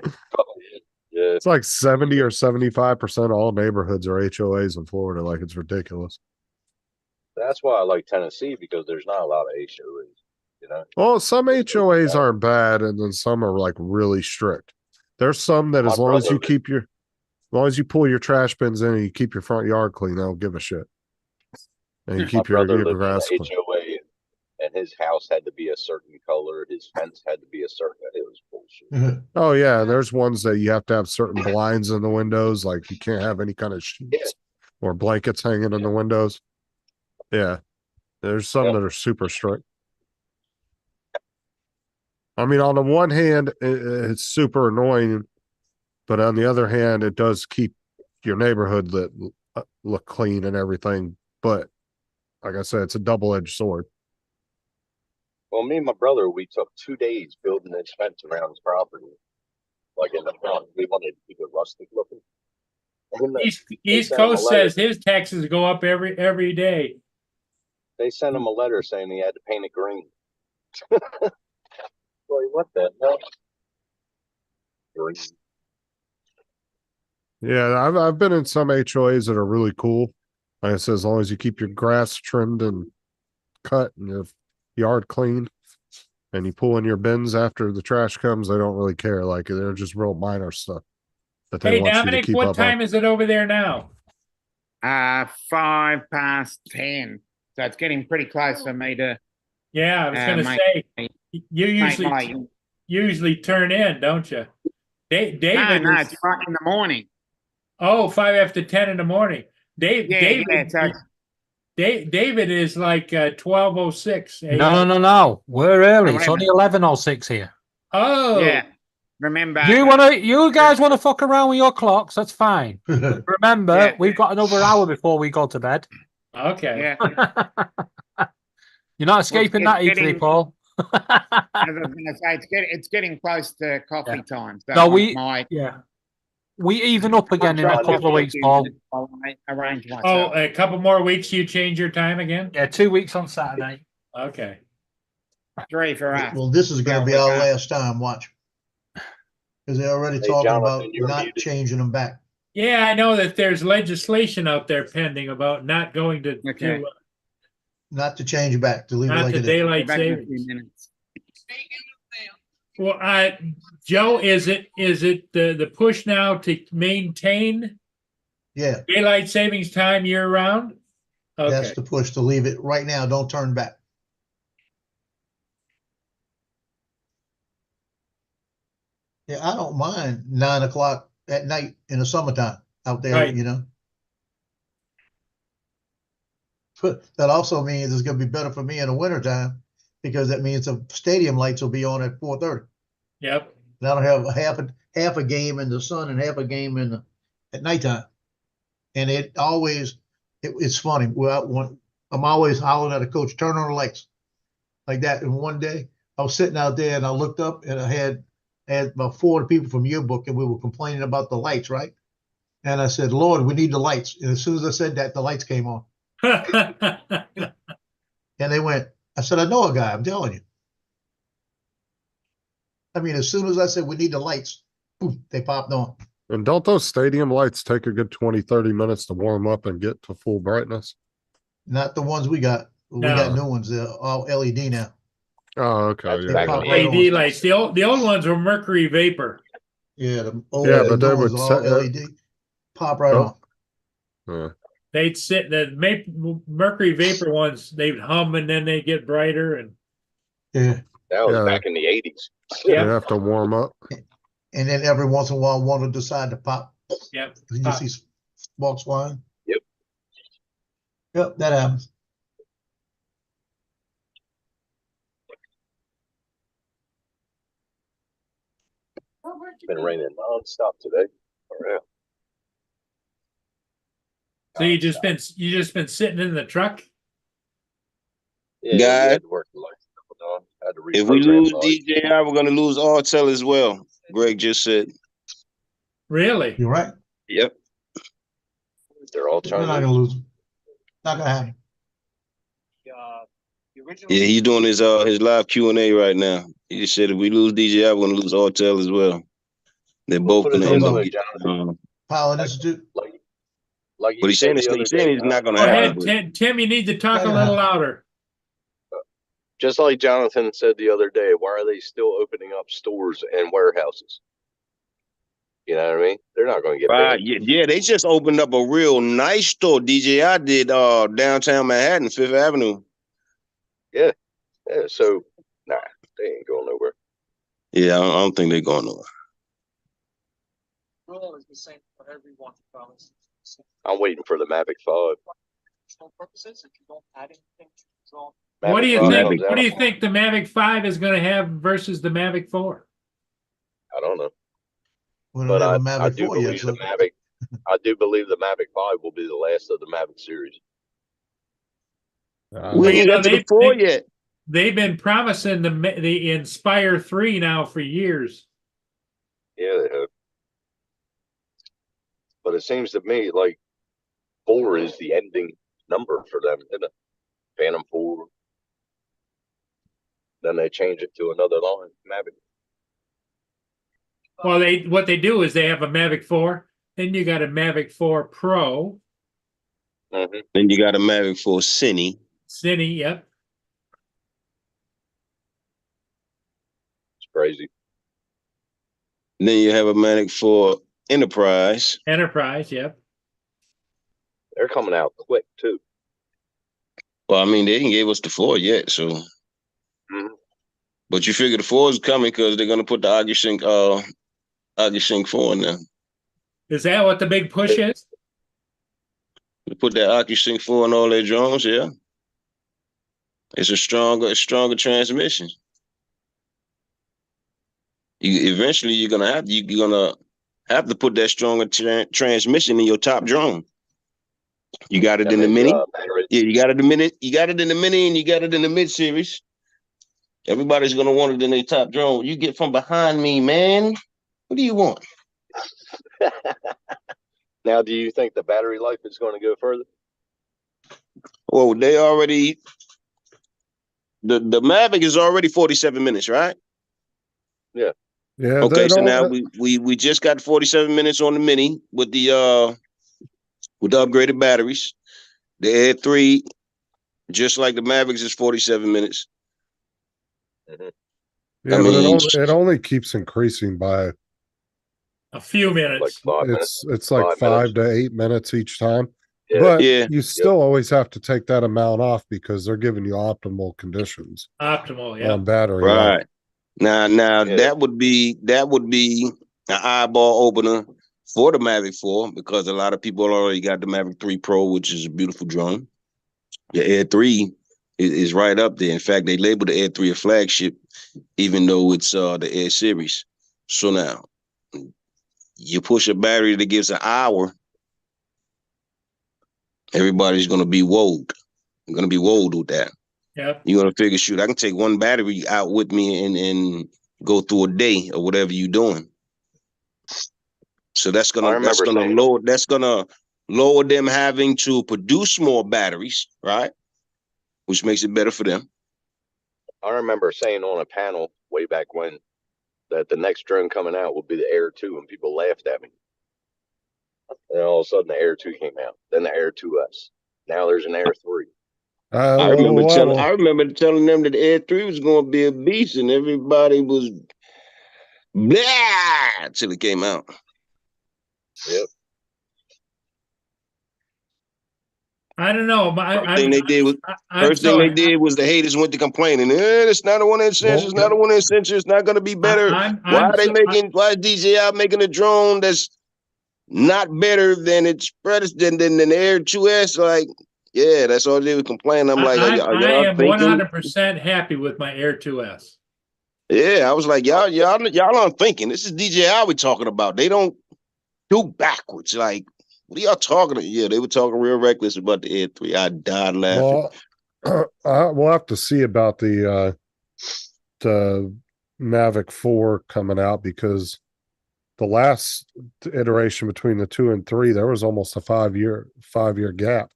It's like 70 or 75% of all neighborhoods are HOAs in Florida. Like it's ridiculous. That's why I like Tennessee because there's not a lot of HOAs, you know. Well, some HOAs aren't bad, and then some are like really strict. There's some that as My long as you brother- keep your, as long as you pull your trash bins in and you keep your front yard clean, they don't give a shit. And you My keep your brother lived in grass a clean. HOA, and his house had to be a certain color. His fence had to be a certain. It was bullshit. Oh yeah, there's ones that you have to have certain blinds in the windows, like you can't have any kind of sheets or blankets hanging in the windows. Yeah, there's some that are super strict. I mean, on the one hand, it's super annoying, but on the other hand, it does keep your neighborhood look clean and everything. But like I said, it's a double-edged sword. Well, me and my brother, we took 2 days building this fence around his property, like in the front. We wanted to keep it rustic looking. And East sent him a Coast letter. says his taxes go up every day. They sent him a letter saying he had to paint it green. Like, what the hell? Green. Yeah, I've been in some HOAs that are really cool. Like I said, as long as you keep your grass trimmed and cut and your yard clean, and you pull in your bins after the trash comes, they don't really care. Like they're just real minor stuff that they Hey, want you to Dominic, keep what up time on. is it over there now? 10:05. So it's getting pretty close for me to. Yeah, I was going to Mike- say, you usually turn in, don't you? David No, is, it's right in the morning. oh, 5 after 10 in the morning. David is like 12:06. No. We're early. It's 11. only 11:06 here. Oh, Yeah. Remember. You guys want to fuck around with your clocks? That's fine. Remember, Yeah. we've got another hour before we go to bed. okay. Yeah. You're not escaping that easily, getting- Paul. As I was going to say, it's getting close to coffee time. So No, we even up again in a couple of weeks, Paul. I arrange myself. Oh, a couple more weeks, you change your time again? Yeah, 2 weeks on Saturday. Okay. 3 for us. Well, this is gonna be Well, our we last time, watch. Because they're already Hey, talking Jonathan, about you're not muted. changing them back. Yeah, I know that there's legislation out there pending about not going to, Okay. Not to change it back, to leave it not like to it is. daylight Back in a few savings. minutes. Well, Joe, is it the push now to maintain Yeah, daylight savings time year round? that's Okay, the push, to leave it right now, don't turn back. Yeah, I don't mind 9 o'clock at night in the summertime out there, Right. you know. But that also means it's gonna be better for me in the wintertime, because that means the stadium lights will be on at 4:30. yep. And I don't have half a game in the sun and half a game at nighttime. And it's funny. Well, I'm always hollering at a coach, turn on the lights like that. And one day I was sitting out there and I looked up and I had about 40 people from yearbook and we were complaining about the lights, right? And I said, Lord, we need the lights. And as soon as I said that, the lights came on. And they went, I said, I know a guy, I'm telling you. I mean, as soon as I said we need the lights, boom, they popped on. And don't those stadium lights take a good 20, 30 minutes to warm up and get to full brightness? Not the ones we got. We got new ones. They're all LED now. Oh, okay. They Yeah. pop right LED on. lights. The old ones were mercury vapor. Yeah, the old Yeah, the but new they ones would are set all LED. Pop right Oh. on. Yeah. They'd sit mercury vapor ones. They'd hum and then they get brighter and Yeah. That was Yeah. back in the 80s. You yeah, have to warm up. And then every once in a while, one will decide to pop. yep. You Pop. see sparks flying. Yep. Yep, that happens. It's been raining nonstop today. For real. So you just been sitting in the truck? Yeah, Guy, we had to work the lights a couple times. Had to if we reprogram lose the lights. DJI, we're gonna lose RTL as well. Greg just said. Really? You're right. Yep. They're all We're trying not to gonna lose them. Not gonna happen. Yeah, he's doing his live Q&A right now. He just said if we lose DJI, we're gonna lose Autel as well. They're both put it gonna end this up way, getting, Jonathan. Pilot Institute. Like but you he's saying said the other he's saying day, it's not gonna Go happen. ahead, But Tim, you need to talk a little louder. just like Jonathan said the other day, why are they still opening up stores and warehouses? You know what I mean? They're not going to get right, finished. yeah, they just opened up a real nice store. DJI did downtown Manhattan, Fifth Avenue. Yeah. So, nah, they ain't going nowhere. Yeah, I don't think they're going nowhere. I'm waiting for the Mavic 5. What do you Mavic 5 think? comes What do out. you think the Mavic 5 is going to have versus the Mavic 4? I don't know. We But don't have a I Mavic do 4 yet. believe So the Mavic. I do believe the Mavic 5 will be the last of the Mavic series. We ain't got to the 4 yet. They've been promising the Inspire 3 now for years. Yeah, they have. But it seems to me like 4 is the ending number for them, isn't it? Phantom 4. Then they change it to another line, Mavic. Well, what they do is they have a Mavic 4, then you got a Mavic 4 Pro. Mm-hmm. Then you got a Mavic 4 Cine. Cine, yep. It's crazy. And then you have a Mavic 4 Enterprise. Enterprise, yep. They're coming out quick too. Well, I mean, they didn't give us the 4 yet, so. Mm-hmm. But you figure the 4 is coming because they're gonna put the OcuSync 4 in there. Is that what the big push is? To put that OcuSync 4 on all their drones, yeah. It's a stronger transmission. Eventually you're gonna have to put that stronger transmission in your top drone. You got it in the Mini. Yeah, you got it in the Mini. You got it in the Mini, and you got it in the mid series. Everybody's gonna want it in their top drone. You get from behind me, man. What do you want? Now, do you think the battery life is going to go further? Well, they already the Mavic is already 47 minutes, right? Yeah. Yeah. Okay, so now we just got 47 minutes on the Mini with the upgraded batteries. The Air 3, just like the Mavics, is 47 minutes. Mm-hmm. Yeah, but it only keeps increasing by a few minutes. Like 5 minutes. It's like 5 to 8 minutes each time. Yeah. But Yeah. you still always have to take that amount off because they're giving you optimal conditions Optimal, yeah. on battery. Right. life. Now that would be an eyeball opener for the Mavic 4 because a lot of people already got the Mavic 3 Pro, which is a beautiful drone. The Air 3 is right up there. In fact, they labeled the Air 3 a flagship, even though it's the Air series. So now you push a battery that gives an hour, everybody's gonna be woed. You're gonna be woed with that. Yep. You're gonna figure, shoot, I can take one battery out with me and go through a day or whatever you're doing. So that's gonna lower them having to produce more batteries, right? Which makes it better for them. I remember saying on a panel way back when that the next drone coming out will be the Air 2, and people laughed at me. And all of a sudden, the Air 2 came out. Then the Air 2S. Now there's an Air 3. I remember telling them that the Air 3 was going to be a beast, and everybody was blah until it came out. Yep. I don't know. First thing they did was the haters went to complaining. It's not a 1-inch sensor. It's not a 1-inch sensor. It's not going to be better. Why is DJI making a drone that's not better than its predecessor than the Air 2S? Like, yeah, that's all they were complaining. I'm like, I am thinking? 100% happy with my Air 2S. Yeah, I was like, y'all aren't thinking. This is DJI we're talking about. They don't do backwards. Like, what are y'all talking about? Yeah, they were talking real reckless about the Air 3. I died laughing. Well, we'll have to see about the Mavic 4 coming out because the last iteration between the 2 and 3, there was almost a 5-year gap.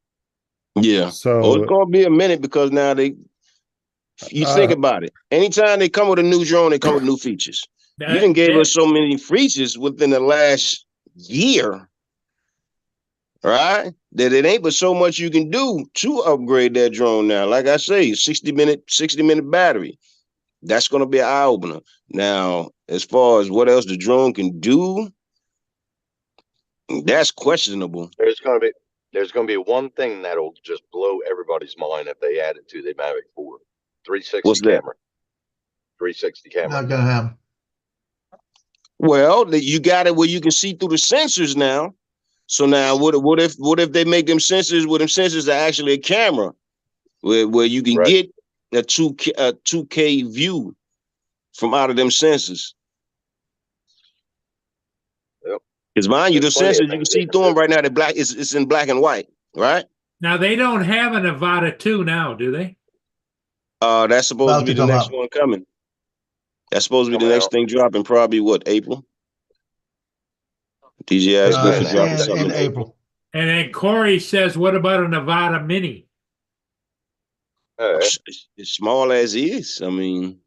Yeah. Oh, So it's gonna be a minute because now you think about it. Anytime they come with a new drone, they come with new features. You done gave us so many features within the last year, right? That it ain't but so much you can do to upgrade that drone now. Like I say, 60-minute battery. That's gonna be an eye opener. Now, as far as what else the drone can do, that's questionable. There's gonna be one thing that'll just blow everybody's mind if they add it to the Mavic 4. 360 What's that? camera. 360 camera. Not gonna happen. Well, you got it where you can see through the sensors now. So now, what if they make them sensors? Well, them sensors are actually a camera, where you can get a 2K view from out of them sensors. Yep. Because mind you, the sensors you can see through them right now. They're black. It's in black and white, right? Now they don't have a Nevada 2 now, do they? That's supposed About to be to the come next up. one coming. That's supposed to be the Coming next out. thing dropping. Probably what, April? DJI is supposed to drop something In April. And then Corey says, what about a Nevada Mini? As small as it is, I mean,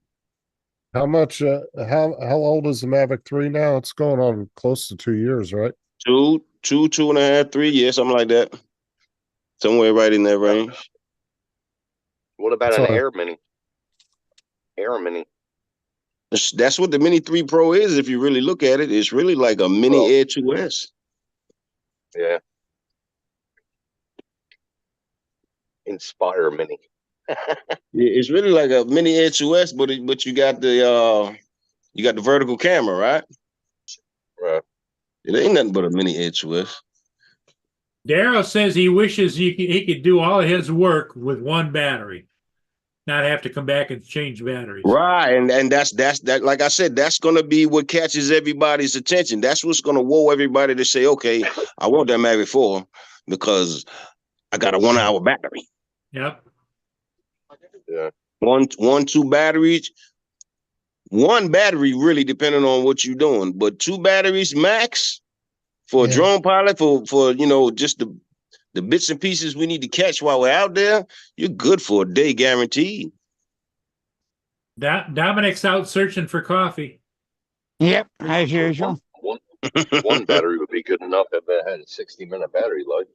how much? How old is the Mavic 3 now? It's going on close to 2 years, right? 2.5, 3 years, something like that. Somewhere right in that range. What about So- an Air Mini? Air Mini. That's what the Mini 3 Pro is. If you really look at it, it's really like a mini Air 2S. Yeah. Inspire Mini. It's really like a mini Air 2S, but you got the vertical camera, right? Right. It ain't nothing but a mini Air 2S. Daryl says he wishes he could do all his work with one battery, not have to come back and change batteries. Right, and that's that. Like I said, that's gonna be what catches everybody's attention. That's what's gonna whoa everybody to say, okay, I want that Mavic 4 because I got a 1 hour battery. Yep. Yeah. Two batteries. One battery really depending on what you're doing, but 2 batteries max for a drone pilot for just the bits and pieces we need to catch while we're out there. You're good for a day, guaranteed. Dominic's out searching for coffee. Yep, as usual. One battery would be good enough if it had a 60-minute battery life.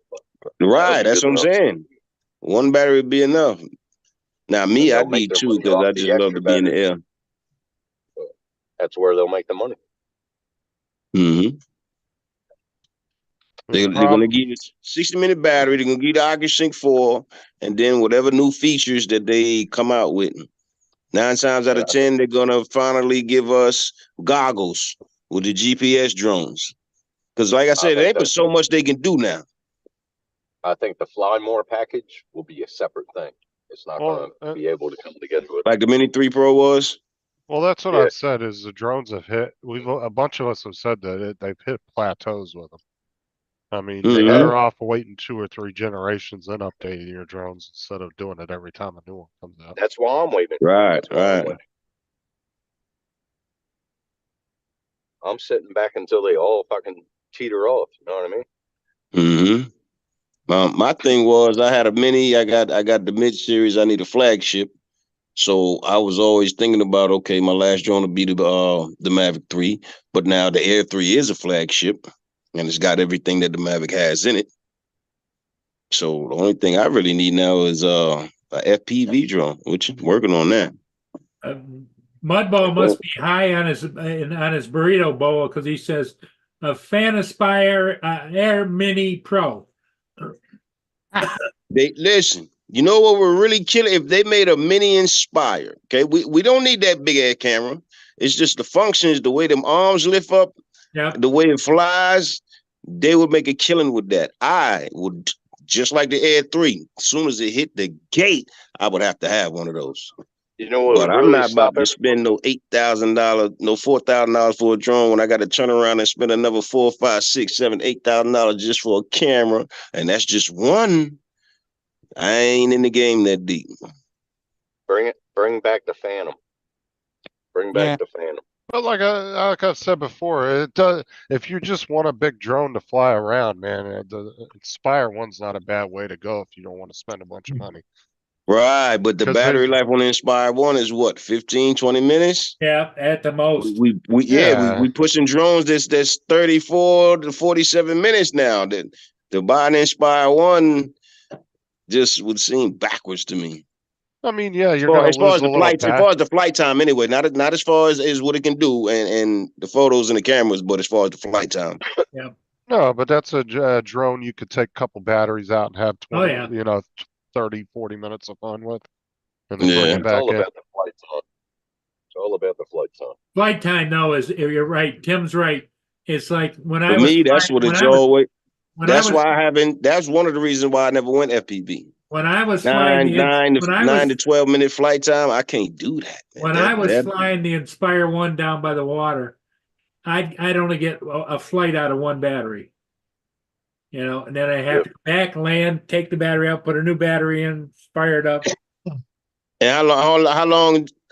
Right, that's what I'm saying. One battery would be enough. Now, me, I They'll make need their 2 money because off I the just love to extra be in the battery. air. That's where they'll make the money. Mm-hmm. They're going to give you 60-minute battery. They're going to give you the OcuSync 4, and then whatever new features that they come out with. 9 times out of 10, they're going to finally give us goggles with the GPS drones. Because, like I said, there ain't but so much they can do now. I think the Fly More package will be a separate thing. It's not going to be able to come together with Like the Mini 3 Pro was? Well, that's what Yeah. I've said is the drones have hit. A bunch of us have said that they've hit plateaus with them. I mean, you're Mhm. better off waiting 2 or 3 generations and updating your drones instead of doing it every time a new one comes out. That's why I'm waving. Right, That's why I'm right. waiting. I'm sitting back until they all fucking teeter off. You know what I mean? Mm-hmm. My thing was I had a Mini. I got the mid series. I need a flagship. So I was always thinking about, okay, my last drone will be the Mavic 3, but now the Air 3 is a flagship, and it's got everything that the Mavic has in it. So the only thing I really need now is a FPV drone, which I'm working on that. Mudball must be high on his burrito bowl because he says a Fanaspire Air Mini Pro. They listen. You know what we're really killing? If they made a Mini Inspire, okay, we don't need that big ass camera. It's just the functions, the way them arms lift up, the way it flies. They would make a killing with that. I would, just like the Air 3. As soon as it hit the gate, I would have to have one of those. You know what? But I'm not about to spend no $8,000, no $4,000 for a drone when I got to turn around and spend another $4,000, $5,000, $6,000, $7,000, $8,000 just for a camera, and that's just one. I ain't in the game that deep. Bring back the Phantom. Bring back the Phantom. But like I've said before, it does. If you just want a big drone to fly around, man, the Inspire one's not a bad way to go if you don't want to spend a bunch of money. Right, but the 'Cause battery there's life on the Inspire One is what, 15, 20 minutes? Yeah, at the most. Yeah. We pushing drones that's 34 to 47 minutes now. That the buy an Inspire One just would seem backwards to me. I mean, yeah, you're gonna As far lose as a the little flights, as back. far as the flight time anyway, not as far as what it can do and the photos and the cameras, but as far as the flight time. Yeah. No, but that's a drone you could take a couple batteries out and have Oh 20, yeah. 30, 40 minutes of fun with, and then bring Yeah. it It's back all in. about the flight time. It's all about the flight time. Flight time though is you're right. Tim's right. It's like when I For was me, that's flying, what it's always. when I That's was why I haven't. That's one of the reasons why I never went FPV. when I was flying the when I Nine to was 12 minute flight time. I can't do that, man. when I was flying the Inspire One down by the water, I'd only get a flight out of one battery. You know, and then I have to back land, take the battery out, put a new battery in, fire it up. And how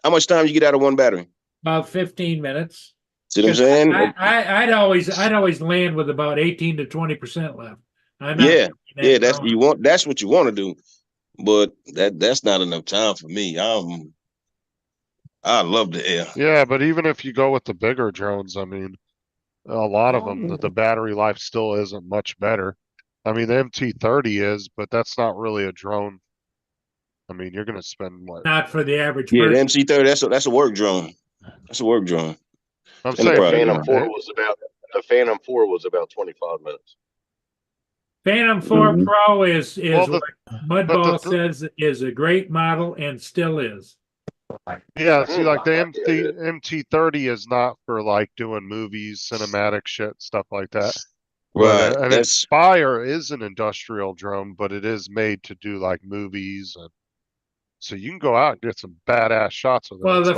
much time you get out of one battery? About 15 minutes. See what I'm saying? I'd always land with about 18 to 20% left. That's what you want to do, but that's not enough time for me. I love the air. Yeah, but even if you go with the bigger drones, I mean, a lot of them, the battery life still isn't much better. I mean, the MT-30 is, but that's not really a drone. I mean, you're going to spend what? Not for the average Yeah, person. the MC-30. That's a work drone. That's a work drone. I'm saying the Phantom 4 was about 25 minutes. Phantom 4 Pro is Well, what Mudball says is a great model and still is. Yeah, see, like the MT-30 is not for like doing movies, cinematic shit, stuff like that. Right. But an Inspire is an industrial drone, but it is made to do like movies, and so you can go out and get some badass shots with it. Well, the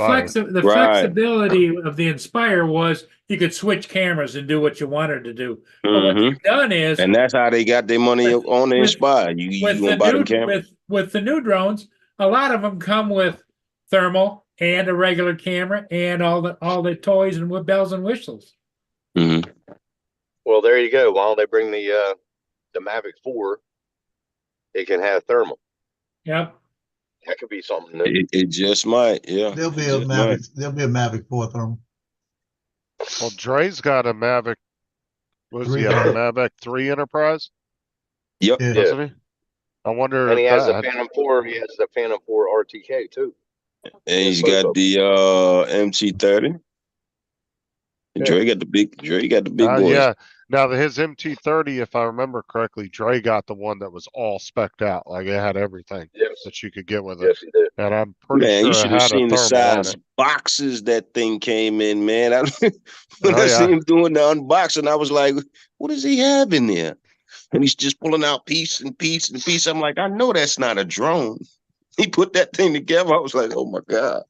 flexibility of the Inspire was you could switch cameras and do what you wanted to do. But what you've done is, and that's how they got their money on the Inspire. You gonna buy them cameras with the new drones. A lot of them come with thermal and a regular camera and all the toys and with bells and whistles. Mm-hmm. Well, there you go. Why don't they bring the Mavic 4? It can have thermal. Yep. That could be something new. It just might, yeah. There'll be a Mavic. There'll be a Mavic 4 thermal. Well, Dre's got a Mavic. Was he a Mavic 3 Enterprise? Yep. Doesn't he? I wonder. And he has the Phantom 4. He has the Phantom 4 RTK too. And he's got the MT-30. Dre got the big. Dre got the big boys. Yeah. Now his MT-30, if I remember correctly, Dre got the one that was all specked out, like it had everything that you could get with it. Yes, he did. And I'm pretty sure you should have seen the size it. boxes that thing came in, man. When I seen him doing the unboxing, I was like, "What does he have in there?" And he's just pulling out piece and piece and piece. I'm like, I know that's not a drone. He put that thing together. I was like, oh my God.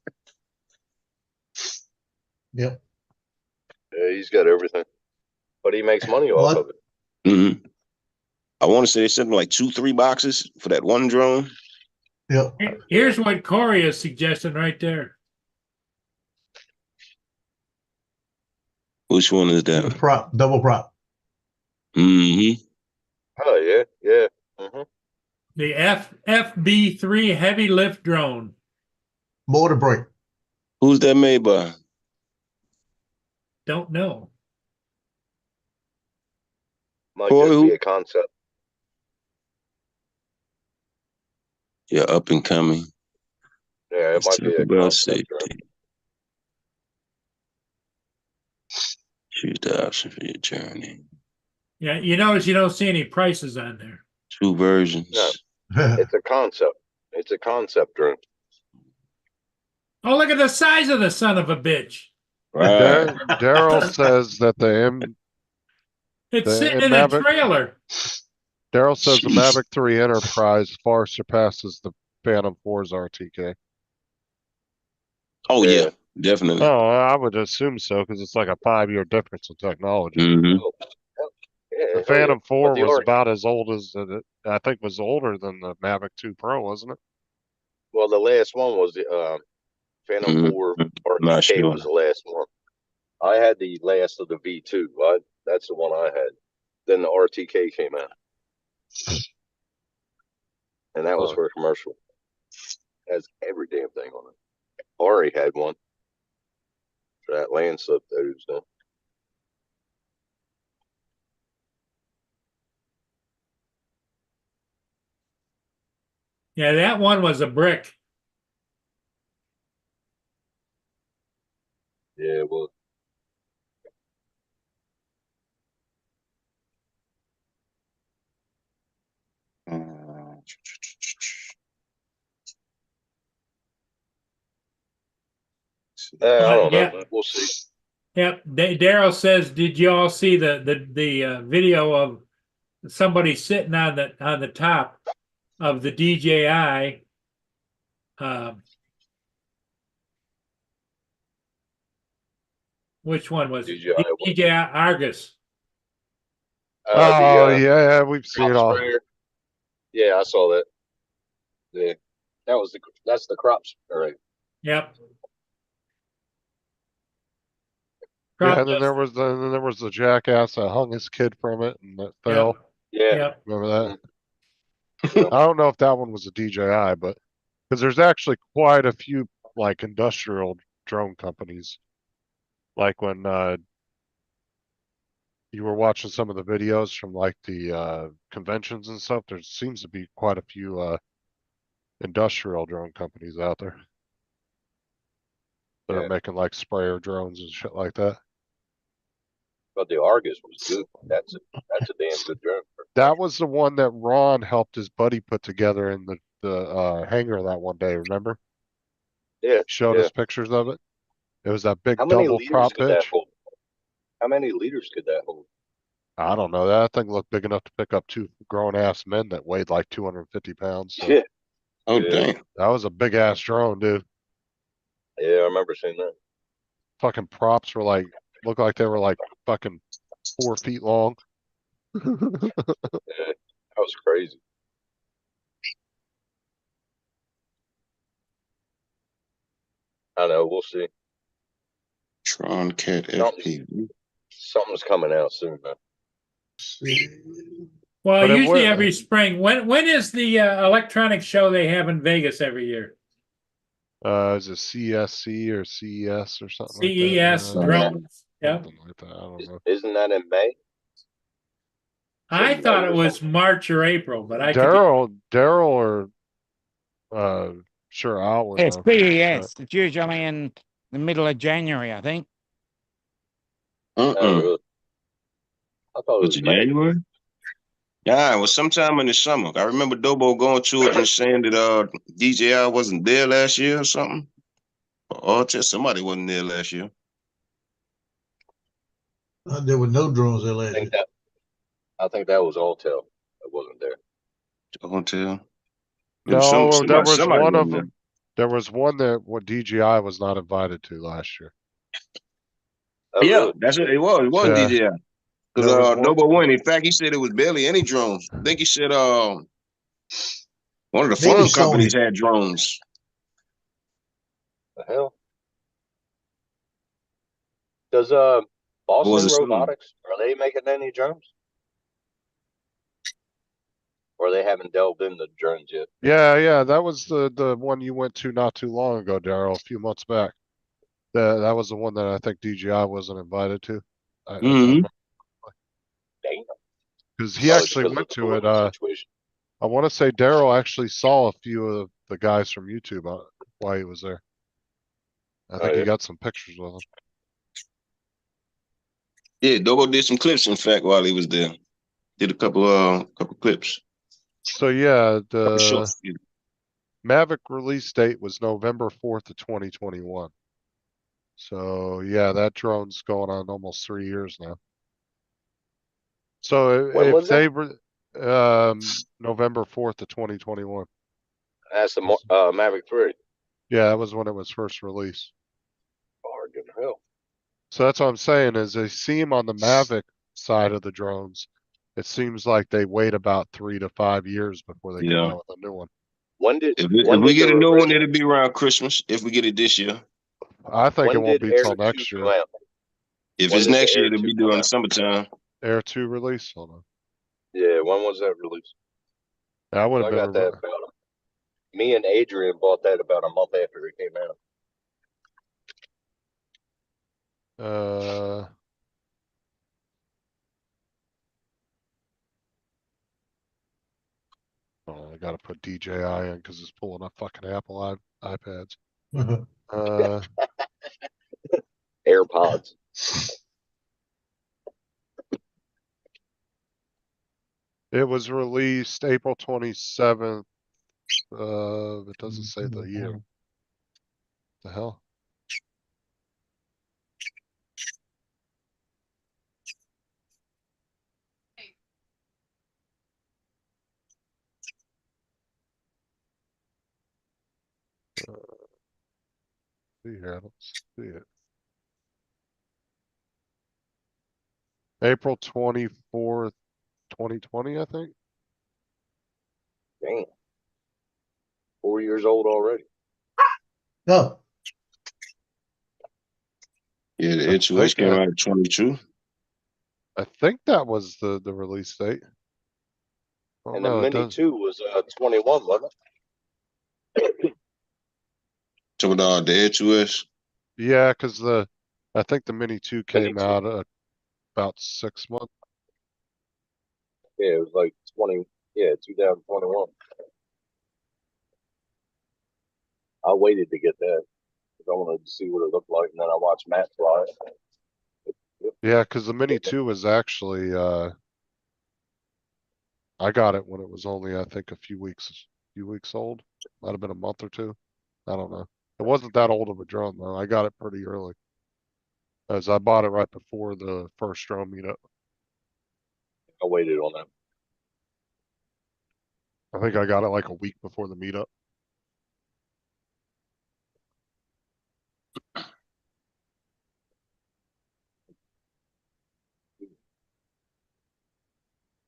Yep. Yeah, he's got everything. But he makes money off of it. Mm-hmm. I want to say they sent him like 2-3 boxes for that one drone. Yep. Here's what Corey is suggesting right there. Which one is that? Double prop. Mm-hmm. Oh yeah. Mm-hmm. The FB3 heavy lift drone. Motor brake. Who's that made by? Don't know. Might just be a concept. Yeah, up and coming. Yeah, it might be a concept. Choose the option for your journey. Yeah, you notice you don't see any prices on there. 2 versions. No, it's a concept. It's a concept drone. Oh, look at the size of the son of a bitch. Right. Daryl says that it's sitting in a trailer. Daryl says the Mavic 3 Enterprise far surpasses the Phantom 4's RTK. Oh yeah, definitely. Oh, I would assume so because it's like a 5-year difference in technology. Mm-hmm. The Phantom 4 was about as old as I think was older than the Mavic 2 Pro, wasn't it? Well, the last one was the Phantom 4 RTK was the last one. I had the last of the V2. That's the one I had. Then the RTK came out, and that was for a commercial. Has every damn thing on it. Ari had one for that landslip that he was doing. Yeah, that one was a brick. Yeah, well, I don't know. Yeah. We'll see. Yep. Daryl says, "Did you all see the video of somebody sitting on the top of the DJI?" Which one was it? DJI Argus. Yeah, we've seen all. Sprayer. Yeah, I saw that. Yeah, that's the crop sprayer. Yep. Yeah, and then there was the jackass that hung his kid from it and that fell. Yeah. Remember that? I don't know if that one was a DJI, but because there's actually quite a few like industrial drone companies. Like when you were watching some of the videos from like the conventions and stuff, there seems to be quite a few industrial drone companies out there that are making like sprayer drones and shit like that. But the Argus was good. That's a damn good drone. That was the one that Ron helped his buddy put together in the hangar that one day, remember? Yeah. Showed us pictures of it. It was that big How many double liters prop could that bitch. hold? How many liters could that hold? I don't know. That thing looked big enough to pick up two grown ass men that weighed like 250 pounds. So. Yeah. Oh, damn. That was a big ass drone, dude. Yeah, I remember seeing that. Fucking props were like, looked like they were like fucking 4 feet long. Yeah, that was crazy. I know. We'll see. Tron Cat FPV. Something's coming out soon, man. Well, usually every spring. When is the electronic show they have in Vegas every year? Is it CSC or CES or something CES like that? drones. Yep. Something like that. I don't know. Isn't that in May? I thought it was March or April, but I Daryl or sure Al would It's know. CES. It's usually in the middle of January, I think. Really? I thought it Was was it May. January? Yeah, it was sometime in the summer. I remember Dobo going to it and saying that DJI wasn't there last year or something. Or just somebody wasn't there last year. There were no drones there last year. I think that was Alltel that wasn't there. Hotel. No, there was somebody one of wasn't there. them. There was one that what DJI was not invited to last year. Oh, Yeah, really? that's what it was. It was Yeah. DJI. There was Because one- Dobo went. In fact, he said it was barely any drones. I think he said one of the Maybe phone Sony. companies had drones. The hell? Does was Boston it Sony? Robotics, are they making any drones? Or they haven't delved into drones yet? Yeah, that was the one you went to not too long ago, Daryl, a few months back. That was the one that I think DJI wasn't invited to. Mhm. Damn. Because he Probably actually because went of to the it. COVID situation. I want to say Daryl actually saw a few of the guys from YouTube while he was there. I think he yeah. got some pictures with them. Yeah, Dobo did some clips. In fact, while he was there, did a couple clips. So yeah, Couple the shorts. Mavic release date was November 4th of 2021. So yeah, that drone's going on almost 3 years now. So When if was they that? were November 4th of 2021. That's the Mavic 3. Yeah, that was when it was first released. Oh, good hell. So that's what I'm saying is they seem on the Mavic side of the drones, it seems like they wait about 3 to 5 years before they come Yeah. out with a new one. When did If when we did get the a new one, original- it'll be around Christmas. If we get it this year. I think it when won't did be Air till 2 next come year. out? If When it's did the next year, Air it'll 2 be come during out? summertime. Air 2 release. Hold on. Yeah, when was that released? That would I have got been. that about me and Adrian bought that about a month after it came out. Oh, I gotta put DJI in because it's pulling up fucking Apple iPads. AirPods. It was released April 27th. It doesn't say the year. The hell? See here, I don't see it. April 24th, 2020, I think. Damn. 4 years old already. No. Yeah, the I H2S think came that- out in 22. I think that was the release date. Oh, And no, the it Mini does. 2 was 21, wasn't it? Talking about the H2S. Yeah, because I think the Mini 2 Mini came 2. out about 6 months. Yeah, it was like 2021. I waited to get that because I wanted to see what it looked like, and then I watched Matt fly it. Yeah, because the Mini 2 was actually I got it when it was only, I think, a few weeks old. Might have been a month or two. I don't know. It wasn't that old of a drone though. I got it pretty early. As I bought it right before the first drone meetup. I waited on that. I think I got it like a week before the meetup.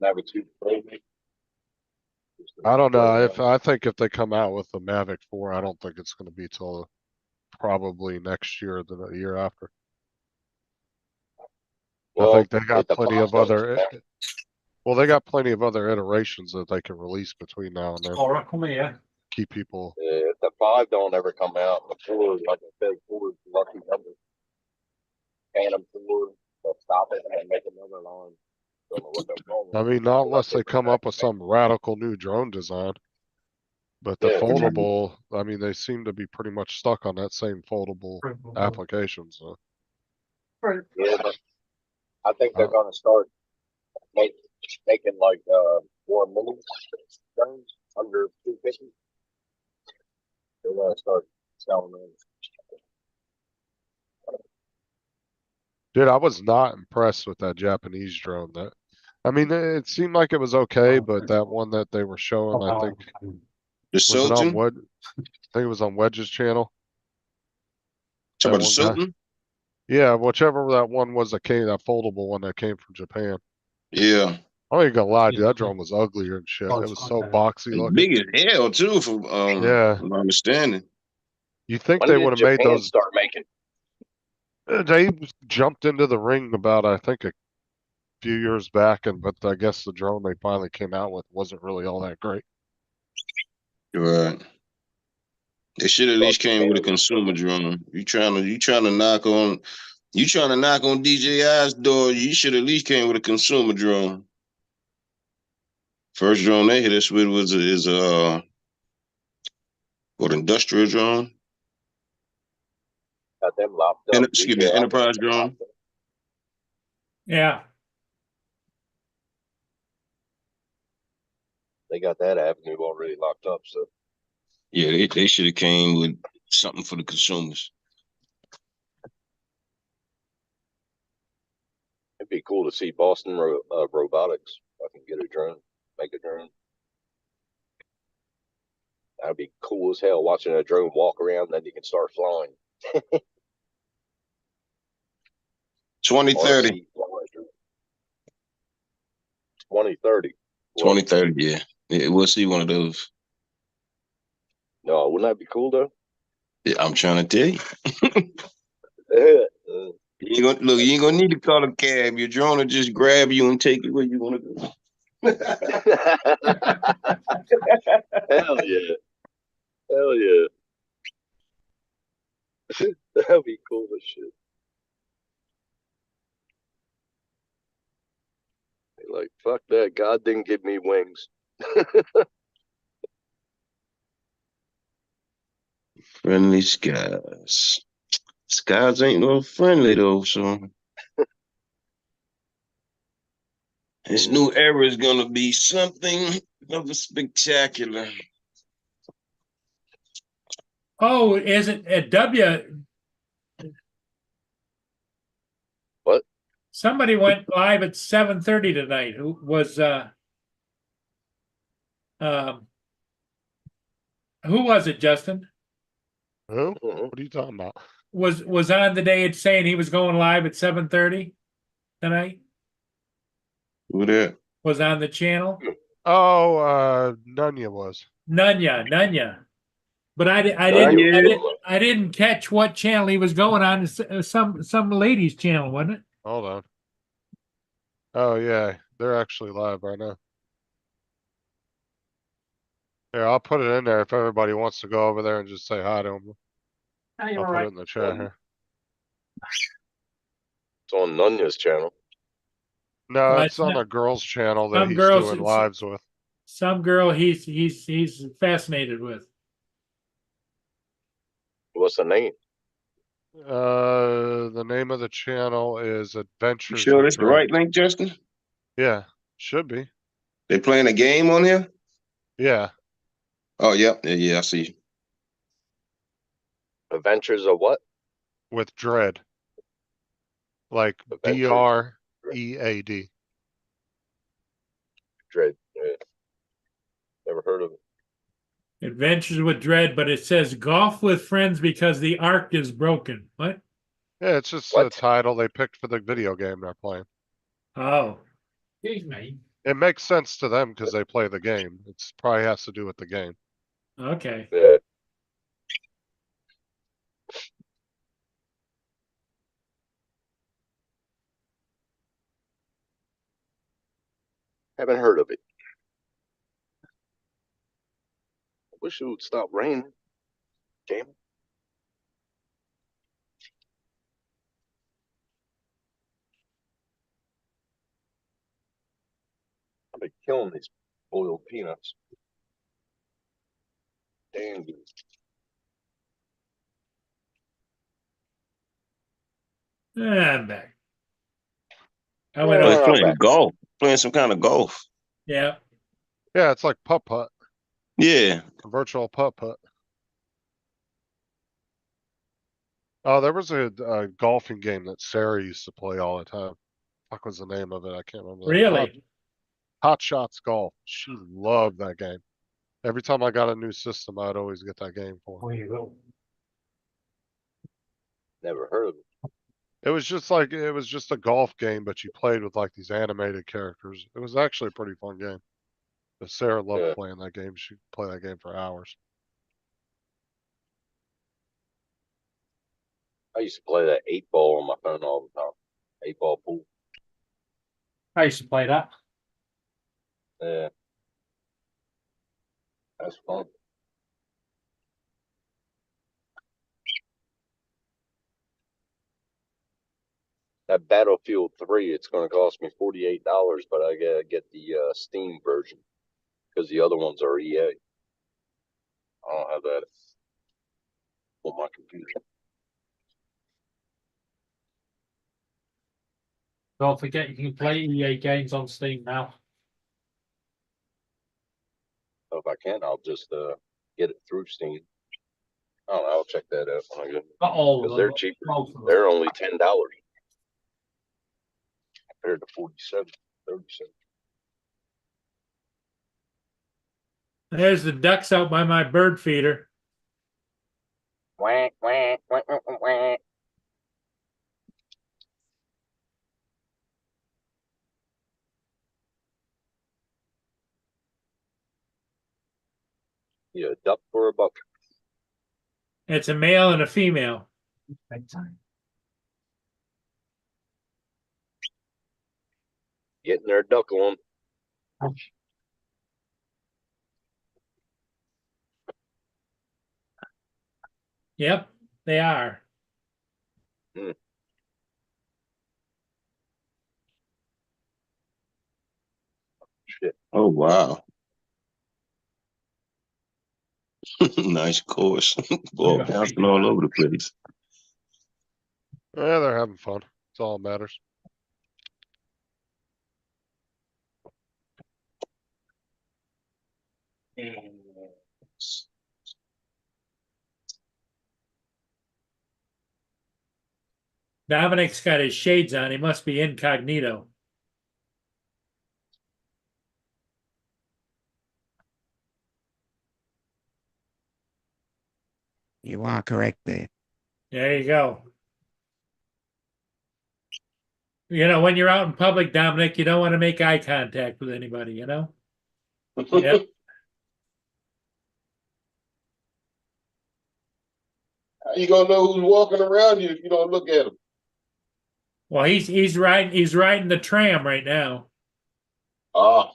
Mavic 2 Pro. I don't know. I think if they come out with the Mavic 4, I don't think it's going to be till probably next year or the year after. Well, I think they got if the plenty 5 of doesn't other. come out, Well, they got plenty of other iterations that they can release between now and then. All right, come here. Keep people. if the 5 don't ever come out, the 4, like I said, 4 is the lucky number. Phantom 4, they'll stop it and make another line. Don't know what they're calling I mean, not unless they come up with some radical new drone design. But the Yeah. foldable, I mean, they seem to be pretty much stuck on that same foldable application. So Yeah, but I think they're going to start making like more mini drones under 250. They're going to start selling them. dude, I was not impressed with that Japanese drone. I mean, it seemed like it was okay, but that one that they were showing, I think, The was it on Sultan? Wed? I think it was on Wedge's channel. Talking about the That one guy. Sultan? Yeah, whichever that one was that foldable one that came from Japan. Yeah. I ain't gonna lie, dude, that drone was uglier and shit. It was so boxy It's looking. big as hell too, from Yeah. my understanding. You think When they did would have made Japan those? start making? They jumped into the ring about, I think, a few years back, but I guess the drone they finally came out with wasn't really all that great. Right. They should at least came with a consumer drone. You trying to knock on DJI's door, you should at least came with a consumer drone. First drone they hit us with is what, industrial drone? Got them locked up. Excuse me, enterprise drone. Yeah. They got that avenue already locked up. So Yeah, they should have came with something for the consumers. it'd be cool to see Boston Robotics. I can get a drone, make a drone. That'd be cool as hell watching a drone walk around, then you can start flying. 2030. 2030. 2030, yeah. We'll see one of those. No, wouldn't that be cool though? Yeah, I'm trying to tell you. You ain't gonna look. You ain't gonna need to call a cab. Your drone will just grab you and take you where you want to go. Hell yeah. Hell yeah. That'd be cool as shit. Like, fuck that. God didn't give me wings. Friendly skies. Skies ain't no friendly though, so this new era is gonna be something of a spectacular. Oh, is it at W? What? Somebody went live at 7:30 tonight. Who was who was it, Justin? Who? What are you talking about? Was on the day it's saying he was going live at 7:30 tonight? Who that? Was on the channel? Oh, Nunya was. Nunya. But I didn't catch what channel he was going on. Some lady's channel, wasn't it? Hold on. Oh yeah, they're actually live right now. Here, I'll put it in there if everybody wants to go over there and just say hi to them. I'll put it in the chat here. It's on Nunya's channel. No, Well, it's on not- a girl's channel that some he's girls- doing lives with. Some girl he's fascinated with. What's the name? The name of the channel is You Adventures. sure with that's the Dre. right link, Justin? Yeah, should be. They playing a game on here? Yeah, Oh, yep. Yeah, I see. Adventures of what? with Dread. Like Adventures. DREAD. Dread. Yeah. Never heard of it. Adventures with Dread, but it says golf with friends because the arc is broken. What? Yeah, it's just What? the title they picked for the video game they're playing. Oh. Excuse me. It makes sense to them because they play the game. It's probably has to do with the game. Okay. Yeah. Haven't heard of it. I wish it would stop raining. Damn it. I've been killing these boiled peanuts. Damn good. I'm back. I went Oh, over. he's playing golf. Playing some kind of golf. Yeah. Yeah, it's like putt-putt. Yeah. A virtual putt-putt. Oh, there was a golfing game that Sarah used to play all the time. Fuck was the name of it? I can't remember. Really? Hot Shots Golf. She loved that game. Every time I got a new system, I'd always get that game for her. There you go. Never heard of it. It was just a golf game, but you played with like these animated characters. It was actually a pretty fun game. But Sarah loved playing that game. She'd play that game for hours. I used to play that 8-ball on my phone all the time. 8-ball pool. I used to play that. Yeah. That's fun. That Battlefield 3, it's going to cost me $48, but I gotta get the Steam version because the other ones are EA. I don't have that on my computer. Don't forget you can play EA games on Steam now. So if I can, I'll just get it through Steam. I don't know. I'll check that out when I get it. Not all of Because them, they're but cheaper. most of them. They're only $10 compared to 47, 37. There's the ducks out by my bird feeder. Quack, quack, quack, quack, quack. Yeah, duck for a buck. It's a male and a female. getting their duck on. Yep, they are. Hmm. Shit. Oh wow. Nice course. Ball bouncing all over the place. Yeah, they're having fun. That's all that matters. Dominic's got his shades on. He must be incognito. You are correct there. There you go. You know, when you're out in public, Dominic, you don't want to make eye contact with anybody, you know? Yep. How you gonna know who's walking around you if you don't look at him? Well, he's riding the tram right now. Ah.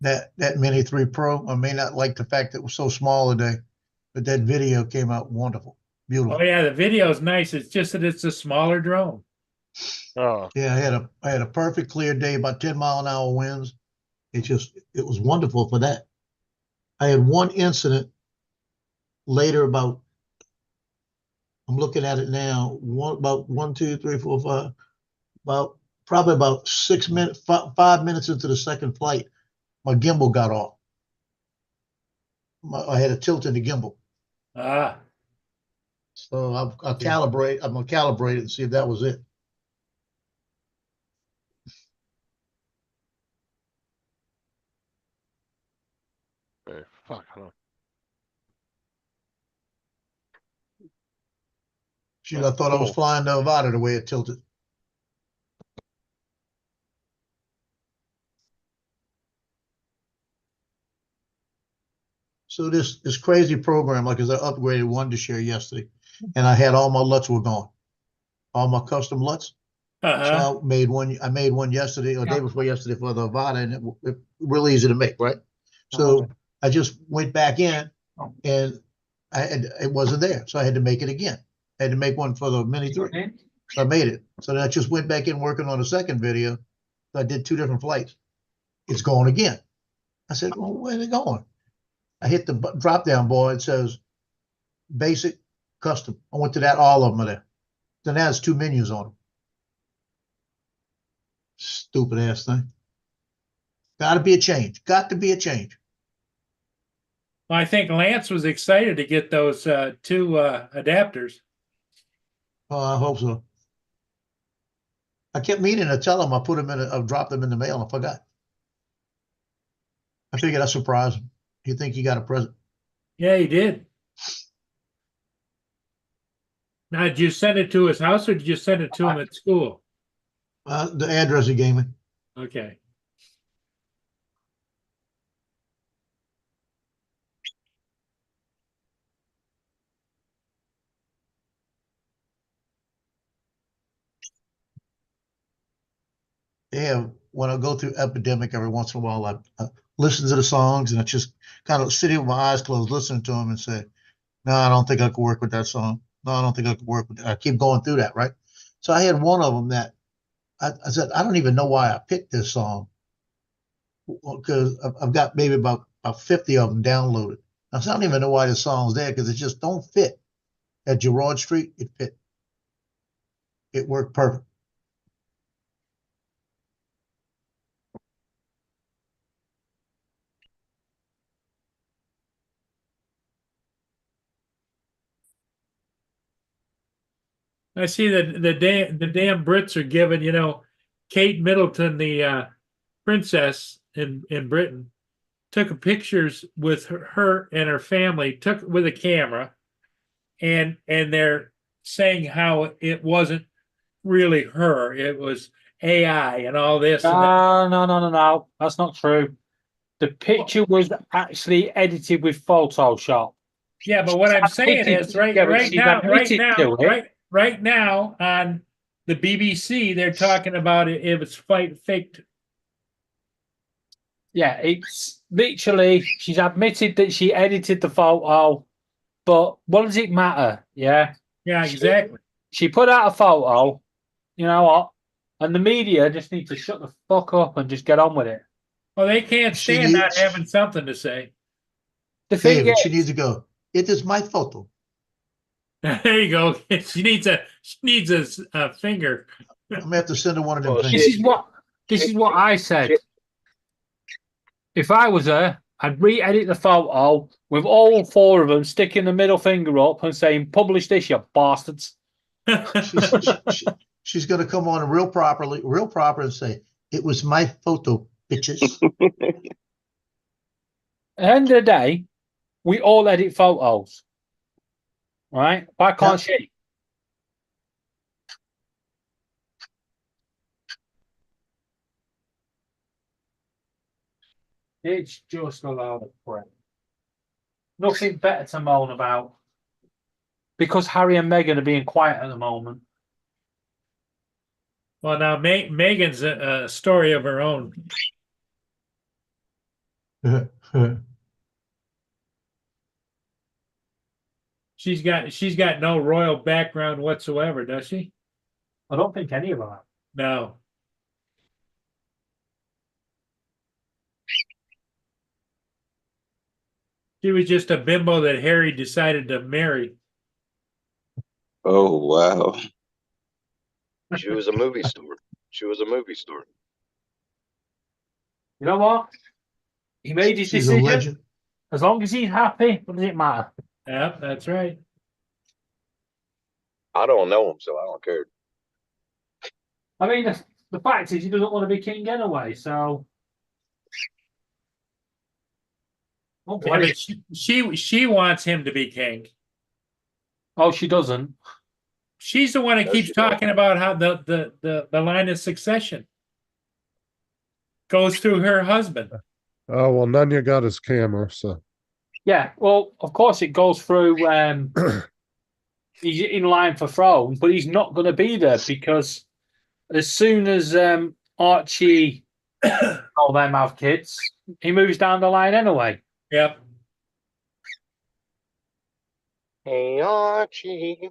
That Mini 3 Pro, I may not like the fact that it was so small today, but that video came out wonderful, beautiful. Oh yeah, the video is nice. It's just that it's a smaller drone. Oh, Yeah, I had a perfect clear day, about 10-mile-an-hour winds. It was wonderful for that. I had one incident later about, I'm looking at it now, about 1, 2, 3, 4, 5, probably about 6 minutes, 5 minutes into the second flight, my gimbal got off. I had a tilt in the gimbal. Ah. So I'm gonna calibrate it and see if that was it. hey, fuck. I don't. Shit, I thought I was Cool. flying Nevada the way it tilted. So this crazy program, like as I upgraded Wondershare yesterday, and I had all my LUTs were gone, all my custom LUTs. So I made one yesterday or day before yesterday for the Avada, and it really easy to make, right? So I just went back in, and it wasn't there, so I had to make it again. I had to make one for the Mini 3. So I made it. So then I just went back in working on a second video. So I did 2 different flights. It's going again. I said, well, where's it going? I hit the drop down bar. It says basic, custom. I went to that, all of them are there. Then that has 2 menus on them. Stupid ass thing. Got to be a change. Got to be a change. Well, I think Lance was excited to get those 2 adapters. Oh, I hope so. I kept meaning to tell him I dropped them in the mail and I forgot. I figured I'd surprise him. You think he got a present? Yeah, he did. Now, did you send it to his house or did you send it to him at school? The address he gave me. Okay. Yeah, when I go through Epidemic every once in a while, I listen to the songs and I just kind of sitting with my eyes closed, listening to them and say, no, I don't think I could work with that song. No, I don't think I could work with that. I keep going through that, right? So I had one of them that I said, I don't even know why I picked this song because I've got maybe about 50 of them downloaded. I said, I don't even know why this song's there because it just don't fit. At Gerard Street, it fit. It worked perfect. I see that the damn Brits are giving, Kate Middleton, the princess in Britain, took pictures with her and her family, took with a camera, and they're saying how it wasn't really her, it was AI and all this. And that. No. That's not true. The picture was actually edited with Photoshop. Yeah, but what I'm saying is right now on the BBC, they're talking about it was faked. Yeah, it's literally she's admitted that she edited the photo, but what does it matter? Yeah. Yeah, exactly. She put out a photo, you know what? And the media just need to shut the fuck up and just get on with it. Well, they can't stand not having something to say. The thing David, is, she needs to go. It is my photo. There you go. She needs a finger. I'm gonna have to send her one of them things. This is what I said. If I was her, I'd re-edit the photo with all four of them sticking the middle finger up and saying, "Publish this, you bastards." She's going to come on real proper and say, "It was my photo, bitches." At the end of the day, we all edit photos, right? Why can't she? It's just a load of crap. Nothing better to moan about. Because Harry and Meghan are being quiet at the moment. Well, now Megan's a story of her own. She's got no royal background whatsoever, does she? I don't think any of them have. No. She was just a bimbo that Harry decided to marry. Oh, wow. She was a movie star. You know what? He made his She's a decision. legend. As long as he's happy, what does it matter? Yeah, that's right. I don't know him, so I don't care. I mean, the fact is, he doesn't want to be king anyway, so. Okay. Yeah, but she wants him to be king. Oh, she doesn't. She's the one that keeps talking about how the line of succession goes through her husband. Oh, well, Nunya got his camera, so. Yeah, well, of course it goes through. He's in line for throne, but he's not going to be there because as soon as Archie, all them have kids, he moves down the line anyway. Yep. Hey, Archie.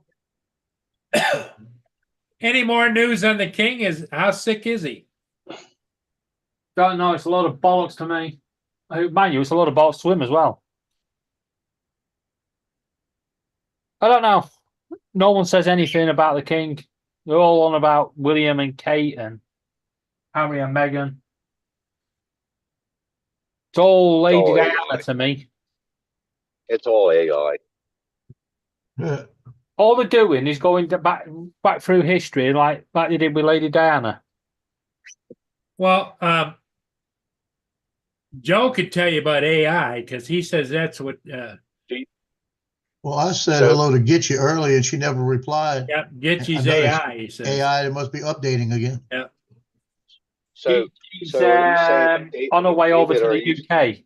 Any more news on the king? How sick is he? Don't know. It's a lot of bollocks to me. Mind you, it's a lot of bollocks to him as well. I don't know. No one says anything about the king. They're all on about William and Kate and Harry and Meghan. It's all Lady Diana to me. It's all AI. All they're doing is going back through history like they did with Lady Diana. Well, Joe could tell you about AI because he says that's what. Well, I said hello to Gitchy earlier, and she never replied. Yep, Gitchy's AI. He says AI must be updating again. Yeah. So He's are you saying that on her way over to the UK.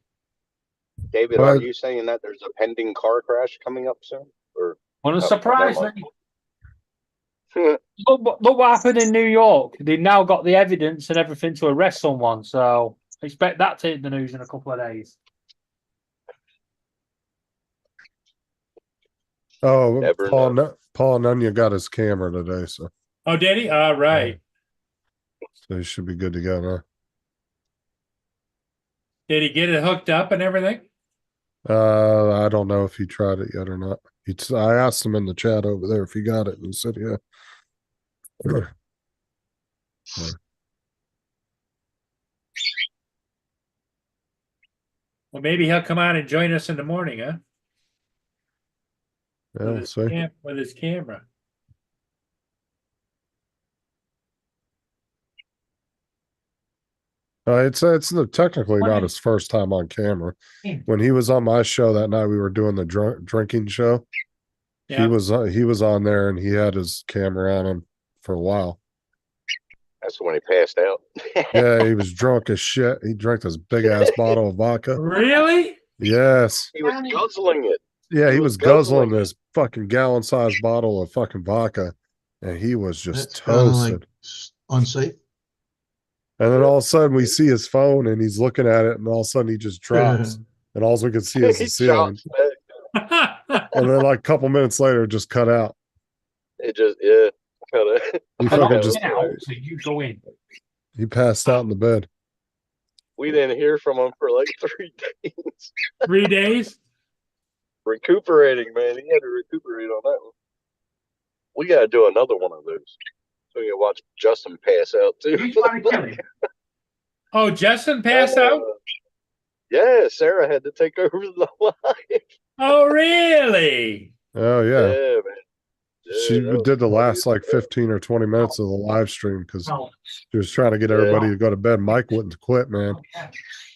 David, are you saying that there's a pending car crash coming up soon? Or Wouldn't surprise me. Look what happened in New York. They've now got the evidence and everything to arrest someone. So expect that to hit the news in a couple of days. Oh, Paul Nunya got his camera today, so. Oh, did he? All right. So he should be good to go now. Did he get it hooked up and everything? I don't know if he tried it yet or not. I asked him in the chat over there if he got it, and he said, yeah. Well, maybe he'll come on and join us in the morning, huh? Yeah, we'll see. With his camera. It's technically not his first time on camera. When he was on my show that night, we were doing the drinking show. Yeah. He was on there and he had his camera on him for a while. That's when he passed out. Yeah, he was drunk as shit. He drank this big ass bottle of vodka. Really? Yes. He was guzzling it. Yeah, he was guzzling this fucking gallon sized bottle of fucking vodka, and he was just That's kinda like toasted. unsafe. And then all of a sudden we see his phone and he's looking at it, and all of a sudden he just drops, and all we can see is the He ceiling. drops back. And then like a couple minutes later, it just cut out. It just kind of. He fucking just So you go in. he passed out in the bed. We didn't hear from him for like 3 days. 3 days? Recuperating, man. He had to recuperate on that one. We got to do another one of those. So you watch Justin pass out too. Oh, Justin passed out? Yeah, Sarah had to take over the live. Oh, really? Oh Yeah, yeah. man. She that was did the funny last as like hell. 15 or 20 minutes of the live stream because she was trying to get everybody to go to bed. Mike wouldn't quit, man.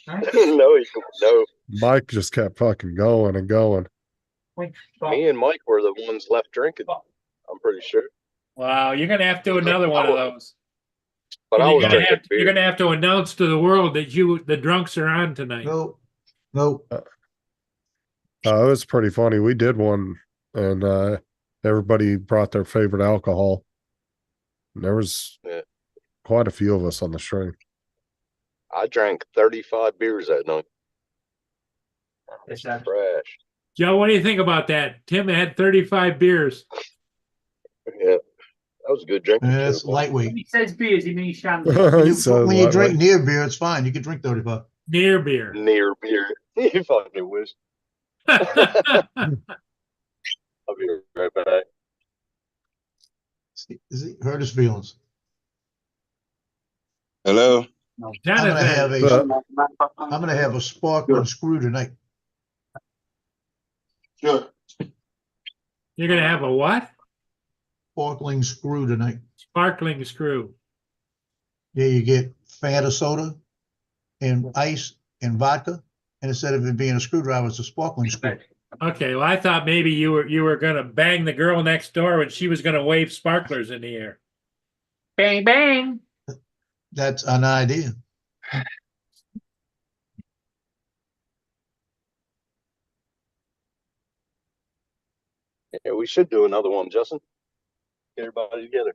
no. Mike just kept fucking going and going. Me and Mike were the ones left drinking. I'm pretty sure. Wow, you're gonna have to do another one of those. But And I was you're gonna drinking have you're beer. gonna have to announce to the world that the drunks are on tonight. No. It was pretty funny. We did one, and everybody brought their favorite alcohol. And there was Yeah. quite a few of us on the stream. I drank 35 beers that night. Trash. Joe, what do you think about that? Tim had 35 beers. Yeah. That was a good drinking. Yeah, it's show. lightweight. he says beers, he means shandy. He says When you lightweight. drink near beer, it's fine. You can drink 35. Near beer. Near beer. You fucking wish. I'll be right back. Hurt his feelings. Hello. I'm gonna have a sparkling screw tonight. Sure. You're gonna have a what? Sparkling screw tonight. Sparkling screw. Yeah, you get Fanta soda and ice and vodka, and instead of it being a screwdriver, it's a sparkling screw. Okay, well, I thought maybe you were gonna bang the girl next door when she was gonna wave sparklers in the air. Bang bang. That's an idea. Yeah, we should do another one, Justin. Get everybody together.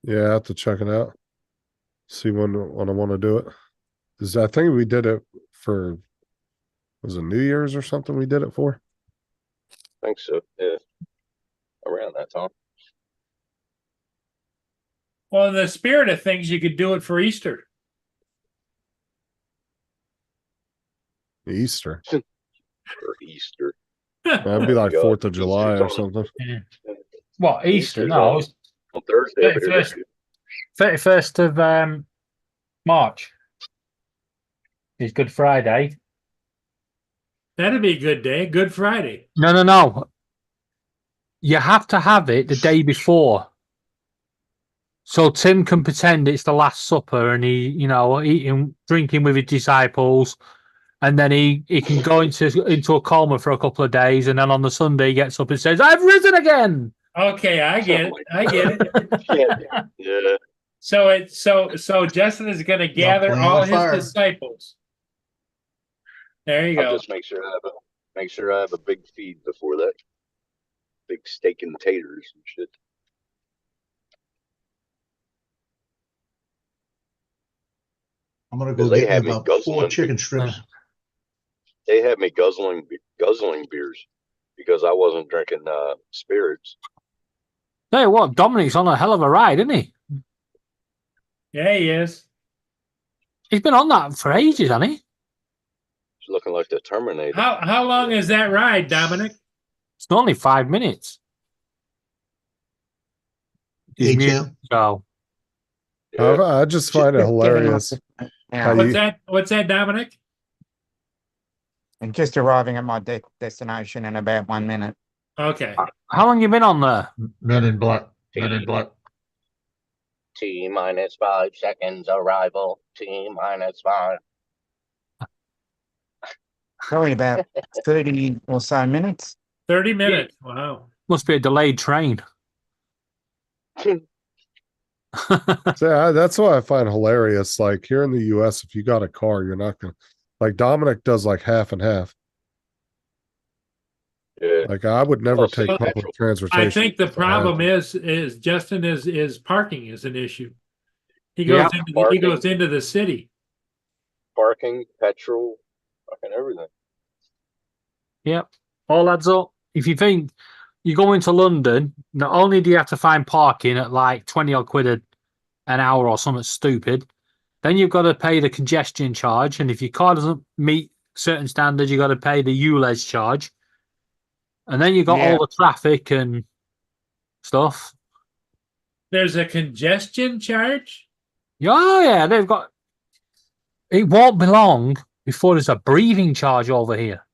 Yeah, I have to check it out. See when I want to do it. I think we did it for, was it New Year's or something we did it for? I think so. Yeah. Around that time. Well, in the spirit of things, you could do it for Easter. Easter. For Easter. That'd be like God, 4th of July or Easter's on- something. What, Easter? Easter's No, on- it's On Thursday. I'll be here 31st, 31st of March. It's Good Friday. That'd be a good day. Good Friday. No. You have to have it the day before. So Tim can pretend it's the Last Supper and he, drinking with his disciples. And then he can go into a coma for a couple of days. And then on the Sunday, he gets up and says, "I've risen again." Okay, I get it. I get it. Yeah. So Justin is going to gather playing all with his fire. disciples. There you I'll go. just make sure I have a big feed before that. Big steak and taters and shit. I'm gonna go They get had me me about 4 guzzling. chicken strips. They had me guzzling beers because I wasn't drinking spirits. Tell you what, Dominic's on a hell of a ride, isn't he? Yeah, he is. He's been on that for ages, hasn't he? It's looking like the Terminator. How long is that ride, Dominic? It's only 5 minutes. His Hey, music Tim. show. I just find it hilarious. how What's you- that? What's that, Dominic? And just arriving at my destination in about 1 minute. Okay. How long you been on there? Men in Black. Men in Black. T minus 5 seconds arrival. T minus 5. Probably about 30 or so minutes. 30 minutes. Wow. Must be a delayed train. So that's what I find hilarious. Like here in the US, if you got a car, you're not gonna like Dominic does like half and half. Yeah. Like I would never Well, take see, public petrol. transportation. I think the if I had problem to. is Justin is parking is an issue. He goes Yeah. into he Parking. goes into the city. Parking, petrol, fucking everything. Yep. All adds up. If you think you go into London, not only do you have to find parking at like 20 odd quid an hour or something stupid, then you've got to pay the congestion charge. And if your car doesn't meet certain standards, you've got to pay the ULEZ charge. And then you've got Yeah. all the traffic and stuff. There's a congestion charge. Oh, yeah. They've got. It won't be long before there's a breathing charge over here.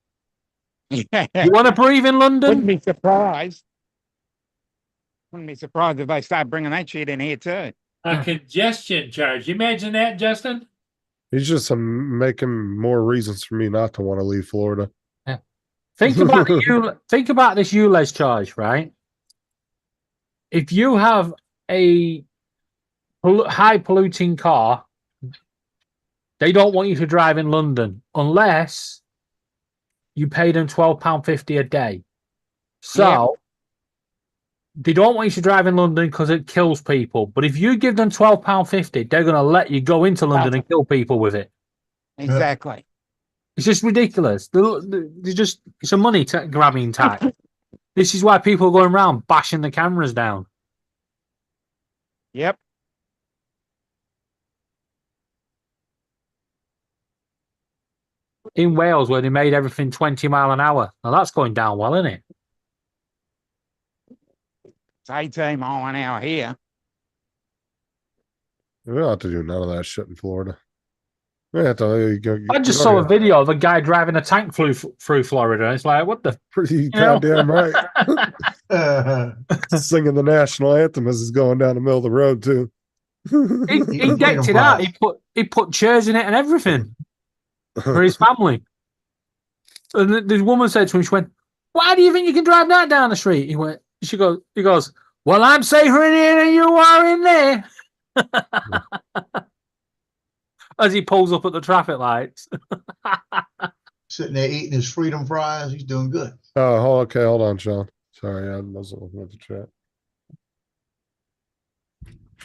Yeah. You want to breathe in Wouldn't London? be surprised. Wouldn't be surprised if they start bringing that shit in here too. A congestion charge. You imagine that, Justin? He's just making more reasons for me not to want to leave Florida. Think about think about this ULEZ charge, right? If you have a high polluting car, they don't want you to drive in London unless you pay them £12.50 a day. So they don't want you to drive in London because it kills people. But if you give them £12.50, they're going to let you go into London and kill people with it. Exactly. It's just ridiculous. It's a money grabbing tax. This is why people are going around bashing the cameras down. Yep. In Wales, where they made everything 20 mile an hour. Now that's going down well, isn't it? It's 18 mile an hour here. We don't have to do none of that shit in Florida. We have to, I just saw a video of a guy driving a tank through Florida. And it's like, what the? Pretty goddamn right. Singing the national anthem as he's going down the middle of the road too. He decked it out. He put chairs in it and everything for his family. And this woman said to him, she went, "Why do you think you can drive that down the street?" He goes, "Well, I'm safer in here than you are in there." As he pulls up at the traffic lights. Sitting there eating his freedom fries. He's doing good. Oh, okay. Hold on, Sean. Sorry, I wasn't looking at the chat.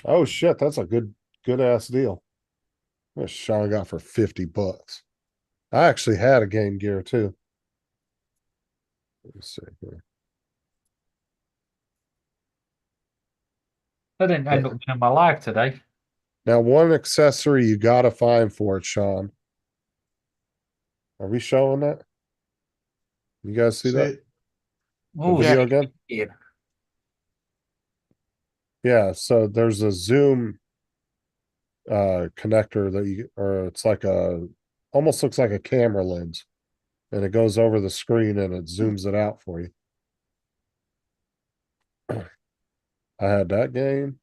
Oh shit, that's a good ass deal. What Sean got for $50. I actually had a Game Gear too. Let me see here. I didn't end up in my life today. Now, one accessory you gotta find for it, Sean. Are we showing that? You guys see that? The video again? Yeah. Yeah, so there's a zoom connector that it's like almost looks like a camera lens. And it goes over the screen and it zooms it out for you. I had that game.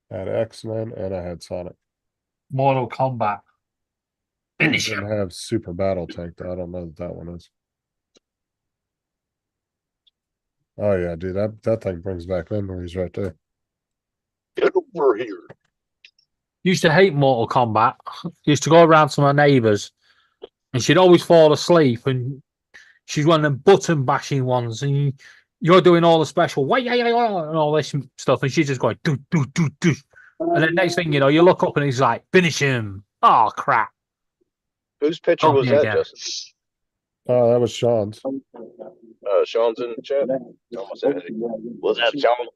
I had X-Men and I had Sonic. Mortal Kombat. Finish him. I have Super Battle Tank though. I don't know what that one is. Oh yeah, dude, that thing brings back memories right there. Get over here. Used to hate Mortal Kombat. Used to go around to my neighbours and she'd always fall asleep and she's one of them button bashing ones and you're doing all the special and all this stuff and she's just going do. And then next thing you know, you look up and he's like, finish him. Oh crap. Whose picture was that, Justin? Oh, that was Sean's. Sean's in the chat. Almost said, hey, was that Sean?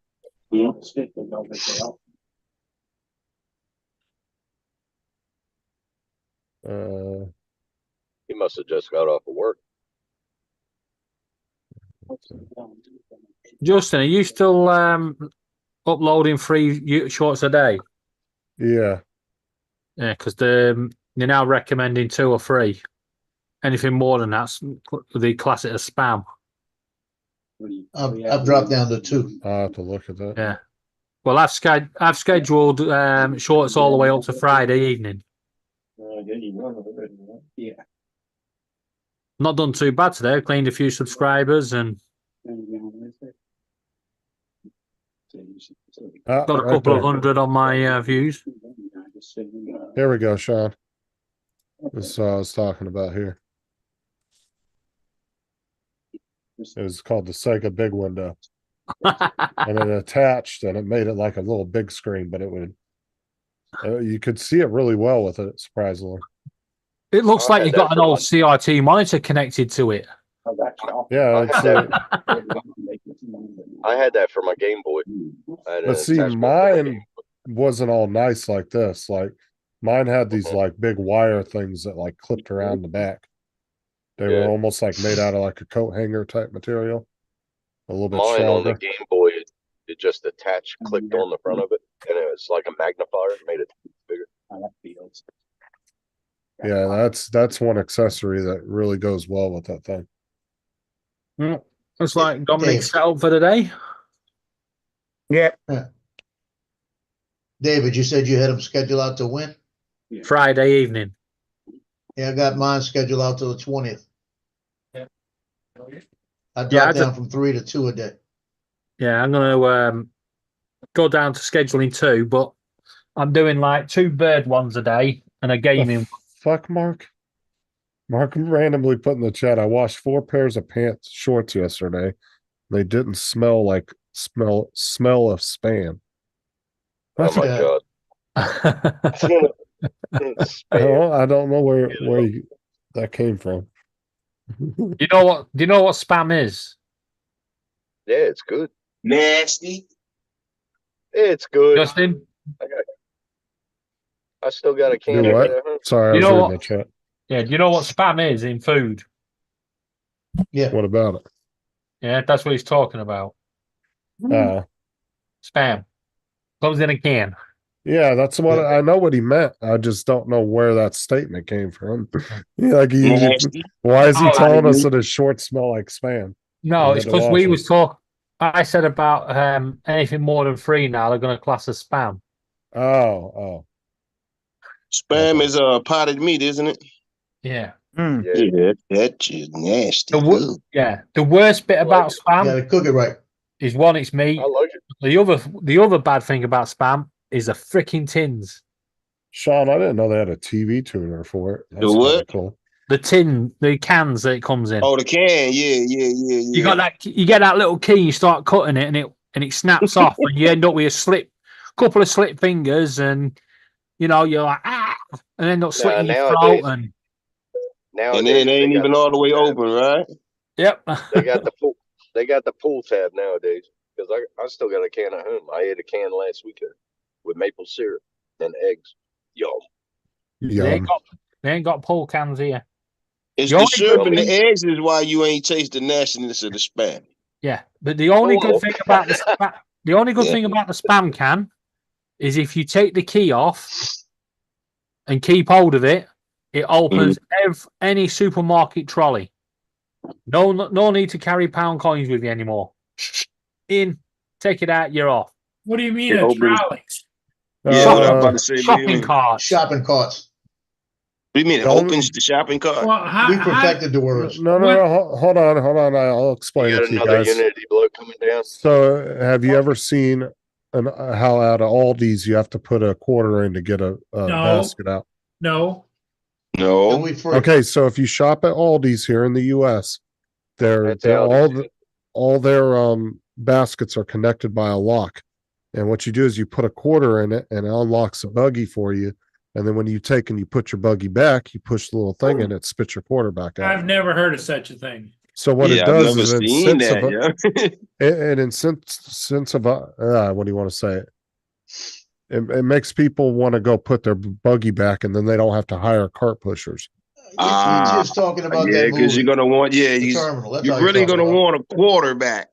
He must have just got off of work. Justin, are you still uploading 3 shorts a day? Yeah. Yeah, because they're now recommending 2 or 3. Anything more than that's they class it as spam. I've dropped down to 2. I'll have to look at that. Yeah. Well, I've scheduled shorts all the way up to Friday evening. Not done too bad today. I've cleaned a few subscribers and got a Right couple of there. hundred on my views. Here we go, Sean. This is what I was talking about here. It was called the Sega Big Window. And it attached and it made it like a little big screen, but it would you could see it really well with it, surprisingly. It looks I like had you've that got an for old my- CRT monitor connected to it. Yeah, I it's had I had that for my Game Boy. I had an but see, attachment for my Game mine wasn't all nice like this. Like mine had these like big wire things that like clipped around the back. They were Yeah. almost like made out of like a coat hanger type material. A little bit Mine on the stronger. Game Boy, it just attached, clicked on the front of it, and it was like a magnifier, made it bigger. Yeah, that's one accessory that really goes well with that thing. Looks like Dominic's Dave. set up for the day. Yeah. David, you said you had them scheduled out to when? Friday evening. Yeah, I got mine scheduled out till the 20th. I Yeah, dropped down from 3 to 2 a day. Yeah, I'm gonna go down to scheduling 2, but I'm doing like 2 bird ones a day and a gaming. Fuck, Mark. Mark randomly put in the chat. I washed 4 pairs of pants shorts yesterday. They didn't smell like smell of spam. Oh my god! I don't know where that came from. You know what? Do you know what spam is? Yeah, it's good. Nasty. It's good. Justin, I still got a can Do of what? it at home. Sorry, I You was know reading what? the chat. yeah, do you know what spam is in food? Yeah. What about it? Yeah, that's what he's talking about. Spam comes in a can. Yeah, that's what I know what he meant. I just don't know where that statement came from. Like, Nasty. why is he Oh, telling us that his shorts smell like spam? No, You it's had to because wash we them. was talk. I said about anything more than 3 now they're going to class as spam. Oh. Spam is potted meat, isn't it? Yeah. Yeah, that shit nasty. The worst bit about You spam gotta cook it right. is one, it's meat. I like it. The other bad thing about spam is the freaking tins. Sean, I didn't know they had a TV tuner for it. That's The what? kinda cool. The cans that it comes in. Oh, the can. Yeah. You got that. You get that little key. You start cutting it, and it snaps off, and you end up with a couple of slip fingers, and you're like and end up slitting your throat. nowadays- And Nowadays, And then it ain't they got even the all the way pool tab. open, right? yep. They got the pool. They got the pool tab nowadays. Because I still got a can at home. I ate a can last weekend with maple syrup and eggs. Yum. Yum. They ain't got pull cans here. It's The the only syrup good and the thing- eggs is why you ain't taste the nastiness of the spam. Yeah, but the only Oh. good thing about thing about the spam can is if you take the key off and keep hold of it, it opens any supermarket trolley. No need to carry pound coins with you anymore. In, take it out, you're off. What do you mean It a opens- trolley? Yeah, what I'm about to say. What do you Shopping mean? cart. Shopping carts. What do you mean? It Don't- opens the shopping cart? Well, We perfected the words. No, hold on. I'll explain You it got to you another guys. Unity bloke coming down. So, have you ever seen how out of Aldi's you have to put a quarter in to get a basket out? No. No. And we free. Okay, so if you shop at Aldi's here in the U.S., That's they're Aldi's. all their baskets are connected by a lock, and what you do is you put a quarter in it, and it unlocks a buggy for you. And then when you take and you put your buggy back, you push the little thing and it spits your quarter back out. I've never heard of such a thing. So what Yeah, it I've does never is it seen that, it incentives what do you want to say? It makes people want to go put their buggy back, and then they don't have to hire cart pushers. You're just talking about yeah, that because movie. you're gonna want, The Terminal. That's you're all you're really talking gonna about. want a quarterback.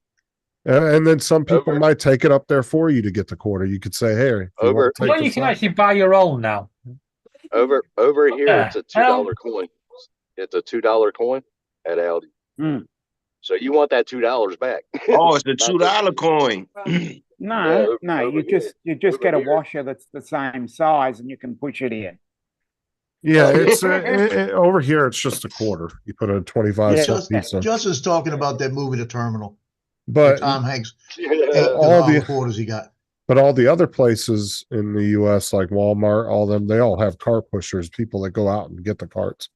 And then some people might take it up there for you to get the quarter. You could say, "Hey, if you Over- want to take Well, you this can out." actually buy your own now. Over here, Yeah. it's a $2 coin. It's a $2 coin at Aldi. So you want that $2 back? Oh, it's the $2 coin. No, no, over you just over get a here. washer that's the same size and you can push it in. Yeah, it's over here. It's just a quarter. You put a 25-cent piece in. Justin's talking about that movie, The Terminal. But Tom Hanks, Yeah. all the quarters he got. But all the other places in the U.S., like Walmart, all them, they all have cart pushers, people that go out and get the carts.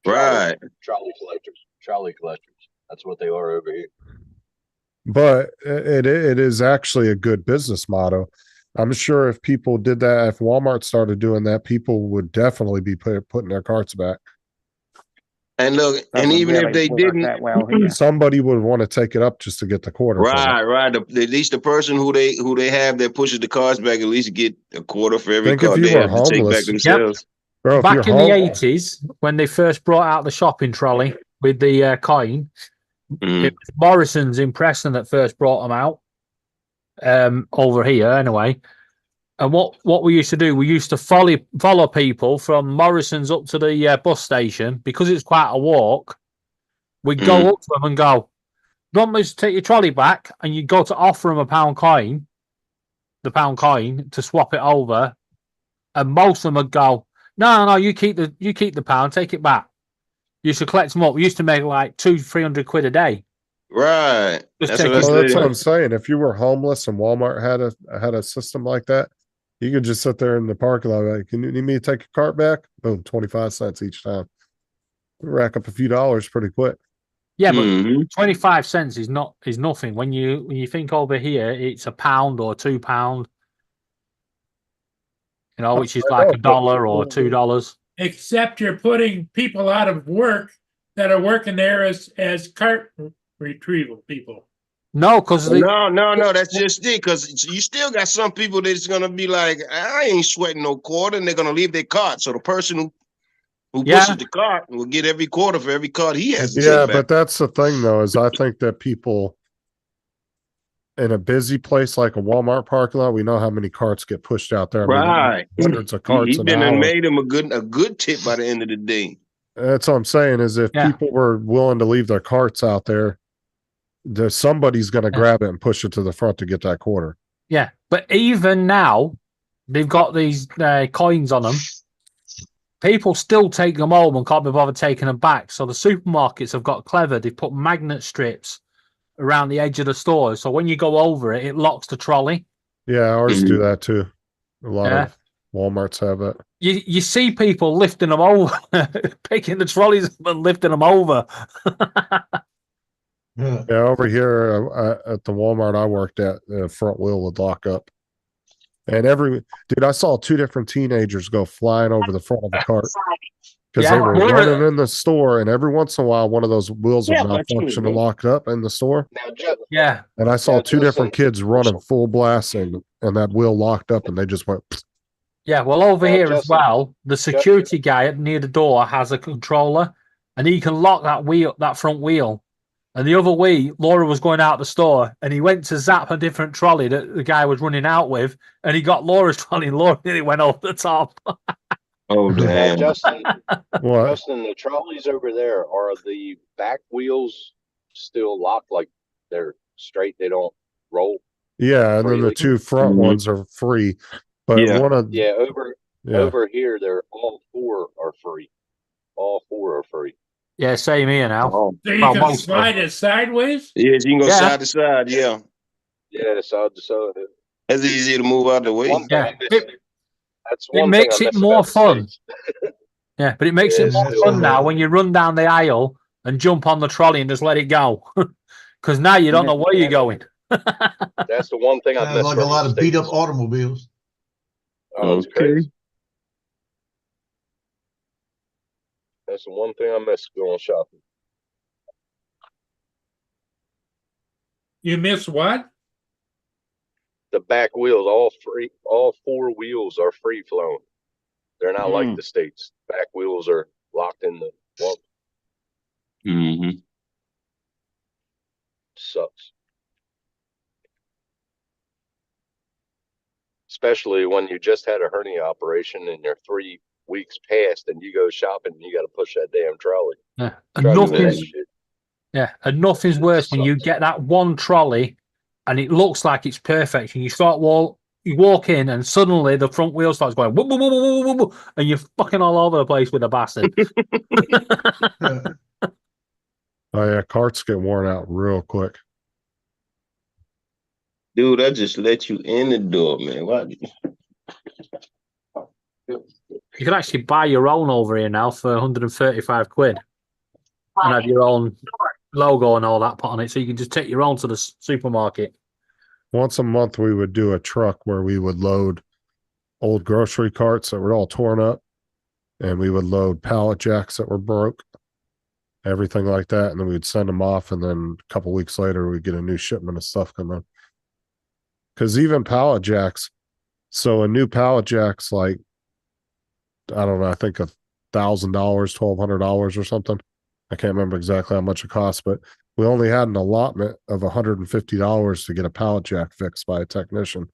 Right. Trolley collectors. That's what they are over here. But it is actually a good business motto. I'm sure if people did that, if Walmart started doing that, people would definitely be putting their carts back. And look, and Doesn't even really if they work didn't, that well here. Somebody would want to take it up just to get the quarter. from it. right. At least the person who they have that pushes the cars back at least get a quarter for every Think if car you they were have to take back homeless- themselves. Bro, if Back you're in the homeless- 80s, when they first brought out the shopping trolley with the coin, Mhm. it was Morrison's in Preston that first brought them out. Over here, anyway. And what we used to do, we used to follow people from Morrison's up to the bus station because it's quite a walk. We'd go up to them and go, "Do you want me to take your trolley back?" And you'd go to offer them the pound coin to swap it over, and most of them would go, "No, you keep the pound, take it back." You used to collect them up. We used to make like 200-300 quid a day. Right. Just That's take what I it- Well, that's said. what I'm saying. If you were homeless and Walmart had a system like that, you could just sit there in the parking lot. Like, can you need me to take your cart back? Boom, 25 cents each time. Rack up a few dollars pretty quick. Yeah, but Mhm. 25 cents is nothing. When you think over here, it's £1 or £2, which is like $1 or $2. Except you're putting people out of work that are working there as cart retrieval people. No, because No, that's just it. Because you still got some people that's gonna be like, I ain't sweating no quarter, and they're gonna leave their cart. So the person who pushes the cart will get every quarter for every cart he has to Yeah, take back. but that's the thing though, is I think that people in a busy place like a Walmart parking lot, we know how many carts get pushed out there. I mean, Right. hundreds of carts He an been and hour. made him a good tip by the end of the day. That's what I'm saying is if people were willing to leave their carts out there, somebody's going to grab it and push it to the front to get that quarter. Yeah, but even now, they've got these coins on them. People still take them home and can't be bothered taking them back. So the supermarkets have got clever. They put magnet strips around the edge of the store. So when you go over it, it locks the trolley. Yeah, ours do that too. A lot of Walmarts have it. You see people lifting them over, picking the trolleys up and lifting them over. Yeah, over here at the Walmart I worked at, the front wheel would lock up. And I saw 2 different teenagers go flying over the front of the cart because they were running in the store, and every once in a while, one of those wheels would malfunction and lock up in the store. Yeah. And I saw 2 different kids running full blast, and that wheel locked up, and they just went. Yeah, well, over here as well, the security guy near the door has a controller, and he can lock that front wheel. And the other week, Laura was going out the store, and he went to zap a different trolley that the guy was running out with, and he got Laura's trolley, and Laura nearly went over the top. Oh, damn. Justin, What? Justin, the trolleys over there, are the back wheels still locked like they're straight? They don't roll? Yeah, and then the freely? 2 front ones are free. But one of over here, they're all 4 are free. All 4 are free. Yeah, same here now. Oh. So you can slide it sideways? Yes, you can go side to side, yeah. Yeah, side to side. That's easy to move out the way. That's It one makes thing I it miss more about the fun. States. Yeah, but it makes Yeah, it more it's fun still now fun. when you run down the aisle and jump on the trolley and just let it go. Because now you don't know where you're going. That's the one thing I Sounds miss. like a from lot the of beat up States. automobiles. Oh, it's crazy. That's the one thing I miss going shopping. You miss what? The back wheels, all free. All 4 wheels are free flowing. They're not like the States. Back wheels are locked in the lump. Mm-hmm. Sucks. Especially when you just had a hernia operation and you're 3 weeks past and you go shopping and you got to push that damn trolley. Yeah, Try and to do that nothing's shit. yeah, and nothing's worse when you get that one trolley and it looks like it's perfect. And you walk in, and suddenly the front wheel starts going, whoop, whoop, whoop, whoop, whoop, whoop, and you're fucking all over the place with a bastard. Oh yeah, carts get worn out real quick. Dude, I just let you in the door, man. What? You can actually buy your own over here now for 135 quid and have your own logo and all that put on it. So you can just take your own to the supermarket. Once a month, we would do a truck where we would load old grocery carts that were all torn up, and we would load pallet jacks that were broke, everything like that, and then we'd send them off, and then a couple weeks later, we'd get a new shipment of stuff coming. Because even pallet jacks, so a new pallet jack's like, I don't know, I think $1,000, $1,200 or something. I can't remember exactly how much it costs, but we only had an allotment of $150 to get a pallet jack fixed by a technician.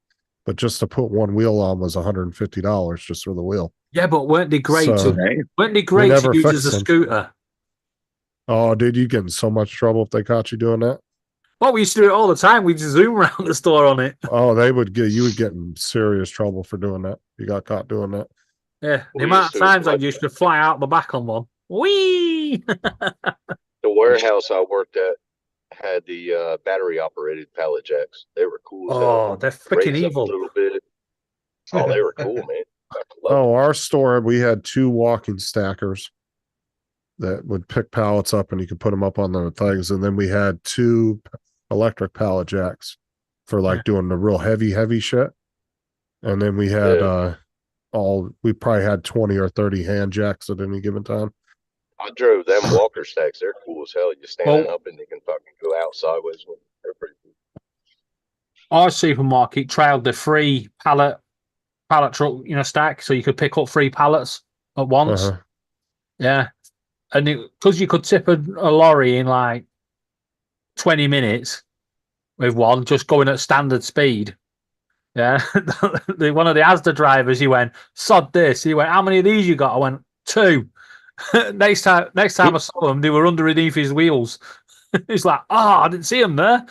But just to put one wheel on was $150 just for the wheel. Yeah, but weren't they great? So, weren't they great to never use as fixed a them. scooter? Oh, dude, you get in so much trouble if they caught you doing that. Well, we used to do it all the time. We just zoom around the store on it. Oh, you would get in serious trouble for doing that. You got caught doing that. Yeah, the We amount used of to, times I like, used to fly out the back on one. Whee! The warehouse I worked at had the battery operated pallet jacks. They were cool as hell. Oh, they're freaking Raise up evil. a little bit. Oh, they were cool, man. Oh, our store, we had 2 walking stackers that would pick pallets up and you could put them up on the things. And then we had 2 electric pallet jacks for like doing the real heavy shit. And then we had we probably had 20 or 30 hand jacks at any given time. I drove them walker stacks. They're cool as hell. You stand Well- up and you can fucking go out sideways with them. They're pretty cool. Our supermarket trialed the free pallet truck, stack, so you could pick up 3 pallets at once. Uh-huh. Yeah, and because you could tip a lorry in like 20 minutes with one, just going at standard speed. Yeah, one of the Asda drivers, he went, "Sod this." He went, "How many of these you got?" I went, 2. next time I saw them, they were underneath his wheels. He's like, "Oh, I didn't see them there."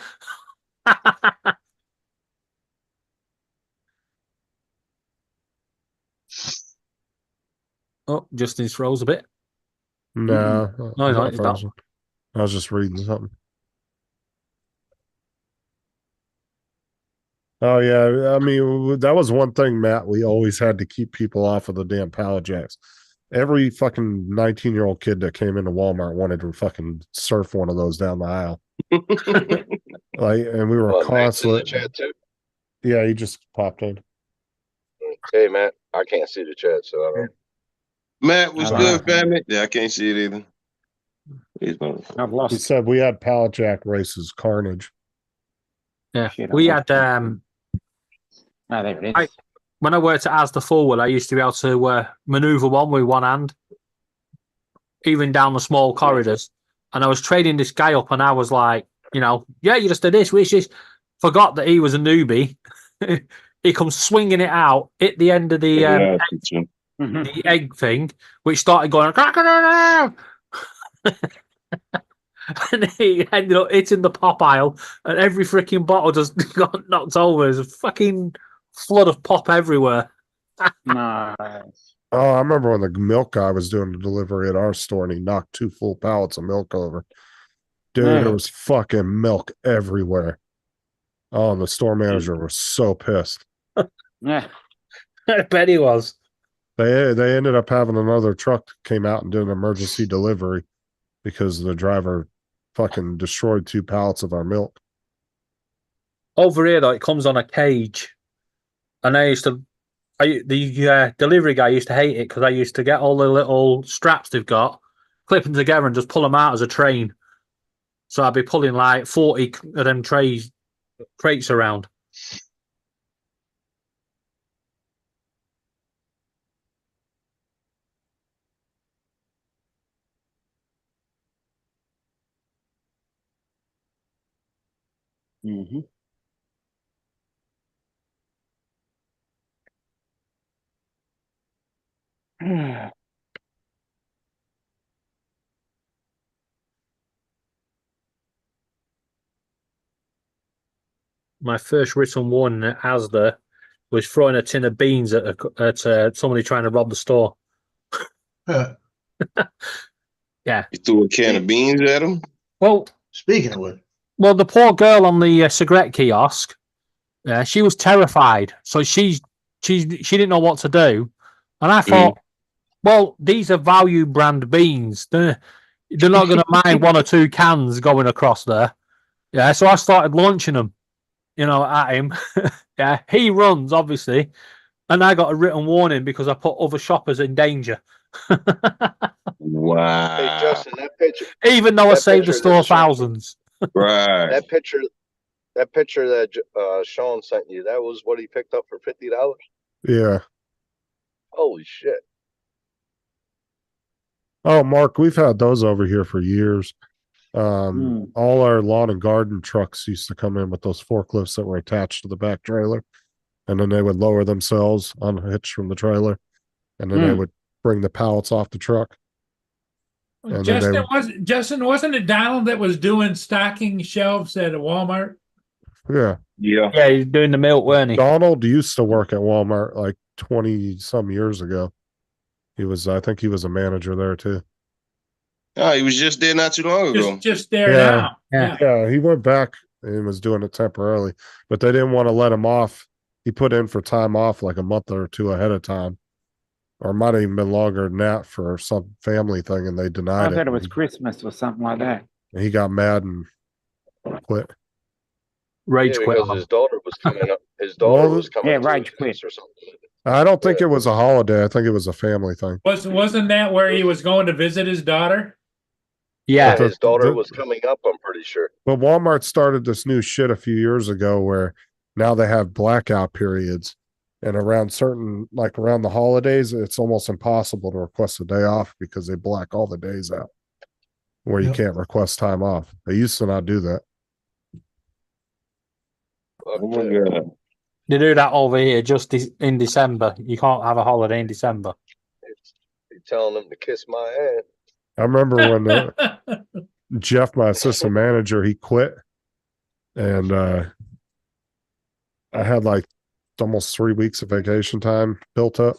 Oh, Justin's froze a bit. No, No, he's I'm not. He's not. frozen. I was just reading something. Oh yeah, I mean that was one thing, Matt. We always had to keep people off of the damn pallet jacks. Every fucking 19-year-old kid that came into Walmart wanted to fucking surf one of those down the aisle. And we were Matt's in the constantly. chat too. Yeah, he just popped in. Hey, Matt, I can't see the chat, so I don't. Matt, what's good, family? Yeah, I can't see it either. I've He lost. said we had pallet jack races, carnage. Yeah, Shit, we I had Ah, there it is. when I worked at Asda Forward, I used to be able to maneuver one with one hand, even down the small corridors. And I was trading this guy up, and I was like, yeah, you just did this, which is forgot that he was a newbie. He comes swinging it out at the end of the egg thing, which started going, and he ended up hitting the pop aisle, and every freaking bottle just got knocked over. There's a fucking flood of pop everywhere. Nice. Oh, I remember when the milk guy was doing the delivery at our store and he knocked 2 full pallets of milk over. Dude, there was fucking milk everywhere. Oh, and the store manager was so pissed. Yeah. I bet he was. They ended up having another truck came out and did an emergency delivery because the driver fucking destroyed 2 pallets of our milk. Over here, though, it comes on a cage. And the delivery guy used to hate it because I used to get all the little straps they've got, clip them together and just pull them out as a train. So I'd be pulling like 40 of them crates around. Mm-hmm. my first written warning at Asda was throwing a tin of beans at somebody trying to rob the store. Yeah. Yeah. You threw a can of beans at him? Well, Speaking of which, well, the poor girl on the cigarette kiosk, she was terrified. So she didn't know what to do, and I thought, well, these are value brand beans. They're not going to mind one or two cans going across there. Yeah, so I started launching them, at him. Yeah, he runs obviously, and I got a written warning because I put other shoppers in danger. Wow. Hey, Justin, that picture. Even though I saved the picture store that Sean- thousands. Right. That picture that Sean sent you, that was what he picked up for $50. Yeah. Holy shit! Oh, Mark, we've had those over here for years. All our lawn and garden trucks used to come in with those forklifts that were attached to the back trailer, and then they would lower themselves unhitched from the trailer, and then they would bring the pallets off the truck. And Justin, wasn't it Donald that was doing stocking shelves at Walmart? Yeah. Yeah, he's doing the milk, weren't he? Donald used to work at Walmart like 20 some years ago. I think he was a manager there too. Oh, he was just there not too long ago. Just there now. Yeah, he went back and was doing it temporarily, but they didn't want to let him off. He put in for time off like a month or two ahead of time, or it might have even been longer than that for some family thing, and they I denied thought it was Christmas or something like that. And he got mad and quit. Rage Yeah, quit. because his daughter was coming up. His daughter was coming. Yeah, to rage his quit. house or something. I don't think it was a holiday. I think it was a family thing. Wasn't that where he was going to visit his daughter? Yeah. His daughter was coming up. I'm pretty sure. But Walmart started this new shit a few years ago where now they have blackout periods, and around the holidays, it's almost impossible to request a day off because they black all the days out where you can't request time off. They used to not do that. Oh my God. They do that over here just in December. You can't have a holiday in December. You're telling them to kiss my ass. I remember when Jeff, my assistant manager, he quit, and I had like almost 3 weeks of vacation time built up,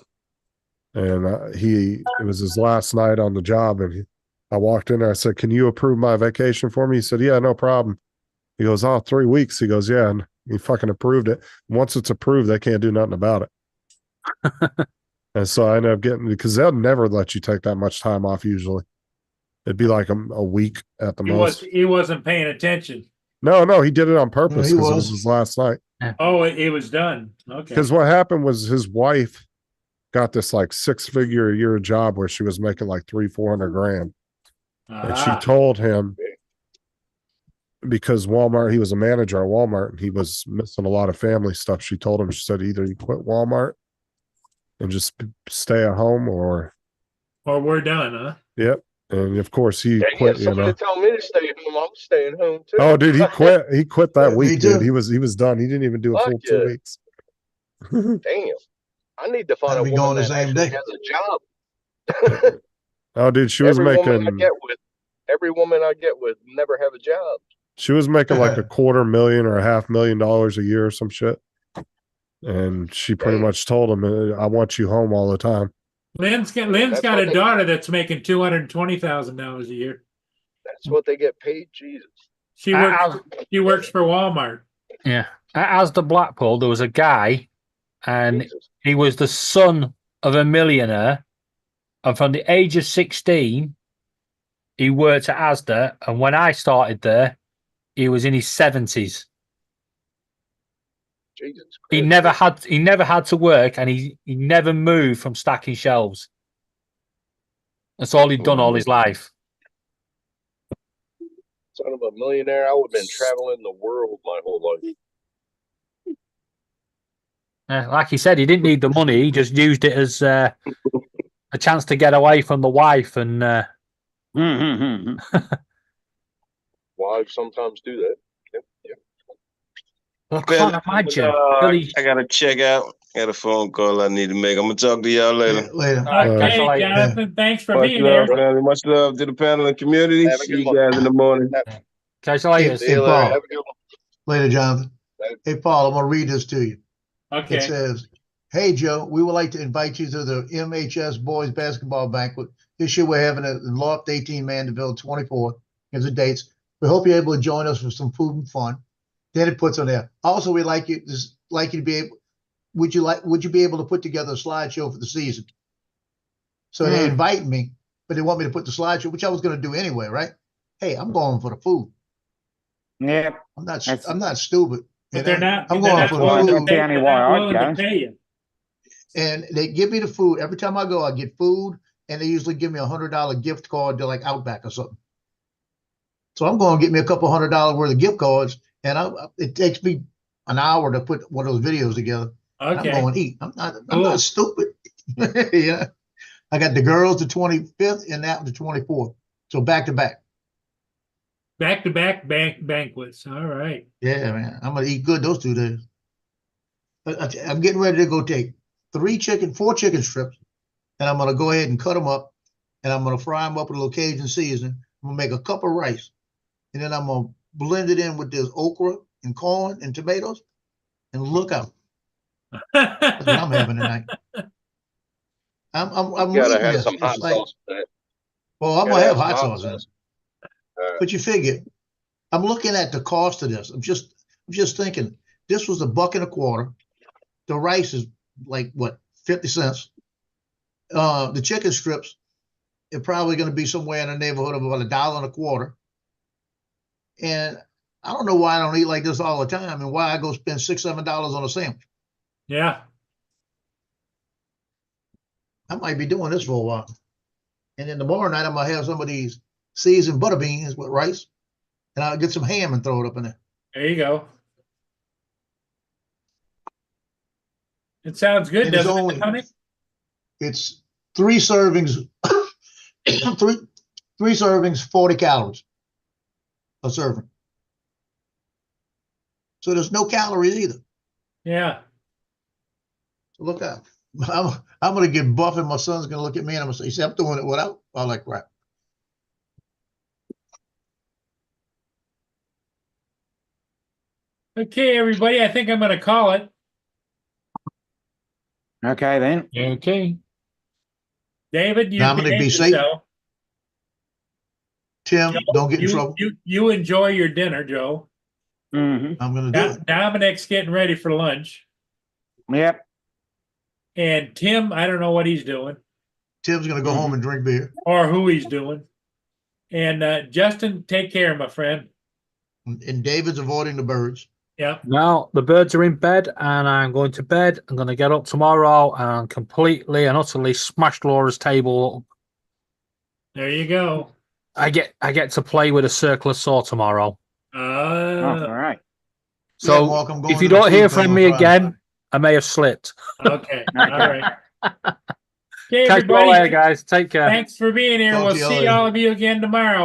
and it was his last night on the job, and I walked in there. I said, "Can you approve my vacation for me?" He said, "Yeah, no problem." He goes, "Oh, 3 weeks." He goes, "Yeah," and he fucking approved it. Once it's approved, they can't do nothing about it. And so I ended up getting, because they'll never let you take that much time off usually. It'd be like a week at the most. He wasn't paying attention. No, he did it on purpose he because it was. was his last night. Oh, it was done. Okay. Because what happened was his wife got this like 6-figure a year job where she was making like 300-400 grand. And she told him, because Walmart, he was a manager at Walmart and he was missing a lot of family stuff. She told him, she said, either you quit Walmart and just stay at home, or we're done, huh? Yep. And of course he Yeah, quit, somebody tell me to stay home. I'm staying home too. Oh, dude, he quit. He quit that Me week, too. dude. He was done. He didn't even do a Fuck full yeah. 2 weeks. Damn. I need to find I'd a be woman going the that same actually day. has a job. Oh, dude, she was Every woman I making get with, every woman I get with never have a job. like $250,000 or $500,000 a year or some shit. And she pretty much told him, "I want you home all the time." Lynn's got what a they- daughter that's making $220,000 a year. That's what they get paid. Jesus. She works for Walmart. Yeah. At Asda Blackpool, there was a guy, and he was the son of a millionaire. And from the age of 16, he worked at Asda. And when I started there, he was in his 70s. Jesus Christ. He never had to work, and he never moved from stacking shelves. That's all he'd done all his life. Son of a millionaire, I would have been traveling the world my whole life. Like he said, he didn't need the money. He just used it as a chance to get away from the wife. And Wives sometimes do that. Yep. I can't imagine. I gotta check out. Got a phone call I need to make. I'm gonna talk to y'all later. Later. Okay, Jonathan, thanks for being here. Much love to the panel and community. Have a See good you one. guys in the morning. catch you later. See you later. Have a good one. Later, Jonathan. Hey, Paul, I'm gonna read this to you. It Okay. says, "Hey Joe, we would like to invite you to the MHS Boys Basketball Banquet. This year we're having it in Loft 18 Mandeville 24. Here's the dates. We hope you're able to join us for some food and fun." Then it puts on there. Also, we'd like you to be able. Would you be able to put together a slideshow for the season? So they invite me, but they want me to put the slideshow, which I was going to do anyway, right? Hey, I'm going for the food. Yep. I'm not stupid. But they're not. I'm they're going not for willing the to food. pay- Tell me they're why not I'd willing to go. pay you. And they give me the food. Every time I go, I get food, and they usually give me $100 gift card to like Outback or something. So I'm going to get me a couple $100 worth of gift cards, and it takes me an hour to put one of those videos together. I'm Okay. going to eat. I'm Cool. not stupid. Yeah. I got the girls the 25th and that the 24th. So back to back. Back-to-back banquets. All right. Yeah, man. I'm gonna eat good those 2 days. I'm getting ready to go take 4 chicken strips, and I'm gonna go ahead and cut them up, and I'm gonna fry them up with a little Cajun seasoning. I'm gonna make a cup of rice, and then I'm gonna blend it in with this okra and corn and tomatoes, and look out. That's what I'm having tonight. I'm You gotta reading have this. some It's hot like, sauce for that. well, I'm Gotta gonna have have hot some hot sauce in it. sauce. But you figure, I'm looking at the cost of this. I'm just thinking, this was $1.25. The rice is like what, 50 cents. The chicken strips are probably going to be somewhere in the neighborhood of about $1.25. And I don't know why I don't eat like this all the time, and why I go spend $6, $7 on a sandwich. Yeah. I might be doing this for a while. And then tomorrow night, I'm gonna have some of these seasoned butter beans with rice, and I'll get some ham and throw it up in there. There you go. It sounds good, And it's doesn't only- it, Tony? It's 3 servings, three servings, 40 calories a serving. So there's no calories either. Yeah. So look out. I'm gonna get buff, and my son's gonna look at me and I'm gonna say, "See, I'm doing it without all that crap." Okay, everybody. I think I'm going to call it. Okay, then. Okay. David, you Dominic, behave be safe. yourself. Tim, don't get in trouble. You enjoy your dinner, Joe. Mm-hmm. I'm gonna do it. Dominic's getting ready for lunch. Yep. And Tim, I don't know what he's doing Tim's gonna go home and drink beer. or who he's doing. And Justin, take care, my friend. And David's avoiding the birds. Yep. Now the birds are in bed, and I'm going to bed. I'm going to get up tomorrow and completely and utterly smash Laura's table. There you go. I get to play with a circular saw tomorrow. All right. So Yeah, Mark, I'm going if you to the don't hear food thing from on me Friday. again, I may have slipped. Okay. All right. Okay, Catch you all everybody. later, guys. Take care. Thanks for being here. Talk We'll to you see later. all of you again tomorrow.